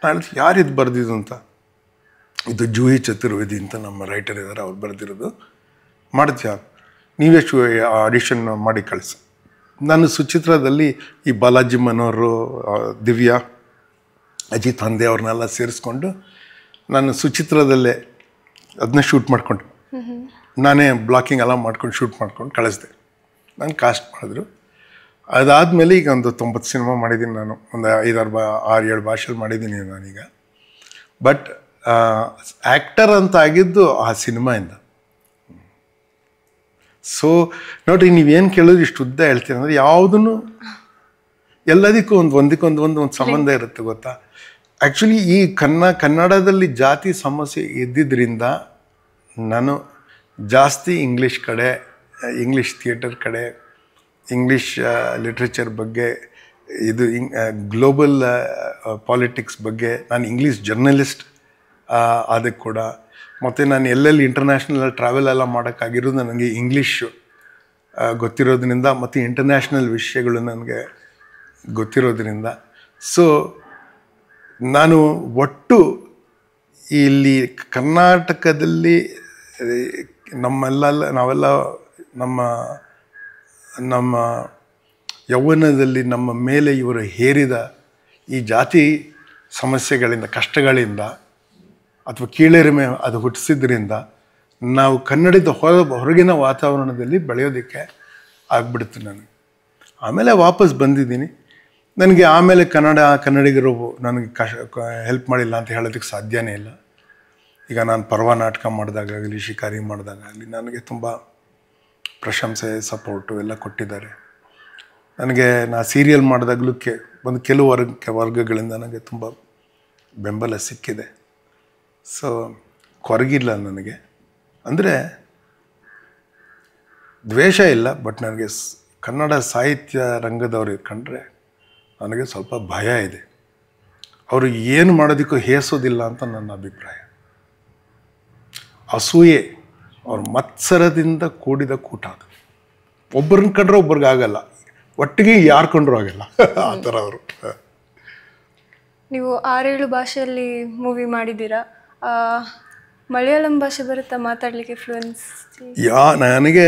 ನಾನು ಹೇಳಿದೆ, ಯಾರಿದು ಬರೆದಿದ್ದು ಅಂತ. ಇದು ಜೂಹಿ ಚತುರ್ವೇದಿ ಅಂತ ನಮ್ಮ ರೈಟರ್ ಇದ್ದಾರೆ, ಅವ್ರು ಬರೆದಿರೋದು. ಮಾಡ್ತೀಯ, ನೀವೇ ಆಡಿಷನ್ ಮಾಡಿ ಕಳಿಸಿ. ನಾನು ಸುಚಿತ್ರದಲ್ಲಿ ಈ ಬಾಲಾಜಿ ಮನೋಹರು, ದಿವ್ಯಾ, ಅಜಿತ್ ಹಂದೆ ಅವ್ರನ್ನೆಲ್ಲ ಸೇರಿಸ್ಕೊಂಡು ನಾನು ಸುಚಿತ್ರದಲ್ಲೇ ಅದನ್ನ ಶೂಟ್ ಮಾಡಿಕೊಂಡು ನಾನೇ ಬ್ಲಾಕಿಂಗ್ ಎಲ್ಲ ಮಾಡ್ಕೊಂಡು ಶೂಟ್ ಮಾಡ್ಕೊಂಡು ಕಳಿಸ್ದೆ. ನಾನು ಕಾಸ್ಟ್ ಮಾಡಿದ್ರು. ಅದಾದಮೇಲೆ ಈಗ ಒಂದು 90 ಸಿನಿಮಾ ಮಾಡಿದ್ದೀನಿ ನಾನು, ಒಂದು 5-6-7 ಭಾಷೆಯಲ್ಲಿ ಮಾಡಿದ್ದೀನಿ ನಾನೀಗ. ಬಟ್ ಆ್ಯಕ್ಟರ್ ಅಂತ ಆಗಿದ್ದು ಆ ಸಿನಿಮಾಯಿಂದ. ಸೊ ನೋಡಿರಿ, ನೀವೇನು ಕೇಳಿದ್ರೆ ಇಷ್ಟು ಉದ್ದ ಹೇಳ್ತೀನಿ ಅಂದರೆ, ಯಾವುದೂ ಎಲ್ಲದಕ್ಕೂ ಒಂದಕ್ಕೊಂದು ಸಂಬಂಧ ಇರುತ್ತೆ ಗೊತ್ತಾ. ಆ್ಯಕ್ಚುಲಿ ಈ ಕನ್ನಡದಲ್ಲಿ ಜಾತಿ ಸಮಸ್ಯೆ ಇದ್ದಿದ್ದರಿಂದ ನಾನು ಜಾಸ್ತಿ ಇಂಗ್ಲೀಷ್ ಕಡೆ, ಇಂಗ್ಲೀಷ್ ಥಿಯೇಟರ್ ಕಡೆ, ಇಂಗ್ಲೀಷ್ ಲಿಟ್ರೇಚರ್ ಬಗ್ಗೆ, ಇದು ಗ್ಲೋಬಲ್ ಪಾಲಿಟಿಕ್ಸ್ ಬಗ್ಗೆ, ನಾನು ಇಂಗ್ಲೀಷ್ ಜರ್ನಲಿಸ್ಟ್ ಅದಕ್ಕೆ ಕೂಡ. ಮತ್ತು ನಾನು ಎಲ್ಲೆಲ್ಲಿ ಇಂಟರ್ನ್ಯಾಷನಲ್ ಟ್ರಾವೆಲ್ ಎಲ್ಲ ಮಾಡೋಕ್ಕಾಗಿರೋದು ನನಗೆ ಇಂಗ್ಲೀಷು ಗೊತ್ತಿರೋದ್ರಿಂದ, ಮತ್ತು ಇಂಟರ್ನ್ಯಾಷನಲ್ ವಿಷಯಗಳು ನನಗೆ ಗೊತ್ತಿರೋದ್ರಿಂದ. ಸೊ ನಾನು ಒಟ್ಟು ಇಲ್ಲಿ ಕರ್ನಾಟಕದಲ್ಲಿ ನಾವೆಲ್ಲ ನಮ್ಮ ಯೌವನದಲ್ಲಿ ನಮ್ಮ ಮೇಲೆ ಇವರು ಹೇರಿದ ಈ ಜಾತಿ ಸಮಸ್ಯೆಗಳಿಂದ, ಕಷ್ಟಗಳಿಂದ ಅಥವಾ ಕೀಳರಿಮೆ ಅದು ಹುಟ್ಟಿಸಿದ್ರಿಂದ ನಾವು ಕನ್ನಡದ ಹೊರಗಿನ ವಾತಾವರಣದಲ್ಲಿ ಬೆಳೆಯೋದಕ್ಕೆ ಆಗ್ಬಿಡುತ್ತೆ ನನಗೆ. ಆಮೇಲೆ ವಾಪಸ್ ಬಂದಿದ್ದೀನಿ. ನನಗೆ ಆಮೇಲೆ ಕನ್ನಡಿಗರು ನನಗೆ ಹೆಲ್ಪ್ ಮಾಡಿಲ್ಲ ಅಂತ ಹೇಳೋದಕ್ಕೆ ಸಾಧ್ಯನೇ ಇಲ್ಲ. ಈಗ ನಾನು ಪರ್ವ ನಾಟಕ ಮಾಡಿದಾಗಲಿ, ಶಿಕಾರಿ ಮಾಡಿದಾಗಲಿ ನನಗೆ ತುಂಬ ಪ್ರಶಂಸೆ, ಸಪೋರ್ಟು ಎಲ್ಲ ಕೊಟ್ಟಿದ್ದಾರೆ. ನನಗೆ ಸೀರಿಯಲ್ ಮಾಡಿದಾಗಲೂ ಕೆಲವು ವರ್ಗಗಳಿಂದ ನನಗೆ ತುಂಬ ಬೆಂಬಲ ಸಿಕ್ಕಿದೆ. ಸೊ ಕೊರಗಿಲ್ಲ ನನಗೆ, ಅಂದರೆ ದ್ವೇಷ ಇಲ್ಲ. ಬಟ್ ನನಗೆ ಕನ್ನಡ ಸಾಹಿತ್ಯ ರಂಗದವ್ರು ಕಂಡ್ರೆ ನನಗೆ ಸ್ವಲ್ಪ ಭಯ ಇದೆ. ಅವರು ಏನು ಮಾಡೋದಕ್ಕೂ ಹೇಸೋದಿಲ್ಲ ಅಂತ ನನ್ನ ಅಭಿಪ್ರಾಯ. ಅಸೂಯೆ, ಅವ್ರ ಮತ್ಸರದಿಂದ ಕೂಡಿದ ಕೂಟ ಅದು. ಒಬ್ಬರನ್ನ ಕಂಡ್ರೆ ಒಬ್ರಿಗೆ ಆಗಲ್ಲ, ಒಟ್ಟಿಗೆ ಯಾರು ಕಂಡ್ರೂ ಆಗಲ್ಲ ಆ ಥರ ಅವರು. ನೀವು 6-7 ಭಾಷೆಯಲ್ಲಿ ಮೂವಿ ಮಾಡಿದ್ದೀರಾ. ಮಲಯಾಳಂ ಭಾಷೆ ಬರುತ್ತಾ ಮಾತಾಡಲಿಕ್ಕೆ, ಫ್ಲೂಯೆನ್ಸ್? ನನಗೆ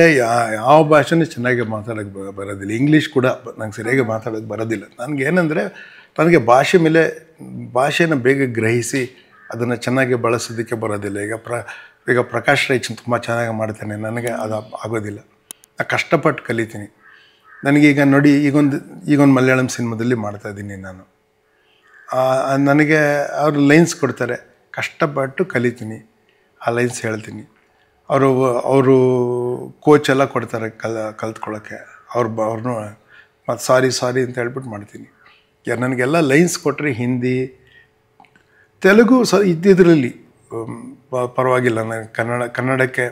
ಯಾವ ಭಾಷೆನೂ ಚೆನ್ನಾಗಿ ಮಾತಾಡೋಕ್ಕೆ ಬರೋದಿಲ್ಲ. ಇಂಗ್ಲೀಷ್ ಕೂಡ ನಂಗೆ ಸರಿಯಾಗಿ ಮಾತಾಡೋಕ್ಕೆ ಬರೋದಿಲ್ಲ. ನನಗೇನೆಂದರೆ, ನನಗೆ ಭಾಷೆನ ಬೇಗ ಗ್ರಹಿಸಿ ಅದನ್ನು ಚೆನ್ನಾಗಿ ಬಳಸೋದಕ್ಕೆ ಬರೋದಿಲ್ಲ. ಈಗ ಪ್ರಕಾಶ್ ರೈ ತುಂಬ ಚೆನ್ನಾಗಿ ಮಾಡ್ತಾನೆ, ನನಗೆ ಅದು ಆಗೋದಿಲ್ಲ. ನಾನು ಕಷ್ಟಪಟ್ಟು ಕಲಿತೀನಿ. ನನಗೀಗ ನೋಡಿ, ಈಗೊಂದು ಮಲಯಾಳಂ ಸಿನಿಮಾದಲ್ಲಿ ಮಾಡ್ತಾಯಿದ್ದೀನಿ ನಾನು. ನನಗೆ ಅವರು ಲೈನ್ಸ್ ಕೊಡ್ತಾರೆ, ಕಷ್ಟಪಟ್ಟು ಕಲಿತೀನಿ, ಆ ಲೈನ್ಸ್ ಹೇಳ್ತೀನಿ. ಅವರು ಕೋಚ್ ಎಲ್ಲ ಕೊಡ್ತಾರೆ ಕಲ್ತ್ಕೊಳ್ಳೋಕ್ಕೆ. ಅವ್ರನ್ನೂ ಮತ್ತು ಸಾರಿ ಅಂತ ಹೇಳ್ಬಿಟ್ಟು ಮಾಡ್ತೀನಿ. ನನಗೆಲ್ಲ ಲೈನ್ಸ್ ಕೊಟ್ಟರೆ ಹಿಂದಿ, ತೆಲುಗು ಇದ್ದಿದ್ರಲ್ಲಿ ಪರವಾಗಿಲ್ಲ. ನನಗೆ ಕನ್ನಡಕ್ಕೆ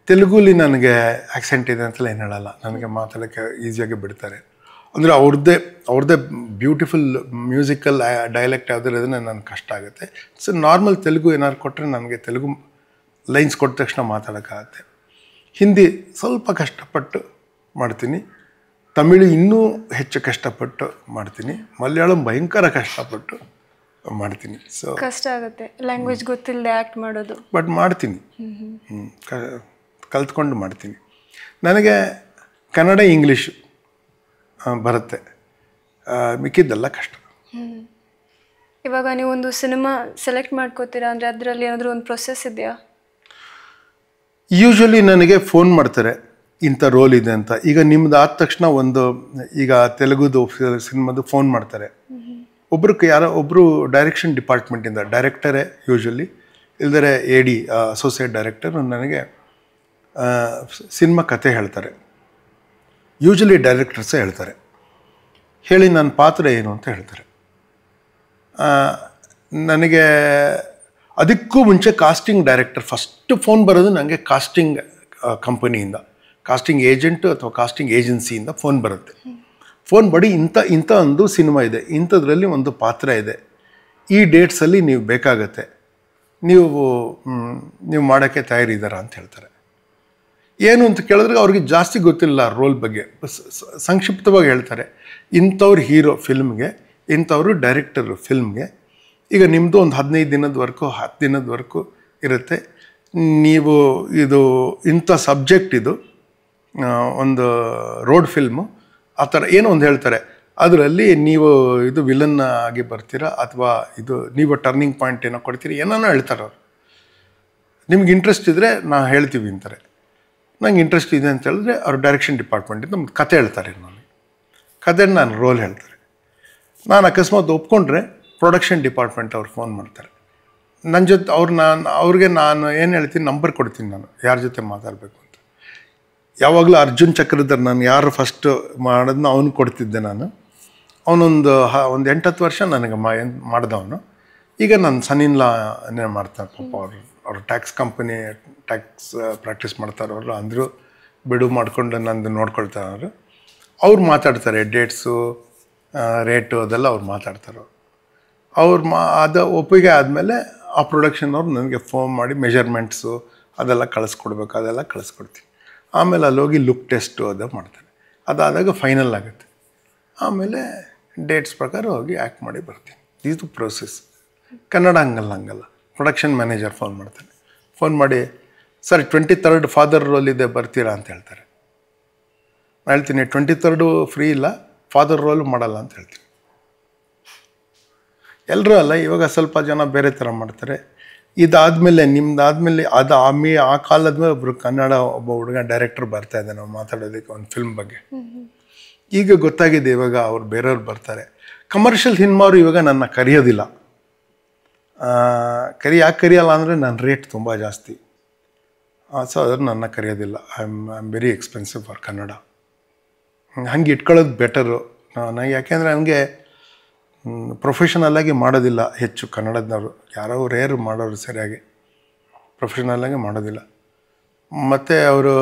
ತೆಲುಗುಲಿ ನನಗೆ ಆ್ಯಕ್ಸೆಂಟ್ ಇದೆ ಅಂತಲೇ ಏನು ಹೇಳಲ್ಲ. ನನಗೆ ಮಾತಾಡೋಕ್ಕೆ ಈಸಿಯಾಗಿ ಬಿಡ್ತಾರೆ. ಅಂದರೆ ಅವ್ರದ್ದೇ ಬ್ಯೂಟಿಫುಲ್ ಮ್ಯೂಸಿಕಲ್ ಡೈಲೆಕ್ಟ್ ಯಾವುದಿರೋದ್ರೆ ನನಗೆ ಕಷ್ಟ ಆಗುತ್ತೆ. ಸೊ ನಾರ್ಮಲ್ ತೆಲುಗು ಏನಾದ್ರು ಕೊಟ್ಟರೆ ನನಗೆ ತೆಲುಗು ಲೈನ್ಸ್ ಕೊಟ್ಟ ತಕ್ಷಣ ಮಾತಾಡೋಕ್ಕಾಗತ್ತೆ. ಹಿಂದಿ ಸ್ವಲ್ಪ ಕಷ್ಟಪಟ್ಟು ಮಾಡ್ತೀನಿ. ತಮಿಳು ಇನ್ನೂ ಹೆಚ್ಚು ಕಷ್ಟಪಟ್ಟು ಮಾಡ್ತೀನಿ, ಮಲಯಾಳಂ ಭಯಂಕರ ಕಷ್ಟಪಟ್ಟು ಮಾಡ್ತೀನಿ. ಸೊ ಕಷ್ಟ ಆಗುತ್ತೆ ಲ್ಯಾಂಗ್ವೇಜ್ ಗೊತ್ತಿಲ್ಲದೆ ಆ್ಯಕ್ಟ್ ಮಾಡೋದು, ಬಟ್ ಮಾಡ್ತೀನಿ, ಕಲ್ತ್ಕೊಂಡು ಮಾಡ್ತೀನಿ. ನನಗೆ ಕನ್ನಡ ಇಂಗ್ಲೀಷು ಬರುತ್ತೆ, ಮಿಕ್ಕಿದ್ದೆಲ್ಲ ಕಷ್ಟ. ಇವಾಗ ನೀವು ಒಂದು ಸಿನಿಮಾ ಸೆಲೆಕ್ಟ್ ಮಾಡ್ಕೋತೀರಾ ಅಂದರೆ ಅದರಲ್ಲಿ ಏನಾದರೂ ಒಂದು ಪ್ರೊಸೆಸ್ ಇದೆಯಾ? ಯೂಶ್ವಲಿ ನನಗೆ ಫೋನ್ ಮಾಡ್ತಾರೆ ಇಂಥ ರೋಲ್ ಇದೆ ಅಂತ. ಈಗ ನಿಮ್ದು ಆದ ತಕ್ಷಣ ಈಗ ತೆಲುಗುದು ಸಿನಿಮಾದು ಫೋನ್ ಮಾಡ್ತಾರೆ. ಒಬ್ಬರು ಡೈರೆಕ್ಷನ್ ಡಿಪಾರ್ಟ್ಮೆಂಟಿಂದ, ಡೈರೆಕ್ಟರೇ ಯೂಶ್ವಲಿ, ಇಲ್ದರೆ AD ಅಸೋಸಿಯೇಟ್ ಡೈರೆಕ್ಟರ್ ನನಗೆ ಸಿನಿಮಾ ಕತೆ ಹೇಳ್ತಾರೆ. ಯೂಶ್ವಲಿ ಡೈರೆಕ್ಟರ್ಸೇ ಹೇಳ್ತಾರೆ. ಹೇಳಿ ನನ್ನ ಪಾತ್ರ ಏನು ಅಂತ ಹೇಳ್ತಾರೆ. ನನಗೆ ಅದಕ್ಕೂ ಮುಂಚೆ ಕಾಸ್ಟಿಂಗ್ ಡೈರೆಕ್ಟರ್ ಫಸ್ಟ್ ಫೋನ್ ಬರೋದು ನನಗೆ ಕಾಸ್ಟಿಂಗ್ ಕಂಪನಿಯಿಂದ, ಕಾಸ್ಟಿಂಗ್ ಏಜೆಂಟು ಅಥವಾ ಕಾಸ್ಟಿಂಗ್ ಏಜೆನ್ಸಿಯಿಂದ ಫೋನ್ ಬರುತ್ತೆ. ಫೋನ್ ಬಡಿ ಇಂಥ ಒಂದು ಸಿನಿಮಾ ಇದೆ, ಇಂಥದ್ರಲ್ಲಿ ಒಂದು ಪಾತ್ರ ಇದೆ, ಈ ಡೇಟ್ಸಲ್ಲಿ ನೀವು ಬೇಕಾಗತ್ತೆ, ನೀವು ಮಾಡೋಕ್ಕೆ ತಯಾರಿದ್ದಾರಾ ಅಂತ ಹೇಳ್ತಾರೆ. ಏನು ಅಂತ ಕೇಳಿದ್ರೆ ಅವ್ರಿಗೆ ಜಾಸ್ತಿ ಗೊತ್ತಿಲ್ಲ ರೋಲ್ ಬಗ್ಗೆ, ಸಂಕ್ಷಿಪ್ತವಾಗಿ ಹೇಳ್ತಾರೆ. ಇಂಥವ್ರು ಹೀರೋ ಫಿಲ್ಮ್ಗೆ, ಇಂಥವರು ಡೈರೆಕ್ಟರು ಫಿಲ್ಮ್ಗೆ. ಈಗ ನಿಮ್ಮದು ಒಂದು 15 ದಿನದವರೆಗೂ 10 ದಿನದವರೆಗೂ ಇರುತ್ತೆ. ನೀವು ಇಂಥ ಸಬ್ಜೆಕ್ಟ್ ಇದು, ಒಂದು ರೋಡ್ ಫಿಲ್ಮು, ಆ ಥರ ಏನೋ ಒಂದು ಹೇಳ್ತಾರೆ. ಅದರಲ್ಲಿ ನೀವು ವಿಲನ್ ಆಗಿ ಬರ್ತೀರಾ ಅಥವಾ ನೀವು ಟರ್ನಿಂಗ್ ಪಾಯಿಂಟ್ ಏನೋ ಕೊಡ್ತೀರಿ, ಏನೋ ಹೇಳ್ತಾರೆ ಅವರು. ನಿಮ್ಗೆ ಇಂಟ್ರೆಸ್ಟ್ ಇದ್ದರೆ ನಾವು ಹೇಳ್ತೀವಿ ಅಂತಾರೆ. ನಂಗೆ ಇಂಟ್ರೆಸ್ಟ್ ಇದೆ ಅಂತ ಹೇಳಿದ್ರೆ ಅವ್ರು ಡೈರೆಕ್ಷನ್ ಡಿಪಾರ್ಟ್ಮೆಂಟಿಂದ ನಮ್ಗೆ ಕತೆ ಹೇಳ್ತಾರೆ. ಕತೆ ನಾನು ರೋಲ್ ಹೇಳ್ತಾರೆ. ನಾನು ಅಕಸ್ಮಾತ್ ಒಪ್ಕೊಂಡ್ರೆ ಪ್ರೊಡಕ್ಷನ್ ಡಿಪಾರ್ಟ್ಮೆಂಟ್ ಅವ್ರು ಫೋನ್ ಮಾಡ್ತಾರೆ ನನ್ನ ಜೊತೆ. ಅವ್ರಿಗೆ ನಾನು ಏನು ಹೇಳ್ತೀನಿ, ನಂಬರ್ ಕೊಡ್ತೀನಿ, ನಾನು ಯಾರ ಜೊತೆ ಮಾತಾಡಬೇಕು ಅಂತ. ಯಾವಾಗಲೂ ಅರ್ಜುನ್ ಚಕ್ರಧರ್, ನಾನು ಯಾರು ಫಸ್ಟ್ ಮಾಡೋದನ್ನ ಅವನು ಕೊಡ್ತಿದ್ದೆ ನಾನು. ಅವನೊಂದು 8-10 ವರ್ಷ ನನಗೆ ಮಾಡಿದವನು. ಈಗ ನಾನು ಸನ್ನಿನ್ಲಾನೇ ಮಾಡ್ತಾರೆ ಪಾಪ. ಅವರು ಟ್ಯಾಕ್ಸ್ ಕಂಪನಿ ಟ್ಯಾಕ್ಸ್ ಪ್ರಾಕ್ಟೀಸ್ ಮಾಡ್ತಾರವರು, ಅಂದರೂ ಬಿಡು ಮಾಡಿಕೊಂಡು ನಂದು ನೋಡ್ಕೊಳ್ತಾರೆ. ಅವ್ರು ಮಾತಾಡ್ತಾರೆ, ಡೇಟ್ಸು ರೇಟು ಅದೆಲ್ಲ ಅವ್ರು ಮಾತಾಡ್ತಾರೆ. ಅದು ಒಪ್ಪಿಗೆ ಆದಮೇಲೆ ಆ ಪ್ರೊಡಕ್ಷನ್ನವ್ರು ನನಗೆ ಫೋನ್ ಮಾಡಿ ಮೆಷರ್ಮೆಂಟ್ಸು ಅದೆಲ್ಲ ಕಳಿಸ್ಕೊಡ್ಬೇಕು, ಅದೆಲ್ಲ ಕಳಿಸ್ಕೊಡ್ತೀನಿ. ಆಮೇಲೆ ಅಲ್ಲೋಗಿ ಲುಕ್ ಟೆಸ್ಟು ಅದು ಮಾಡ್ತಾರೆ. ಅದಾದಾಗ ಫೈನಲ್ ಆಗುತ್ತೆ. ಆಮೇಲೆ ಡೇಟ್ಸ್ ಪ್ರಕಾರ ಹೋಗಿ ಆ್ಯಕ್ಟ್ ಮಾಡಿ ಬರ್ತೀನಿ. ಇದು ಪ್ರೋಸೆಸ್. ಕನ್ನಡ ಹಂಗಲ್ಲ. ಪ್ರೊಡಕ್ಷನ್ ಮ್ಯಾನೇಜರ್ ಫೋನ್ ಮಾಡ್ತಾನೆ. ಫೋನ್ ಮಾಡಿ, ಸರ್ 23rd ಫಾದರ್ ರೋಲ್ ಇದೆ, ಬರ್ತೀರಾ ಅಂತ ಹೇಳ್ತಾರೆ. ನಾನು ಹೇಳ್ತೀನಿ 23rd ಫ್ರೀ ಇಲ್ಲ, ಫಾದರ್ ರೋಲ್ ಮಾಡಲ್ಲ ಅಂತ ಹೇಳ್ತೀನಿ. ಎಲ್ಲರೂ ಅಲ್ಲ, ಇವಾಗ ಸ್ವಲ್ಪ ಜನ ಬೇರೆ ಥರ ಮಾಡ್ತಾರೆ. ಇದಾದಮೇಲೆ ನಿಮ್ದಾದಮೇಲೆ ಆ ಕಾಲದ್ಮೇಲೆ ಒಬ್ಬ ಹುಡುಗ ಡೈರೆಕ್ಟರ್ ಬರ್ತಾ ಇದ್ದೆ ನಾವು ಮಾತಾಡೋದಕ್ಕೆ ಒಂದು ಫಿಲ್ಮ್ ಬಗ್ಗೆ. ಈಗ ಗೊತ್ತಾಗಿದೆ, ಇವಾಗ ಅವ್ರು ಬೇರೆಯವ್ರು ಬರ್ತಾರೆ. ಕಮರ್ಷಿಯಲ್ ಸಿನಿಮಾರು ಇವಾಗ ನನ್ನ ಕರೆಯೋದಿಲ್ಲ. ಯಾಕೆ ಕರೆಯಲ್ಲ ಅಂದರೆ ನನ್ನ ರೇಟ್ ತುಂಬ ಜಾಸ್ತಿ. ಸೊ ಅದ್ರ ನನ್ನ ಕರೆಯೋದಿಲ್ಲ. I am very expensive for Kannada. ಹಂಗೆ ಇಟ್ಕೊಳ್ಳೋದು ಬೆಟರು. ಯಾಕೆಂದರೆ ನನಗೆ ಪ್ರೊಫೆಷನಲ್ಲಾಗಿ ಮಾಡೋದಿಲ್ಲ ಹೆಚ್ಚು ಕನ್ನಡದವರು. ಯಾರೋ ರೇರು ಮಾಡೋರು ಸರಿಯಾಗಿ, ಪ್ರೊಫೆಷನಲ್ಲಾಗಿ ಮಾಡೋದಿಲ್ಲ. ಮತ್ತು ಅವರು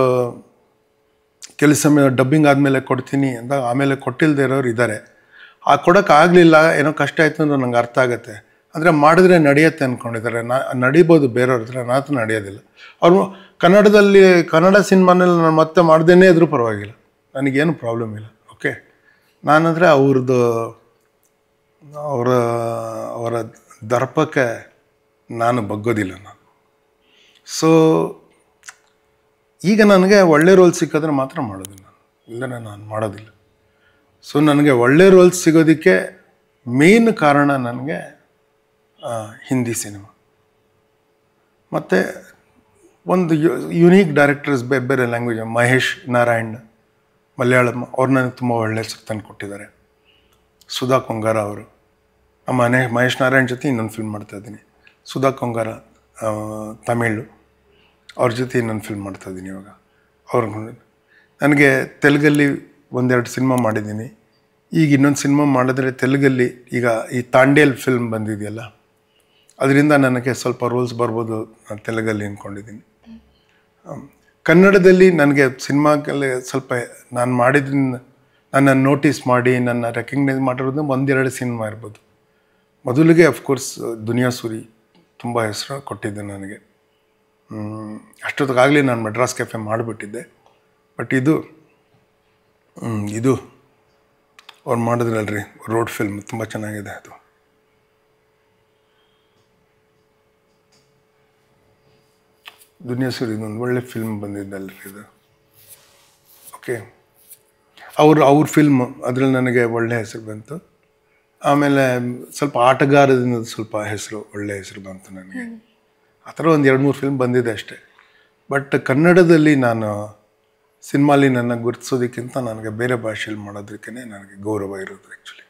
ಕೆಲಸ ಡಬ್ಬಿಂಗ್ ಆದಮೇಲೆ ಕೊಡ್ತೀನಿ ಅಂತ ಆಮೇಲೆ ಕೊಟ್ಟಿಲ್ಲದೆ ಇರೋರು ಇದ್ದಾರೆ. ಕೊಡೋಕ್ಕಾಗಲಿಲ್ಲ, ಏನೋ ಕಷ್ಟ ಆಯಿತು ಅಂದ್ರೆ ನಂಗೆ ಅರ್ಥ ಆಗುತ್ತೆ. ಅಂದರೆ ಮಾಡಿದ್ರೆ ನಡೆಯುತ್ತೆ ಅಂದ್ಕೊಂಡಿದ್ದಾರೆ. ನಡಿಬೋದು ಬೇರೆಯವ್ರ ಹತ್ರ, ನಾತು ನಡೆಯೋದಿಲ್ಲ. ಅವರು ಕನ್ನಡ ಸಿನಿಮಾನಲ್ಲಿ ನಾನು ಮತ್ತೆ ಮಾಡ್ದೇನೇ ಇದ್ರೂ ಪರವಾಗಿಲ್ಲ, ನನಗೇನು ಪ್ರಾಬ್ಲಮ್ ಇಲ್ಲ. ಓಕೆ, ನಾನಂದರೆ ಅವರ ದರ್ಪಕ್ಕೆ ನಾನು ಬಗ್ಗೋದಿಲ್ಲ ನಾನು. ಸೊ ಈಗ ನನಗೆ ಒಳ್ಳೆ ರೋಲ್ ಸಿಕ್ಕಿದ್ರೆ ಮಾತ್ರ ಮಾಡೋದಿಲ್ಲ, ಇಲ್ಲದೇ ನಾನು ಮಾಡೋದಿಲ್ಲ. ಸೊ ನನಗೆ ಒಳ್ಳೆ ರೋಲ್ಸ್ ಸಿಗೋದಕ್ಕೆ ಮೇನ್ ಕಾರಣ ನನಗೆ ಹಿಂದಿ ಸಿನಿಮಾ ಮತ್ತು ಒಂದು ಯುನೀಕ್ ಡೈರೆಕ್ಟರ್ಸ್ ಬೇರೆ ಬೇರೆ ಲ್ಯಾಂಗ್ವೇಜ್. ಮಹೇಶ್ ನಾರಾಯಣ್ ಮಲಯಾಳಂ, ಅವ್ರು ನನಗೆ ತುಂಬ ಒಳ್ಳೆ ಹೆಸರು ತಂದು ಕೊಟ್ಟಿದ್ದಾರೆ. ಸುಧಾ ಕೊಂಗಾರ ಅವರು, ನಮ್ಮ ಮಹೇಶ್ ನಾರಾಯಣ್ ಜೊತೆ ಇನ್ನೊಂದು ಫಿಲ್ಮ್ ಮಾಡ್ತಾಯಿದ್ದೀನಿ. ಸುಧಾ ಕೊಂಗಾರ ತಮಿಳು, ಅವ್ರ ಜೊತೆ ಇನ್ನೊಂದು ಫಿಲ್ಮ್ ಮಾಡ್ತಾಯಿದ್ದೀನಿ ಇವಾಗ. ನನಗೆ ತೆಲುಗಲ್ಲಿ 1-2 ಸಿನಿಮಾ ಮಾಡಿದ್ದೀನಿ. ಈಗ ಇನ್ನೊಂದು ಸಿನಿಮಾ ಮಾಡಿದ್ರೆ ತೆಲುಗಲ್ಲಿ ಈಗ ಈ ತಾಂಡೇಲ್ ಫಿಲ್ಮ್ ಬಂದಿದೆಯಲ್ಲ, ಅದರಿಂದ ನನಗೆ ಸ್ವಲ್ಪ ರೋಲ್ಸ್ ಬರ್ಬೋದು ತೆಲುಗಲ್ಲಿ ಅಂದ್ಕೊಂಡಿದ್ದೀನಿ. ಕನ್ನಡದಲ್ಲಿ ನನಗೆ ಸಿನಿಮಾದಲ್ಲಿ ಸ್ವಲ್ಪ ನಾನು ಮಾಡಿದ್ರಿಂದ ನನ್ನನ್ನು ನೋಟಿಸ್ ಮಾಡಿ ನನ್ನ ರೆಕಗ್ನೈಸ್ ಮಾಡಿರೋದು 1-2 ಸಿನಿಮಾ ಇರ್ಬೋದು. ಮೊದಲಿಗೆ ಅಫ್ಕೋರ್ಸ್ ದುನಿಯಾ ಸೂರಿ ತುಂಬ ಹೆಸರು ಕೊಟ್ಟಿದ್ದೆ ನನಗೆ. ಅಷ್ಟೊತ್ತಿಗಾಗಲಿ ನಾನು ಮೆಡ್ರಾಸ್ ಕೆಫೆ ಮಾಡಿಬಿಟ್ಟಿದ್ದೆ. ಬಟ್ ಇದು ಇದು ಅವ್ರು ಮಾಡಿದ್ರಲ್ರಿ ರೋಡ್ ಫಿಲ್ಮ್ ತುಂಬ ಚೆನ್ನಾಗಿದೆ ಅದು. ದುನಿಯಾ ಸೂರಿ ಇದೊಂದು ಒಳ್ಳೆ ಫಿಲ್ಮ್ ಬಂದಿದ್ದಲ್ರಿ ಇದು. ಓಕೆ, ಅವ್ರ ಫಿಲ್ಮ್ ಅದರಲ್ಲಿ ನನಗೆ ಒಳ್ಳೆ ಹೆಸರು ಬಂತು. ಆಮೇಲೆ ಸ್ವಲ್ಪ ಆಟಗಾರದಿಂದ ಸ್ವಲ್ಪ ಒಳ್ಳೆ ಹೆಸರು ಬಂತು ನನಗೆ. ಆ ಥರ ಒಂದು 2-3 ಫಿಲ್ಮ್ ಬಂದಿದೆ ಅಷ್ಟೇ. ಬಟ್ ಕನ್ನಡದಲ್ಲಿ ನಾನು ಸಿನಿಮಾಲಿ ನನ್ನ ಗುರುತಿಸೋದಕ್ಕಿಂತ ನನಗೆ ಬೇರೆ ಭಾಷೆಯಲ್ಲಿ ಮಾಡೋದಕ್ಕೇ ನನಗೆ ಗೌರವ ಇರೋದು ಆ್ಯಕ್ಚುಲಿ.